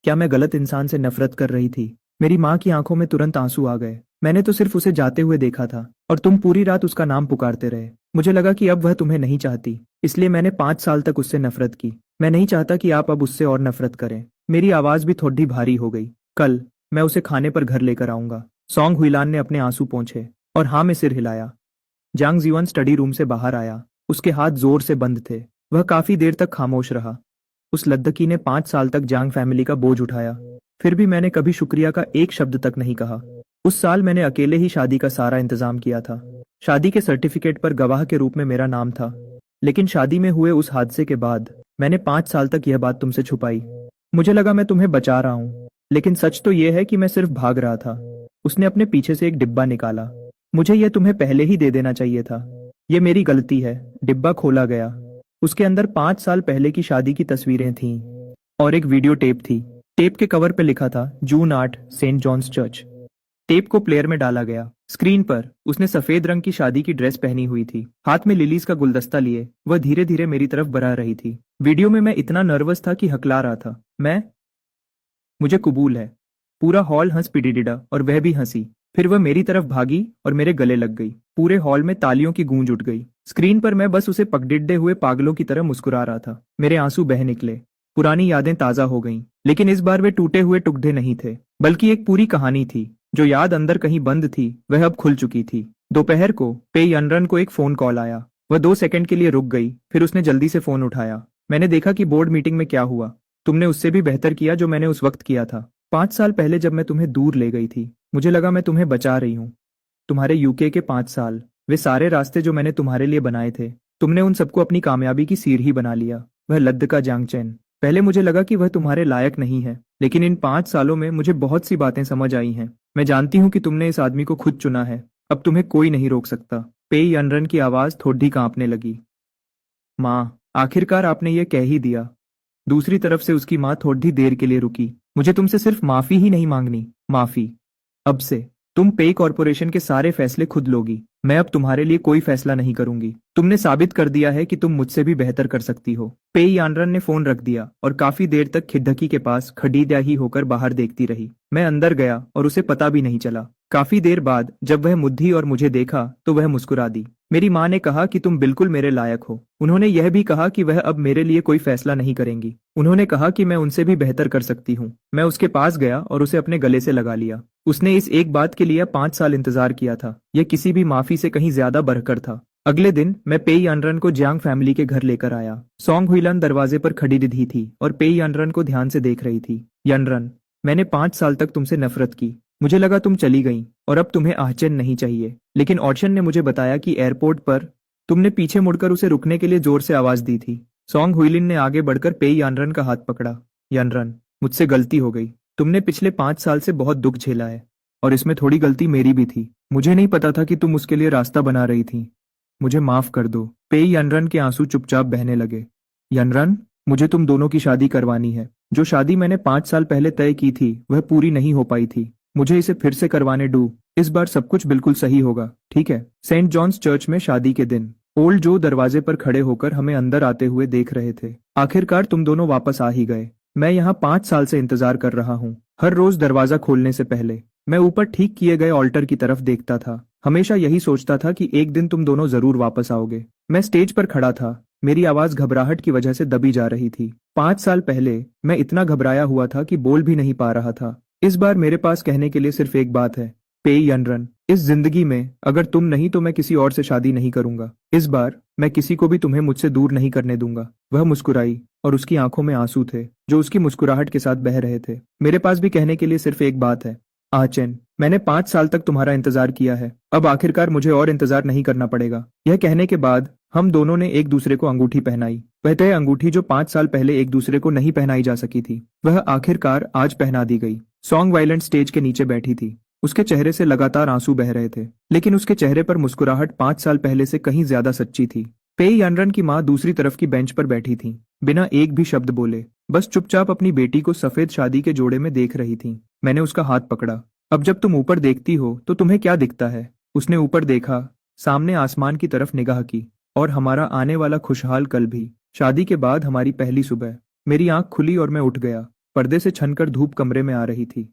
क्या मैं गलत इंसान से नफरत कर रही थी? मेरी माँ की आंखों में तुरंत आंसू आ गए। मैंने तो सिर्फ उसे जाते हुए देखा था और तुम पूरी रात उसका नाम पुकारते रहे। मुझे लगा कि अब वह तुम्हें नहीं चाहती, इसलिए मैंने 5 साल तक उससे नफरत की। मैं नहीं चाहता कि आप अब उससे और नफरत करें। मेरी आवाज भी थोड़ी भारी हो गई। कल मैं उसे खाने पर घर लेकर आऊंगा। सोंग हुइलान ने अपने आंसू पोंछे और हाँ में सिर हिलाया। जांग जीवन स्टडी रूम से बाहर आया। उसके हाथ जोर से बंद थे। वह काफी देर तक खामोश रहा। उस लद्दकी ने 5 साल तक जांग फैमिली का बोझ उठाया, फिर भी मैंने कभी शुक्रिया का एक शब्द तक नहीं कहा। उस साल मैंने अकेले ही शादी का सारा इंतजाम किया था। शादी के सर्टिफिकेट पर गवाह के रूप में मेरा नाम था, लेकिन शादी में हुए उस हादसे के बाद मैंने 5 साल तक यह बात तुमसे छुपाई। मुझे लगा मैं तुम्हें बचा रहा हूँ, लेकिन सच तो यह है कि मैं सिर्फ भाग रहा था। उसने अपने पीछे से एक डिब्बा निकाला। मुझे यह तुम्हें पहले ही दे देना चाहिए था। यह मेरी गलती है। डिब्बा खोला गया। उसके अंदर 5 साल पहले की शादी की तस्वीरें थीं और एक वीडियो टेप थी। टेप के कवर पे लिखा था जून 8 सेंट जॉन्स चर्च। टेप को प्लेयर में डाला गया। स्क्रीन पर उसने सफेद रंग की शादी की ड्रेस पहनी हुई थी, हाथ में लिलीज का गुलदस्ता लिए वह धीरे धीरे मेरी तरफ बढ़ा रही थी। वीडियो में मैं इतना नर्वस था कि हकला रहा था। मुझे कबूल है। पूरा हॉल हंस पिटीडिडा और वह भी हंसी। फिर वह मेरी तरफ भागी और मेरे गले लग गई। पूरे हॉल में तालियों की गूंज उठ गई। स्क्रीन पर मैं बस उसे पकड़िड्डे हुए पागलों की तरह मुस्कुरा रहा था। मेरे आंसू बह निकले। पुरानी यादें ताजा हो गईं, लेकिन इस बार वे टूटे हुए टुकड़े नहीं थे, बल्कि एक पूरी कहानी थी। जो याद अंदर कहीं बंद थी वह अब खुल चुकी थी। दोपहर को पेई यनरन को एक फोन कॉल आया। वह 2 सेकंड के लिए रुक गई, फिर उसने जल्दी से फोन उठाया। मैंने देखा कि बोर्ड मीटिंग में क्या हुआ। तुमने उससे भी बेहतर किया जो मैंने उस वक्त किया था। 5 साल पहले जब मैं तुम्हें दूर ले गई थी, मुझे लगा मैं तुम्हें बचा रही हूँ। तुम्हारे यूके के 5 साल, वे सारे रास्ते जो मैंने तुम्हारे लिए बनाए थे, तुमने उन सबको अपनी कामयाबी की सीढ़ी बना लिया। वह लद्द का जांगचैन। पहले मुझे लगा कि वह तुम्हारे लायक नहीं है, लेकिन इन 5 सालों में मुझे बहुत सी बातें समझ आई हैं। मैं जानती हूँ कि तुमने इस आदमी को खुद चुना है। अब तुम्हें कोई नहीं रोक सकता। पेई यनरन की आवाज थोड़ी कांपने लगी। माँ, आखिरकार आपने ये कह ही दिया। दूसरी तरफ से उसकी माँ थोड़ी देर के लिए रुकी। मुझे तुमसे सिर्फ माफी ही नहीं मांगनी, माफी। अब से तुम पेई कॉर्पोरेशन के सारे फैसले खुद लोगी। मैं अब तुम्हारे लिए कोई फैसला नहीं करूंगी। तुमने साबित कर दिया है कि तुम मुझसे भी बेहतर कर सकती हो। पेई यानरन ने फोन रख दिया और काफी देर तक खिड़की के पास खड़ी ही होकर बाहर देखती रही। मैं अंदर गया और उसे पता भी नहीं चला। काफी देर बाद जब वह मुद्दी और मुझे देखा तो वह मुस्कुरा दी। मेरी माँ ने कहा कि तुम बिल्कुल मेरे लायक हो। उन्होंने यह भी कहा कि वह अब मेरे लिए कोई फैसला नहीं करेंगी। उन्होंने कहा कि मैं उनसे भी बेहतर कर सकती हूँ। मैं उसके पास गया और उसे अपने गले से लगा लिया। उसने इस एक बात के लिए 5 साल इंतजार किया था। यह किसी भी माफी से कहीं ज्यादा बढ़कर था। अगले दिन मैं पेई यानरन को जियांग फैमिली के घर लेकर आया। सोंग हुइलन दरवाजे पर खड़ी रिधी थी और पेई यानरन को ध्यान से देख रही थी। यानरन, मैंने 5 साल तक तुमसे नफरत की। मुझे लगा तुम चली गई और अब तुम्हें आहचन नहीं चाहिए, लेकिन ऑर्चन ने मुझे बताया कि एयरपोर्ट पर तुमने पीछे मुड़कर उसे रुकने के लिए जोर से आवाज दी थी। सॉन्ग हुइलिन ने आगे बढ़कर पेई यानरन का हाथ पकड़ा। यानरन, मुझसे गलती हो गई। तुमने पिछले 5 साल से बहुत दुख झेला है और इसमें थोड़ी गलती मेरी भी थी। मुझे नहीं पता था कि तुम उसके लिए रास्ता बना रही थी। मुझे माफ कर दो। पेई यानरन के आंसू चुपचाप बहने लगे। यानरन, मुझे तुम दोनों की शादी करवानी है। जो शादी मैंने 5 साल पहले तय की थी वह पूरी नहीं हो पाई थी। मुझे इसे फिर से करवाने दो। इस बार सब कुछ बिल्कुल सही होगा, ठीक है? सेंट जॉन्स चर्च में शादी के दिन ओल्ड जो दरवाजे पर खड़े होकर हमें अंदर आते हुए देख रहे थे। आखिरकार तुम दोनों वापस आ ही गए। मैं यहाँ 5 साल से इंतजार कर रहा हूँ। हर रोज दरवाजा खोलने से पहले मैं ऊपर ठीक किए गए ऑल्टर की तरफ देखता था। हमेशा यही सोचता था कि एक दिन तुम दोनों जरूर वापस आओगे। मैं स्टेज पर खड़ा था। मेरी आवाज घबराहट की वजह से दबी जा रही थी। 5 साल पहले मैं इतना घबराया हुआ था कि बोल भी नहीं पा रहा था। इस बार मेरे पास कहने के लिए सिर्फ एक बात है, पेई यनरन। इस जिंदगी में अगर तुम नहीं तो मैं किसी और से शादी नहीं करूंगा। इस बार मैं किसी को भी तुम्हें मुझसे दूर नहीं करने दूंगा। वह मुस्कुराई और उसकी आंखों में आंसू थे जो उसकी मुस्कुराहट के साथ बह रहे थे। मेरे पास भी कहने के लिए सिर्फ एक बात है, आचेन। मैंने 5 साल तक तुम्हारा इंतजार किया है। अब आखिरकार मुझे और इंतजार नहीं करना पड़ेगा। यह कहने के बाद हम दोनों ने एक दूसरे को अंगूठी पहनाई। वह तय अंगूठी जो 5 साल पहले एक दूसरे को नहीं पहनाई जा सकी थी, वह आखिरकार आज पहना दी गई। सॉन्ग वायलेंट स्टेज के नीचे बैठी थी। उसके चेहरे से लगातार आंसू बह रहे थे, लेकिन उसके चेहरे पर मुस्कुराहट 5 साल पहले से कहीं ज्यादा सच्ची थी। पेई यानरन की माँ दूसरी तरफ की बेंच पर बैठी थी, बिना एक भी शब्द बोले, बस चुपचाप अपनी बेटी को सफेद शादी के जोड़े में देख रही थी। मैंने उसका हाथ पकड़ा। अब जब तुम ऊपर देखती हो तो तुम्हें क्या दिखता है? उसने ऊपर देखा, सामने आसमान की तरफ निगाह की, और हमारा आने वाला खुशहाल कल भी। शादी के बाद हमारी पहली सुबह। मेरी आंख खुली और मैं उठ गया। पर्दे से छनकर धूप कमरे में आ रही थी।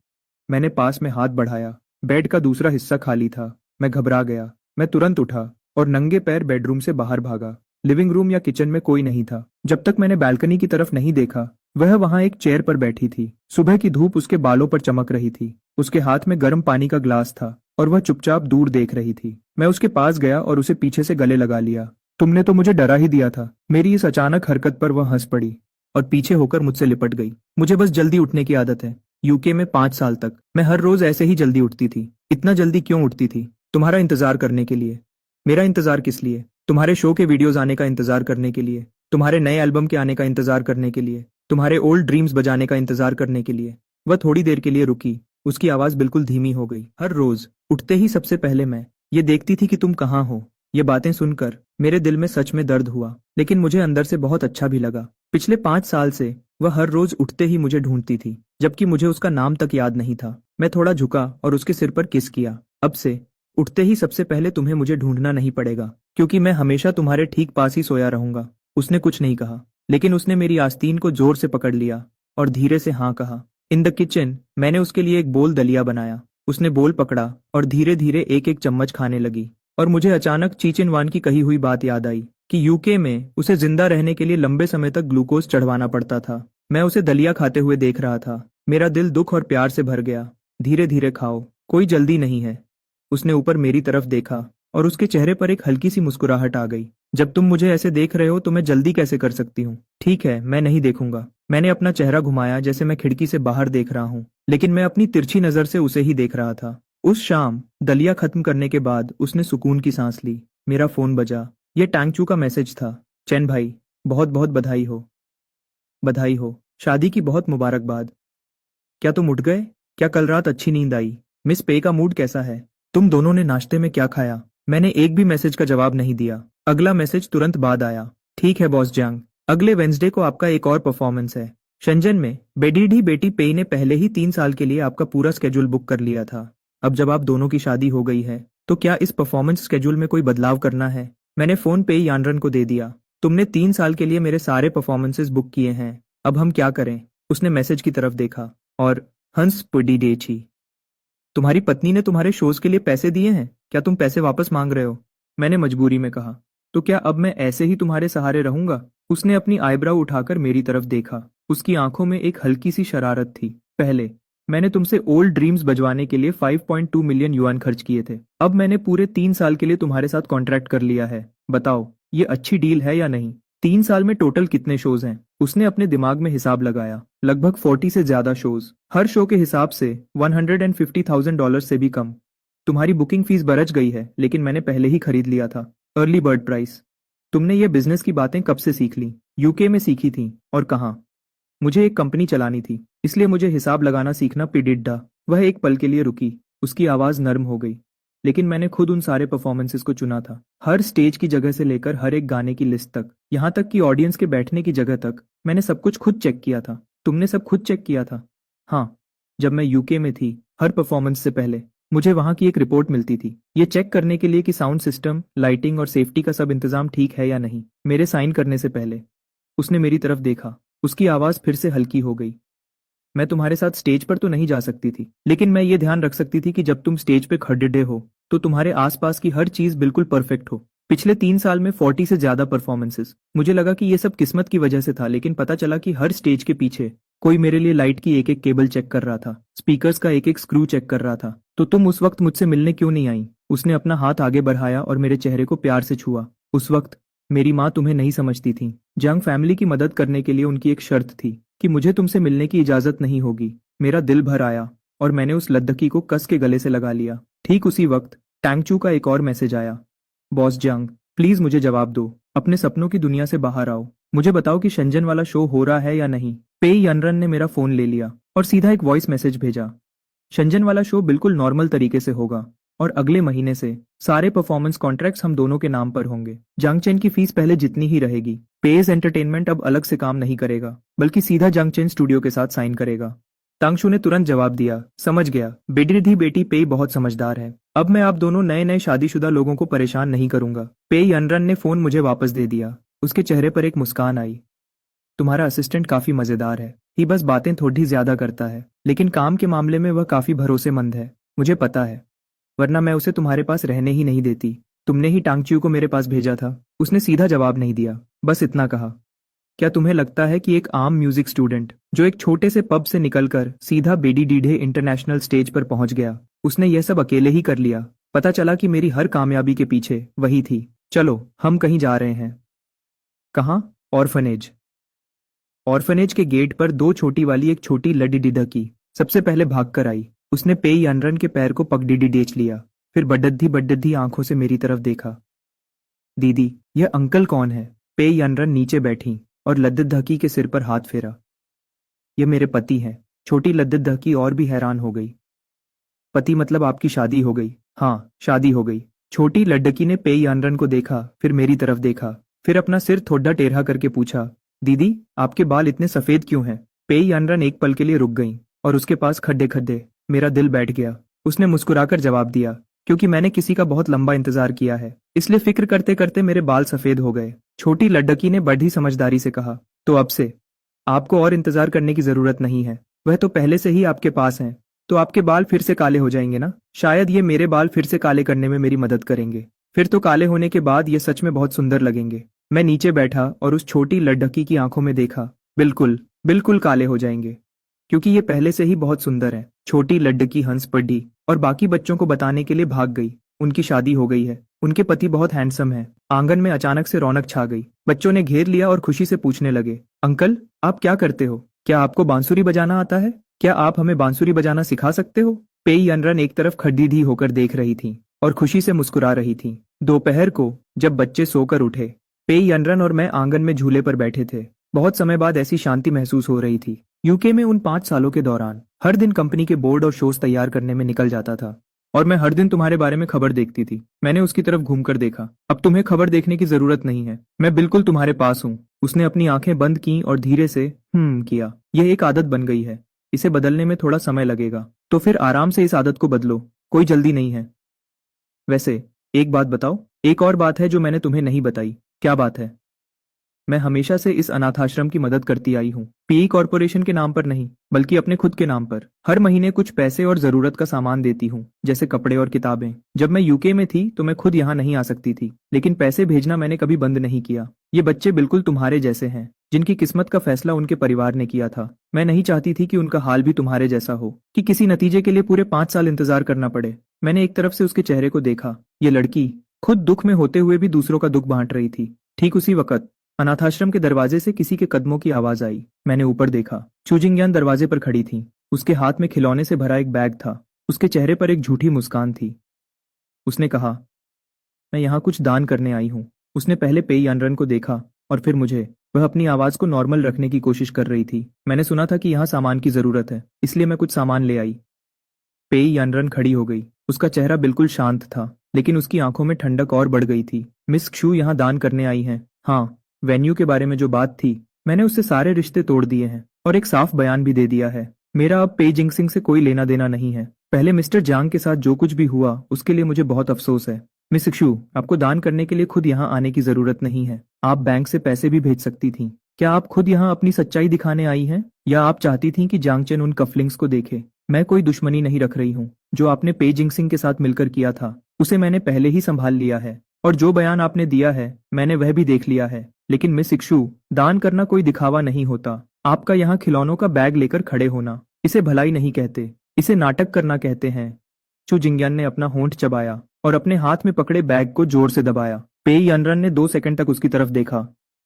मैंने पास में हाथ बढ़ाया। बेड का दूसरा हिस्सा खाली था। मैं घबरा गया। मैं तुरंत उठा और नंगे पैर बेडरूम से बाहर भागा। लिविंग रूम या किचन में कोई नहीं था। जब तक मैंने बालकनी की तरफ नहीं देखा, वह वहां एक चेयर पर बैठी थी। सुबह की धूप उसके बालों पर चमक रही थी। उसके हाथ में गर्म पानी का ग्लास था और वह चुपचाप दूर देख रही थी। मैं उसके पास गया और उसे पीछे से गले लगा लिया। तुमने तो मुझे डरा ही दिया था। मेरी इस अचानक हरकत पर वह हंस पड़ी और पीछे होकर मुझसे लिपट गई। मुझे बस जल्दी उठने की आदत है। यूके में 5 साल तक मैं हर रोज ऐसे ही जल्दी उठती थी। इतना जल्दी क्यों उठती थी? तुम्हारा इंतजार करने के लिए। मेरा इंतजार किस लिए? तुम्हारे शो के वीडियोस आने का इंतजार करने के लिए, तुम्हारे नए एल्बम के आने का इंतजार करने के लिए, तुम्हारे ओल्ड ड्रीम्स बजाने का इंतजार करने के लिए। वह थोड़ी देर के लिए रुकी। उसकी आवाज बिल्कुल धीमी हो गई। हर रोज उठते ही सबसे पहले मैं ये देखती थी कि तुम कहाँ हो। ये बातें सुनकर मेरे दिल में सच में दर्द हुआ, लेकिन मुझे अंदर से बहुत अच्छा भी लगा। पिछले 5 साल से वह हर रोज उठते ही मुझे ढूंढती थी, जबकि मुझे उसका नाम तक याद नहीं था। मैं थोड़ा झुका और उसके सिर पर किस किया। अब से उठते ही सबसे पहले तुम्हें मुझे ढूंढना नहीं पड़ेगा, क्योंकि मैं हमेशा तुम्हारे ठीक पास ही सोया रहूंगा। उसने कुछ नहीं कहा, लेकिन उसने मेरी आस्तीन को जोर से पकड़ लिया और धीरे से हाँ कहा। इन द किचन मैंने उसके लिए एक बोल दलिया बनाया। उसने बोल पकड़ा और धीरे धीरे एक एक चम्मच खाने लगी। और मुझे अचानक चीचिनवान की कही हुई बात याद आई कि यूके में उसे जिंदा रहने के लिए लंबे समय तक ग्लूकोज चढ़वाना पड़ता था। मैं उसे दलिया खाते हुए देख रहा था। मेरा दिल दुख और प्यार से भर गया। धीरे धीरे खाओ, कोई जल्दी नहीं है। उसने ऊपर मेरी तरफ देखा और उसके चेहरे पर एक हल्की सी मुस्कुराहट आ गई। जब तुम मुझे ऐसे देख रहे हो तो मैं जल्दी कैसे कर सकती हूँ? ठीक है, मैं नहीं देखूंगा। मैंने अपना चेहरा घुमाया जैसे मैं खिड़की से बाहर देख रहा हूँ, लेकिन मैं अपनी तिरछी नजर से उसे ही देख रहा था। उस शाम दलिया खत्म करने के बाद उसने सुकून की सांस ली। मेरा फोन बजा। यह टैंगचू का मैसेज था। चैन भाई, बहुत बहुत बधाई हो। बधाई हो। शादी की बहुत मुबारकबाद। क्या तुम उठ गए? क्या कल रात अच्छी नींद आई? मिस पे का मूड कैसा है? तुम दोनों ने नाश्ते में क्या खाया? मैंने एक भी मैसेज का जवाब नहीं दिया। अगला मैसेज तुरंत बाद आया। ठीक है बॉस जांग, अगले वेंसडे को आपका एक और परफॉर्मेंस है शंजन में। बेडीडी बेटी पेई ने पहले ही 3 साल के लिए आपका पूरा स्केड्यूल बुक कर लिया था। अब जब आप दोनों की शादी हो गई है तो क्या इस परफॉर्मेंस स्केड्यूल में कोई बदलाव करना है? मैंने फोन पेई यानरन को दे दिया। तुमने 3 साल के लिए मेरे सारे परफॉर्मेंसेस बुक किए हैं। अब हम क्या करें? उसने मैसेज की तरफ देखा और हंस पुडीडेची, तुम्हारी पत्नी ने तुम्हारे शोज के लिए पैसे दिए हैं? क्या तुम पैसे वापस मांग रहे हो? मैंने मजबूरी में कहा। तो क्या अब मैं ऐसे ही तुम्हारे सहारे रहूंगा? उसने अपनी आईब्राउ उठाकर मेरी तरफ देखा। उसकी आंखों में एक हल्की सी शरारत थी। पहले मैंने तुमसे ओल्ड ड्रीम्स बजवाने के लिए 5.2 मिलियन युआन खर्च किए थे। अब मैंने पूरे 3 साल के लिए तुम्हारे साथ कॉन्ट्रैक्ट कर लिया है। बताओ, ये अच्छी डील है या नहीं? 3 साल में टोटल कितने शोज हैं? उसने अपने दिमाग में हिसाब लगाया। लगभग 40 से ज्यादा शोज, हर शो के हिसाब से $150,000 से भी कम। तुम्हारी बुकिंग फीस बरच गई है, लेकिन मैंने पहले ही खरीद लिया था। Early bird price. तुमने ये बिजनेस की बातें कब से सीख ली? यूके में सीखी थी। और कहाँ? मुझे एक कंपनी चलानी थी, इसलिए मुझे हिसाब लगाना सीखना पिडिड्डा। वह एक पल के लिए रुकी, उसकी आवाज़ नर्म हो गई। लेकिन मैंने खुद उन सारे परफॉर्मेंसेस को चुना था, हर स्टेज की जगह से लेकर हर एक गाने की लिस्ट तक, यहाँ तक कि ऑडियंस के बैठने की जगह तक। मैंने सब कुछ खुद चेक किया था। तुमने सब खुद चेक किया था? हाँ, जब मैं यूके में थी, हर परफॉर्मेंस से पहले मुझे वहाँ की एक रिपोर्ट मिलती थी, ये चेक करने के लिए कि साउंड सिस्टम, लाइटिंग और सेफ्टी का सब इंतजाम ठीक है या नहीं। मेरे साइन करने से पहले उसने मेरी तरफ देखा, उसकी आवाज़ फिर से हल्की हो गई। मैं तुम्हारे साथ स्टेज पर तो नहीं जा सकती थी, लेकिन मैं ये ध्यान रख सकती थी कि जब तुम स्टेज पे खड़े हो तो तुम्हारे आसपास की हर चीज बिल्कुल परफेक्ट हो। पिछले 3 साल में 40 से ज्यादा परफॉर्मेंसेस। मुझे लगा कि ये सब किस्मत की वजह से था, लेकिन पता चला कि हर स्टेज के पीछे कोई मेरे लिए लाइट की एक एक केबल चेक कर रहा था, स्पीकर्स का एक एक स्क्रू चेक कर रहा था। तो तुम उस वक्त मुझसे मिलने क्यों नहीं आई? उसने अपना हाथ आगे बढ़ाया और मेरे चेहरे को प्यार से छुआ। उस वक्त मेरी माँ तुम्हें नहीं समझती थी। जंग फैमिली की मदद करने के लिए उनकी एक शर्त थी कि मुझे तुमसे मिलने की इजाजत नहीं होगी। मेरा दिल भर आया और मैंने उस लद्दकी को कस के गले से लगा लिया। ठीक उसी वक्त टैंगचू का एक और मैसेज आया। बॉस जंग, प्लीज मुझे जवाब दो। अपने सपनों की दुनिया से बाहर आओ। मुझे बताओ कि शंजन वाला शो हो रहा है या नहीं। पेई यनरन ने मेरा फोन ले लिया और सीधा एक वॉइस मैसेज भेजा। शंजन वाला शो बिल्कुल नॉर्मल तरीके से होगा और अगले महीने से सारे परफॉर्मेंस कॉन्ट्रैक्ट्स हम दोनों के नाम पर होंगे। जंगचेन की फीस पहले जितनी ही रहेगी। पेज एंटरटेनमेंट अब अलग से काम नहीं करेगा, बल्कि सीधा जंगचेन स्टूडियो के साथ साइन करेगा। तांगशू ने तुरंत जवाब दिया, समझ गया। बेटी बेटी पेई बहुत समझदार है। अब मैं आप दोनों नए नए शादीशुदा लोगों को परेशान नहीं करूंगा। पेई अनरन ने फोन मुझे वापस दे दिया। उसके चेहरे पर एक मुस्कान आई। तुम्हारा असिस्टेंट काफी मजेदार है, ही बस बातें थोड़ी ज्यादा करता है, लेकिन काम के मामले में वह काफी भरोसेमंद है। मुझे पता है, वरना मैं उसे तुम्हारे पास रहने ही नहीं देती। तुमने ही टांगच्यू को मेरे पास भेजा था। उसने सीधा जवाब नहीं दिया, बस इतना कहा, क्या तुम्हें लगता है कि एक आम म्यूजिक स्टूडेंट जो एक छोटे से पब से निकलकर सीधा बेडी डीढे इंटरनेशनल स्टेज पर पहुंच गया, उसने यह सब अकेले ही कर लिया? पता चला कि मेरी हर कामयाबी के पीछे वही थी। चलो, हम कहीं जा रहे हैं। कहाँ? ऑर्फनेज। ऑर्फनेज के गेट पर दो छोटी वाली एक छोटी लडी डिडकी सबसे पहले भागकर आई। उसने पेई अनरन के पैर को पगडीडी डेच लिया, फिर बड्डद्दी बड्डद्दी आंखों से मेरी तरफ देखा। दीदी, यह अंकल कौन है? पेई अनरन नीचे बैठी और लद्दद्दकी के सिर पर हाथ फेरा। यह मेरे पति हैं। छोटी लद्दद्दकी और भी हैरान हो गई। पति मतलब आपकी शादी हो गई? हाँ, शादी हो गई। छोटी लड्डकी ने पेई अनरन को देखा, फिर मेरी तरफ देखा, फिर अपना सिर थोड़ा टेढ़ा करके पूछा, दीदी, आपके बाल इतने सफेद क्यों हैं? पेई अनरन एक पल के लिए रुक गई और उसके पास खड्डे खड्डे। मेरा दिल बैठ गया। उसने मुस्कुराकर जवाब दिया, क्योंकि मैंने किसी का बहुत लंबा इंतजार किया है, इसलिए फिक्र करते करते मेरे बाल सफेद हो गए। छोटी लड्डकी ने बड़ी समझदारी से कहा, तो अब से आपको और इंतजार करने की जरूरत नहीं है। वह तो पहले से ही आपके पास हैं, तो आपके बाल फिर से काले हो जाएंगे ना? शायद ये मेरे बाल फिर से काले करने में मेरी मदद करेंगे। फिर तो काले होने के बाद ये सच में बहुत सुंदर लगेंगे। मैं नीचे बैठा और उस छोटी लड्डकी की आंखों में देखा। बिल्कुल बिल्कुल काले हो जाएंगे, क्योंकि ये पहले से ही बहुत सुंदर है। छोटी लड्डकी हंस पड़ी और बाकी बच्चों को बताने के लिए भाग गई। उनकी शादी हो गई है, उनके पति बहुत हैंडसम है। आंगन में अचानक से रौनक छा गई। बच्चों ने घेर लिया और खुशी से पूछने लगे, अंकल, आप क्या करते हो? क्या आपको बांसुरी बजाना आता है? क्या आप हमें बांसुरी बजाना सिखा सकते हो? पेई अनरन एक तरफ खड़ी होकर देख रही थी और खुशी से मुस्कुरा रही थी। दोपहर को जब बच्चे सोकर उठे, पेई अनरन और मैं आंगन में झूले पर बैठे थे। बहुत समय बाद ऐसी शांति महसूस हो रही थी। यूके में उन 5 सालों के दौरान हर दिन कंपनी के बोर्ड और शोज तैयार करने में निकल जाता था, और मैं हर दिन तुम्हारे बारे में खबर देखती थी। मैंने उसकी तरफ घूमकर देखा। अब तुम्हें खबर देखने की जरूरत नहीं है, मैं बिल्कुल तुम्हारे पास हूँ। उसने अपनी आंखें बंद की और धीरे से किया। यह एक आदत बन गई है, इसे बदलने में थोड़ा समय लगेगा, तो फिर आराम से इस आदत को बदलो, कोई जल्दी नहीं है। वैसे एक बात बताओ, एक और बात है जो मैंने तुम्हें नहीं बताई। क्या बात है? मैं हमेशा से इस अनाथाश्रम की मदद करती आई हूँ, पीई कॉरपोरेशन के नाम पर नहीं, बल्कि अपने खुद के नाम पर। हर महीने कुछ पैसे और जरूरत का सामान देती हूँ, जैसे कपड़े और किताबें। जब मैं यूके में थी तो मैं खुद यहाँ नहीं आ सकती थी, लेकिन पैसे भेजना मैंने कभी बंद नहीं किया। ये बच्चे बिल्कुल तुम्हारे जैसे हैं, जिनकी किस्मत का फैसला उनके परिवार ने किया था। मैं नहीं चाहती थी कि उनका हाल भी तुम्हारे जैसा हो, कि किसी नतीजे के लिए पूरे 5 साल इंतजार करना पड़े। मैंने एक तरफ से उसके चेहरे को देखा। ये लड़की खुद दुख में होते हुए भी दूसरों का दुख बांट रही थी। ठीक उसी वक्त अनाथाश्रम के दरवाजे से किसी के कदमों की आवाज आई। मैंने ऊपर देखा। चूजिंगयान दरवाजे पर खड़ी थी। उसके हाथ में खिलौने से भरा एक बैग था। उसके चेहरे पर एक झूठी मुस्कान थी। उसने कहा, मैं यहाँ कुछ दान करने आई हूँ। उसने पहले पेई अनरन को देखा और फिर मुझे। वह अपनी आवाज को नॉर्मल रखने की कोशिश कर रही थी। मैंने सुना था कि यहाँ सामान की जरूरत है, इसलिए मैं कुछ सामान ले आई। पेई यानरन खड़ी हो गई। उसका चेहरा बिल्कुल शांत था, लेकिन उसकी आंखों में ठंडक और बढ़ गई थी। मिस क्षु यहाँ दान करने आई हैं। हाँ, वेन्यू के बारे में जो बात थी, मैंने उससे सारे रिश्ते तोड़ दिए हैं और एक साफ बयान भी दे दिया है। मेरा अब पेई जिंगसिंग से कोई लेना देना नहीं है। पहले मिस्टर जांग के साथ जो कुछ भी हुआ उसके लिए मुझे बहुत अफसोस है। मिस क्षु, आपको दान करने के लिए खुद यहाँ आने की जरूरत नहीं है। आप बैंक से पैसे भी भेज सकती थीं। क्या आप खुद यहाँ अपनी सच्चाई दिखाने आई हैं, या आप चाहती थीं कि जांगचेन उन कफलिंग्स को देखे? मैं कोई दुश्मनी नहीं रख रही हूँ। जो आपने पे जिंगसिंग के साथ मिलकर किया था, उसे मैंने पहले ही संभाल लिया है, और जो बयान आपने दिया है मैंने वह भी देख लिया है। लेकिन मिस इक्शु, दान करना कोई दिखावा नहीं होता। आपका यहाँ खिलौनों का बैग लेकर खड़े होना, इसे भलाई नहीं कहते, इसे नाटक करना कहते हैं। चू जिंगयान ने अपना होंठ चबाया और अपने हाथ में पकड़े बैग को जोर से दबाया। पे यनरन ने 2 सेकंड तक उसकी तरफ देखा,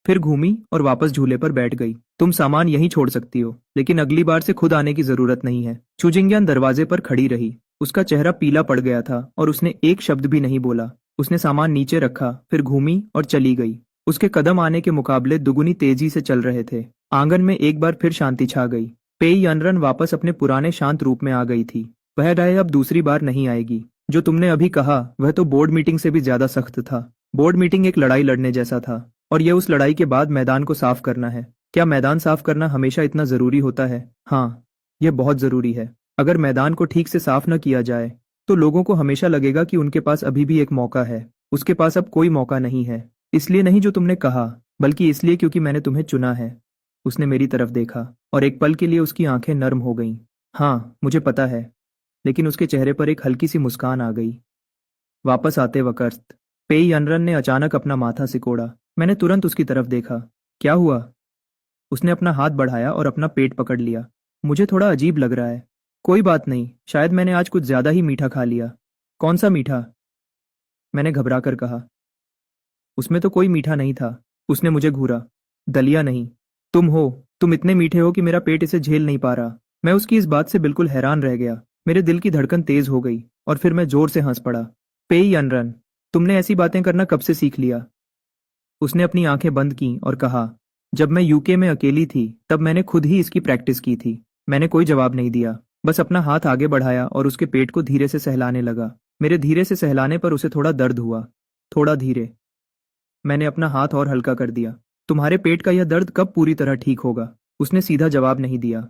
फिर घूमी और वापस झूले पर बैठ गई। तुम सामान यहीं छोड़ सकती हो, लेकिन अगली बार से खुद आने की जरूरत नहीं है। चुजिंग्यान दरवाजे पर खड़ी रही। उसका चेहरा पीला पड़ गया था और उसने एक शब्द भी नहीं बोला। उसने सामान नीचे रखा, फिर घूमी और चली गई। उसके कदम आने के मुकाबले दुगुनी तेजी से चल रहे थे। आंगन में एक बार फिर शांति छा गई। पेई यनरन वापस अपने पुराने शांत रूप में आ गई थी। वह राय अब दूसरी बार नहीं आएगी। जो तुमने अभी कहा वह तो बोर्ड मीटिंग से भी ज्यादा सख्त था। बोर्ड मीटिंग एक लड़ाई लड़ने जैसा था, और यह उस लड़ाई के बाद मैदान को साफ करना है। क्या मैदान साफ करना हमेशा इतना जरूरी होता है? हाँ, यह बहुत जरूरी है। अगर मैदान को ठीक से साफ न किया जाए तो लोगों को हमेशा लगेगा कि उनके पास अभी भी एक मौका है। उसके पास अब कोई मौका नहीं है। इसलिए नहीं जो तुमने कहा, बल्कि इसलिए क्योंकि मैंने तुम्हें चुना है। उसने मेरी तरफ देखा और एक पल के लिए उसकी आंखें नर्म हो गईं। हाँ, मुझे पता है। लेकिन उसके चेहरे पर एक हल्की सी मुस्कान आ गई। वापस आते वक्त पेई यनरन ने अचानक अपना माथा सिकोड़ा। मैंने तुरंत उसकी तरफ देखा। क्या हुआ? उसने अपना हाथ बढ़ाया और अपना पेट पकड़ लिया। मुझे थोड़ा अजीब लग रहा है। कोई बात नहीं, शायद मैंने आज कुछ ज्यादा ही मीठा खा लिया। कौन सा मीठा? मैंने घबरा कर कहा। उसमें तो कोई मीठा नहीं था। उसने मुझे घूरा। दलिया नहीं, तुम हो। तुम इतने मीठे हो कि मेरा पेट इसे झेल नहीं पा रहा। मैं उसकी इस बात से बिल्कुल हैरान रह गया। मेरे दिल की धड़कन तेज हो गई और फिर मैं जोर से हंस पड़ा। पेई यनरन, तुमने ऐसी बातें करना कब से सीख लिया? उसने अपनी आंखें बंद की और कहा, जब मैं यूके में अकेली थी तब मैंने खुद ही इसकी प्रैक्टिस की थी। मैंने कोई जवाब नहीं दिया, बस अपना हाथ आगे बढ़ाया और उसके पेट को धीरे से सहलाने लगा। मेरे धीरे से सहलाने पर उसे थोड़ा दर्द हुआ। थोड़ा धीरे। मैंने अपना हाथ और हल्का कर दिया। तुम्हारे पेट का यह दर्द कब पूरी तरह ठीक होगा? उसने सीधा जवाब नहीं दिया।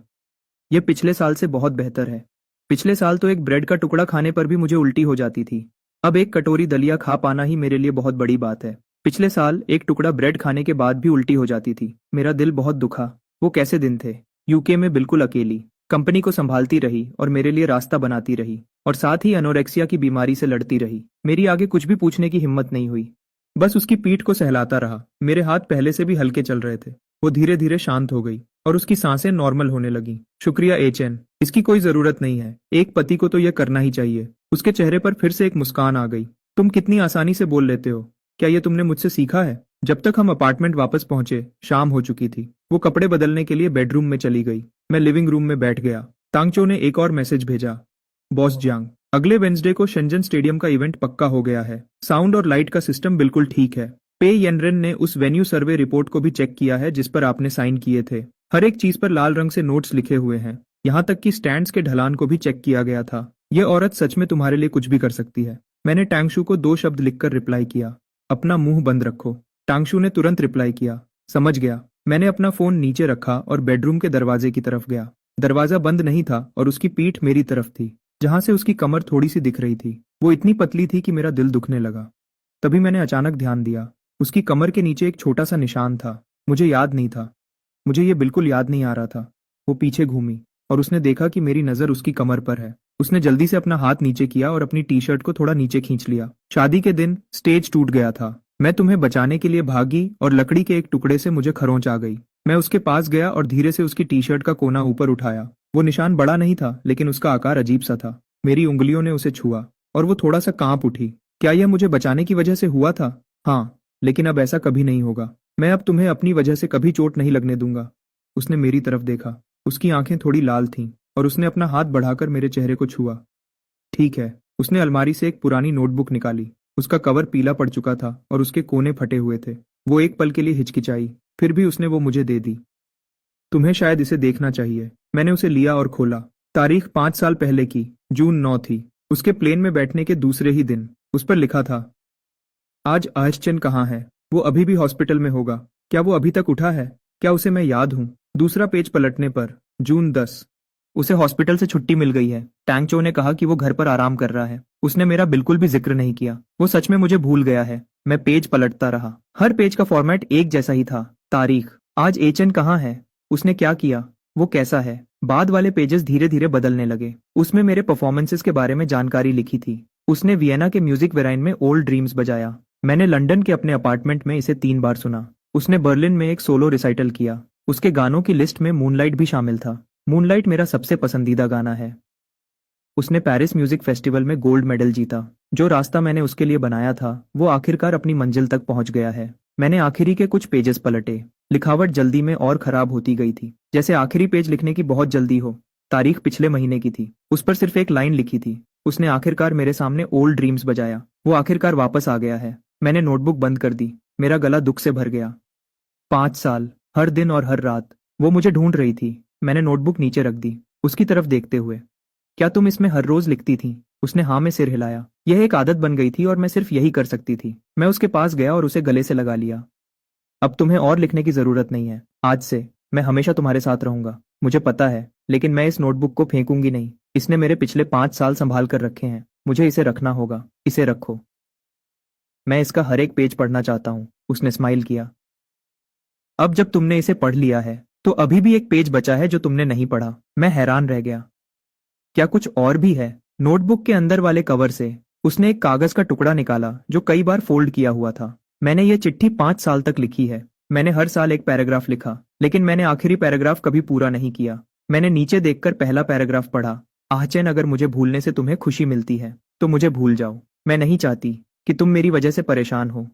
यह पिछले साल से बहुत बेहतर है। पिछले साल तो एक ब्रेड का टुकड़ा खाने पर भी मुझे उल्टी हो जाती थी। अब एक कटोरी दलिया खा पाना ही मेरे लिए बहुत बड़ी बात है। पिछले साल एक टुकड़ा ब्रेड खाने के बाद भी उल्टी हो जाती थी। मेरा दिल बहुत दुखा। वो कैसे दिन थे? यूके में बिल्कुल अकेली, कंपनी को संभालती रही और मेरे लिए रास्ता बनाती रही, और साथ ही एनोरेक्सिया की बीमारी से लड़ती रही। मेरी आगे कुछ भी पूछने की हिम्मत नहीं हुई। बस उसकी पीठ को सहलाता रहा। मेरे हाथ पहले से भी हल्के चल रहे थे। वो धीरे धीरे शांत हो गई और उसकी सांसें नॉर्मल होने लगी। शुक्रिया एचएन, इसकी कोई जरूरत नहीं है। एक पति को तो यह करना ही चाहिए। उसके चेहरे पर फिर से एक मुस्कान आ गई। तुम कितनी आसानी से बोल लेते हो। क्या ये तुमने मुझसे सीखा है? जब तक हम अपार्टमेंट वापस पहुंचे शाम हो चुकी थी। वो कपड़े बदलने के लिए बेडरूम में चली गई। मैं लिविंग रूम में बैठ गया। तांगचो ने एक और मैसेज भेजा। बॉस जियांग, अगले वेंसडे को शेंजन स्टेडियम का इवेंट पक्का हो गया है। साउंड और लाइट का सिस्टम बिल्कुल ठीक है। पे येनरेन ने उस वेन्यू सर्वे रिपोर्ट को भी चेक किया है जिस पर आपने साइन किए थे। हर एक चीज पर लाल रंग से नोट्स लिखे हुए हैं। यहाँ तक कि स्टैंड्स के ढलान को भी चेक किया गया था। यह औरत सच में तुम्हारे लिए कुछ भी कर सकती है। मैंने टांगशू को 2 शब्द लिखकर रिप्लाई किया। अपना मुंह बंद रखो। टांगशू ने तुरंत रिप्लाई किया। समझ गया। मैंने अपना फोन नीचे रखा और बेडरूम के दरवाजे की तरफ गया। दरवाजा बंद नहीं था और उसकी पीठ मेरी तरफ थी, जहां से उसकी कमर थोड़ी सी दिख रही थी। वो इतनी पतली थी कि मेरा दिल दुखने लगा। तभी मैंने अचानक ध्यान दिया। उसकी कमर के नीचे एक छोटा सा निशान था। मुझे याद नहीं था। मुझे ये बिल्कुल याद नहीं आ रहा था। वो पीछे घूमी और उसने देखा कि मेरी नजर उसकी कमर पर है। उसने जल्दी से अपना हाथ नीचे किया और अपनी टी शर्ट को थोड़ा नीचे खींच लिया। शादी के दिन स्टेज टूट गया था। मैं तुम्हें बचाने के लिए भागी और लकड़ी के एक टुकड़े से मुझे खरोंच आ गई। मैं उसके पास गया और धीरे से उसकी टी शर्ट का कोना ऊपर उठाया। वो निशान बड़ा नहीं था, लेकिन उसका आकार अजीब सा था। मेरी उंगलियों ने उसे छुआ और वो थोड़ा सा कांप उठी। क्या यह मुझे बचाने की वजह से हुआ था? हाँ, लेकिन अब ऐसा कभी नहीं होगा। मैं अब तुम्हें अपनी वजह से कभी चोट नहीं लगने दूंगा। उसने मेरी तरफ देखा। उसकी आंखें थोड़ी लाल थीं और उसने अपना हाथ बढ़ाकर मेरे चेहरे को छुआ। ठीक है। उसने अलमारी से एक पुरानी नोटबुक निकाली। उसका कवर पीला पड़ चुका था और उसके कोने फटे हुए थे। वो एक पल के लिए हिचकिचाई। फिर भी उसने वो मुझे दे दी। तुम्हें शायद इसे देखना चाहिए। मैंने उसे लिया और खोला। तारीख 5 साल पहले की जून 9 थी। उसके प्लेन में बैठने के दूसरे ही दिन उस पर लिखा था, आज आयशचंद कहाँ है? वो अभी भी हॉस्पिटल में होगा। क्या वो अभी तक उठा है? क्या उसे मैं याद हूँ? दूसरा पेज पलटने पर जून 10। उसे हॉस्पिटल से छुट्टी मिल गई है। टैंगचो ने कहा कि वो घर पर आराम कर रहा है। उसने मेरा बिल्कुल भी जिक्र नहीं किया। वो सच में मुझे भूल गया है। मैं पेज पलटता रहा। हर पेज का फॉर्मेट एक जैसा ही था। तारीख, आज एचएन कहाँ है? उसने क्या किया? वो कैसा है? बाद वाले पेजेस धीरे धीरे बदलने लगे। उसमें मेरे परफॉर्मेंसेस के बारे में जानकारी लिखी थी। उसने वियना के म्यूजिक वेराइन में ओल्ड ड्रीम्स बजाया। मैंने लंदन के अपने अपार्टमेंट में इसे 3 बार सुना। उसने बर्लिन में एक सोलो रिसाइटल किया। उसके गानों की लिस्ट में मूनलाइट भी शामिल था। मूनलाइट मेरा सबसे पसंदीदा गाना है। उसने पेरिस म्यूजिक फेस्टिवल में गोल्ड मेडल जीता। जो रास्ता मैंने उसके लिए बनाया था वो आखिरकार अपनी मंजिल तक पहुंच गया है। मैंने आखिरी के कुछ पेजेस पलटे। लिखावट जल्दी में और खराब होती गई थी, जैसे आखिरी पेज लिखने की बहुत जल्दी हो। तारीख पिछले महीने की थी। उस पर सिर्फ एक लाइन लिखी थी। उसने आखिरकार मेरे सामने ओल्ड ड्रीम्स बजाया। वो आखिरकार वापस आ गया है। मैंने नोटबुक बंद कर दी। मेरा गला दुख से भर गया। 5 साल, हर दिन और हर रात वो मुझे ढूंढ रही थी। मैंने नोटबुक नीचे रख दी, उसकी तरफ देखते हुए। क्या तुम इसमें हर रोज लिखती थी? उसने हाँ में सिर हिलाया। यह एक आदत बन गई थी और मैं सिर्फ यही कर सकती थी। मैं उसके पास गया और उसे गले से लगा लिया। अब तुम्हें और लिखने की जरूरत नहीं है। आज से मैं हमेशा तुम्हारे साथ रहूंगा। मुझे पता है, लेकिन मैं इस नोटबुक को फेंकूंगी नहीं। इसने मेरे पिछले 5 साल संभाल कर रखे हैं। मुझे इसे रखना होगा। इसे रखो। मैं इसका हर एक पेज पढ़ना चाहता हूँ। उसने स्माइल किया। अब जब तुमने इसे पढ़ लिया है तो अभी भी एक पेज बचा है जो तुमने नहीं पढ़ा। मैं हैरान रह गया। क्या कुछ और भी है? नोटबुक के अंदर वाले कवर से उसने एक कागज का टुकड़ा निकाला जो कई बार फोल्ड किया हुआ था। मैंने ये चिट्ठी 5 साल तक लिखी है। मैंने हर साल एक पैराग्राफ लिखा, लेकिन मैंने आखिरी पैराग्राफ कभी पूरा नहीं किया। मैंने नीचे देखकर पहला पैराग्राफ पढ़ा। आहचैन, अगर मुझे भूलने से तुम्हें खुशी मिलती है तो मुझे भूल जाओ। मैं नहीं चाहती कि तुम मेरी वजह से परेशान हो।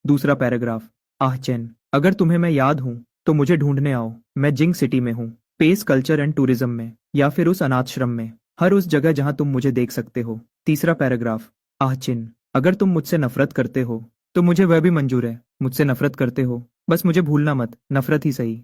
दूसरा पैराग्राफ। आहचैन, अगर तुम्हें मैं याद हूं तो मुझे ढूंढने आओ। मैं जिंग सिटी में हूँ, पेस कल्चर एंड टूरिज्म में, या फिर उस अनाथश्रम में, हर उस जगह जहां तुम मुझे देख सकते हो। तीसरा पैराग्राफ। आहचिन, अगर तुम मुझसे नफरत करते हो तो मुझे वह भी मंजूर है। मुझसे नफरत करते हो, बस मुझे भूलना मत। नफरत ही सही।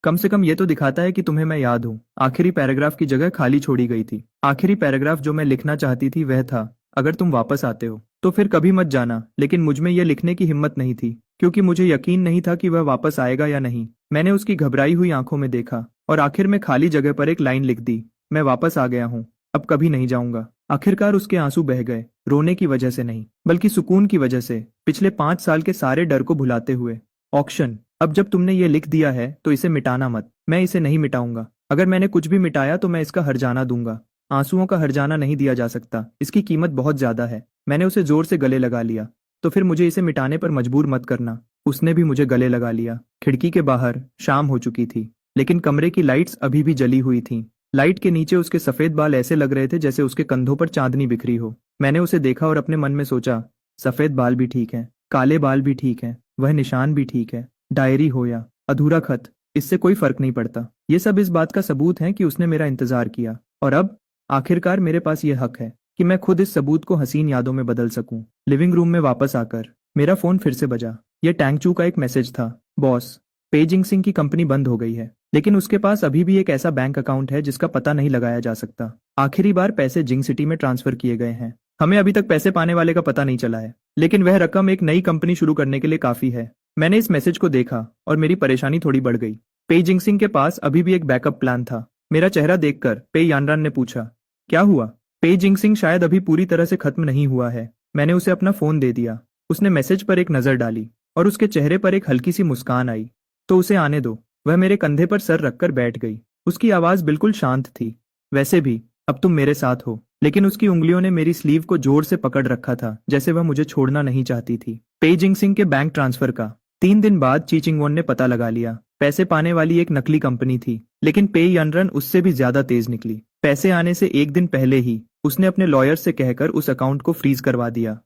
कम से कम ये तो दिखाता है कि तुम्हें मैं याद हूँ। आखिरी पैराग्राफ की जगह खाली छोड़ी गई थी। आखिरी पैराग्राफ जो मैं लिखना चाहती थी वह था, अगर तुम वापस आते हो तो फिर कभी मत जाना। लेकिन मुझमें यह लिखने की हिम्मत नहीं थी, क्योंकि मुझे यकीन नहीं था कि वह वापस आएगा या नहीं। मैंने उसकी घबराई हुई आंखों में देखा और आखिर में खाली जगह पर एक लाइन लिख दी, मैं वापस आ गया हूँ, अब कभी नहीं जाऊंगा। आखिरकार उसके आंसू बह गए, रोने की वजह से नहीं, बल्कि सुकून की वजह से, पिछले 5 साल के सारे डर को भुलाते हुए। ऑक्शन, अब जब तुमने ये लिख दिया है तो इसे मिटाना मत। मैं इसे नहीं मिटाऊंगा। अगर मैंने कुछ भी मिटाया तो मैं इसका हर्जाना दूंगा। आंसुओं का हर्जाना नहीं दिया जा सकता, इसकी कीमत बहुत ज्यादा है। मैंने उसे जोर से गले लगा लिया। तो फिर मुझे इसे मिटाने पर मजबूर मत करना। उसने भी मुझे गले लगा लिया। खिड़की के बाहर शाम हो चुकी थी, लेकिन कमरे की लाइट्स अभी भी जली हुई थीं। लाइट के नीचे उसके सफेद बाल ऐसे लग रहे थे जैसे उसके कंधों पर चांदनी बिखरी हो। मैंने उसे देखा और अपने मन में सोचा, सफेद बाल भी ठीक है, काले बाल भी ठीक है, वह निशान भी ठीक है। डायरी हो या अधूरा खत, इससे कोई फर्क नहीं पड़ता। ये सब इस बात का सबूत है कि उसने मेरा इंतजार किया, और अब आखिरकार मेरे पास ये हक है कि मैं खुद इस सबूत को हसीन यादों में बदल सकूं। लिविंग रूम में वापस आकर मेरा फोन फिर से बजा। यह टैंगचू का एक मैसेज था। बॉस, पेजिंग सिंह की कंपनी बंद हो गई है, लेकिन उसके पास अभी भी एक ऐसा बैंक अकाउंट है जिसका पता नहीं लगाया जा सकता। आखिरी बार पैसे जिंग सिटी में ट्रांसफर किए गए हैं। हमें अभी तक पैसे पाने वाले का पता नहीं चला है, लेकिन वह रकम एक नई कंपनी शुरू करने के लिए काफी है। मैंने इस मैसेज को देखा और मेरी परेशानी थोड़ी बढ़ गई। पेजिंग सिंह के पास अभी भी एक बैकअप प्लान था। मेरा चेहरा देखकर पे यानरान ने पूछा, क्या हुआ? पेजिंग सिंह शायद अभी पूरी तरह से खत्म नहीं हुआ है। मैंने उसे अपना फोन दे दिया। उसने मैसेज पर एक नजर डाली और उसके चेहरे पर एक हल्की सी मुस्कान आई। तो उसे आने दो। वह मेरे कंधे पर सर रखकर बैठ गई। उसकी आवाज बिल्कुल शांत थी। वैसे भी अब तुम मेरे साथ हो। लेकिन उसकी उंगलियों ने मेरी स्लीव को जोर से पकड़ रखा था, जैसे वह मुझे छोड़ना नहीं चाहती थी। पेजिंग सिंह के बैंक ट्रांसफर का 3 दिन बाद चीचिंगवोन ने पता लगा लिया। पैसे पाने वाली एक नकली कंपनी थी, लेकिन पे यानरन उससे भी ज्यादा तेज निकली। पैसे आने से एक दिन पहले ही उसने अपने लॉयर से कहकर उस अकाउंट को फ्रीज करवा दिया।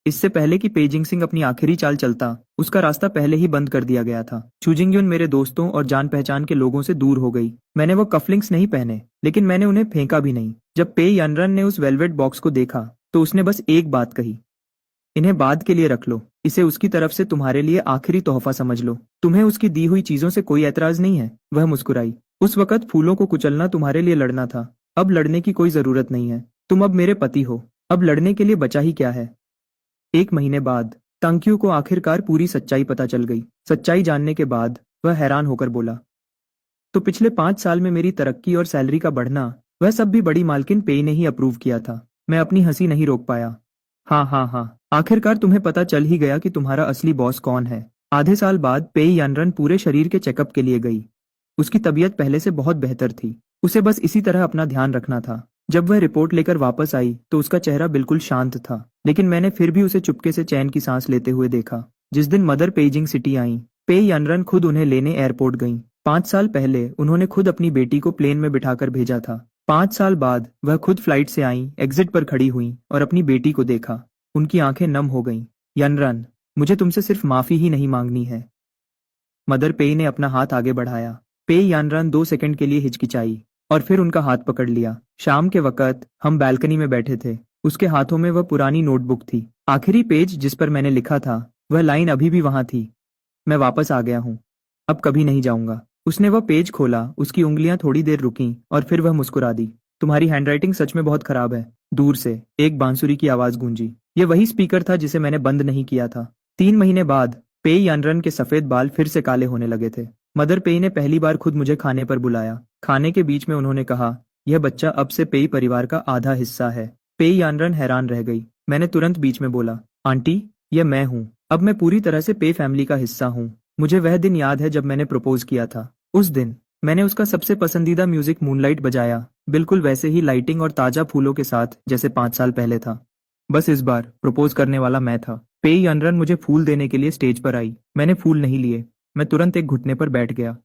इससे पहले कि पेजिंग सिंह अपनी आखिरी चाल चलता, उसका रास्ता पहले ही बंद कर दिया गया था। चूजिंगयुन मेरे दोस्तों और जान पहचान के लोगों से दूर हो गई। मैंने वो कफलिंग्स नहीं पहने, लेकिन मैंने उन्हें फेंका भी नहीं। जब पे यानरन ने उस वेलवेट बॉक्स को देखा तो उसने बस एक बात कही, इन्हें बाद के लिए रख लो। इसे उसकी तरफ से तुम्हारे लिए आखिरी तोहफा समझ लो। तुम्हें उसकी दी हुई चीजों से कोई ऐतराज नहीं है? वह मुस्कुराई। उस वक्त फूलों को कुचलना तुम्हारे लिए लड़ना था। अब लड़ने की कोई जरूरत नहीं है। तुम अब मेरे पति हो। अब लड़ने के लिए बचा ही क्या है? 1 महीने बाद तांक्यू को आखिरकार पूरी सच्चाई पता चल गई। सच्चाई जानने के बाद वह हैरान होकर बोला, तो पिछले 5 साल में मेरी तरक्की और सैलरी का बढ़ना, वह सब भी बड़ी मालकिन पेई ने ही अप्रूव किया था। मैं अपनी हंसी नहीं रोक पाया। हाँ हाँ हाँ, आखिरकार तुम्हें पता चल ही गया कि तुम्हारा असली बॉस कौन है। आधे साल बाद पेई यानरन पूरे शरीर के चेकअप के लिए गई। उसकी तबीयत पहले से बहुत बेहतर थी। उसे बस इसी तरह अपना ध्यान रखना था। जब वह रिपोर्ट लेकर वापस आई तो उसका चेहरा बिल्कुल शांत था, लेकिन मैंने फिर भी उसे चुपके से चैन की सांस लेते हुए देखा। जिस दिन मदर पेइजिंग सिटी आई, पेई यानरन खुद उन्हें लेने एयरपोर्ट गईं। 5 साल पहले उन्होंने खुद अपनी बेटी को प्लेन में बिठाकर भेजा था। 5 साल बाद वह खुद फ्लाइट से आईं, एग्जिट पर खड़ी हुईं और अपनी बेटी को देखा। उनकी आंखें नम हो गईं। यानरन, मुझे तुमसे सिर्फ माफी ही नहीं मांगनी है। मदर पेई ने अपना हाथ आगे बढ़ाया। पेई यानरन 2 सेकंड के लिए हिचकिचाई और फिर उनका हाथ पकड़ लिया। शाम के वक्त हम बालकनी में बैठे थे। उसके हाथों में वह पुरानी नोटबुक थी। आखिरी पेज जिस पर मैंने लिखा था, वह लाइन अभी भी वहां थी, मैं वापस आ गया हूँ, अब कभी नहीं जाऊंगा। उसने वह पेज खोला, उसकी उंगलियां थोड़ी देर रुकीं और फिर वह मुस्कुरा दी। तुम्हारी हैंडराइटिंग सच में बहुत खराब है। दूर से एक बांसुरी की आवाज गूंजी। ये वही स्पीकर था जिसे मैंने बंद नहीं किया था। 3 महीने बाद पेई यानरन के सफेद बाल फिर से काले होने लगे थे। मदर पेई ने पहली बार खुद मुझे खाने पर बुलाया। खाने के बीच में उन्होंने कहा, यह बच्चा अब से पेई परिवार का आधा हिस्सा है। पेई यानरन हैरान रह गई। मैंने तुरंत बीच में बोला, आंटी, यह मैं हूँ। अब मैं पूरी तरह से पेई फैमिली का हिस्सा हूँ। मुझे वह दिन याद है जब मैंने प्रपोज किया था। उस दिन मैंने उसका सबसे पसंदीदा म्यूजिक मूनलाइट बजाया, बिल्कुल वैसे ही लाइटिंग और ताजा फूलों के साथ जैसे 5 साल पहले था। बस इस बार प्रपोज करने वाला मैं था। पेई यानरन मुझे फूल देने के लिए स्टेज पर आई। मैंने फूल नहीं लिए। मैं तुरंत एक घुटने पर बैठ गया।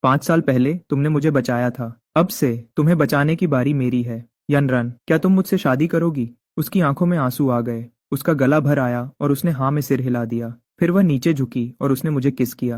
5 साल पहले तुमने मुझे बचाया था, अब से तुम्हें बचाने की बारी मेरी है। यानरन, क्या तुम मुझसे शादी करोगी? उसकी आंखों में आंसू आ गए। उसका गला भर आया और उसने हाँ में सिर हिला दिया। फिर वह नीचे झुकी और उसने मुझे किस किया।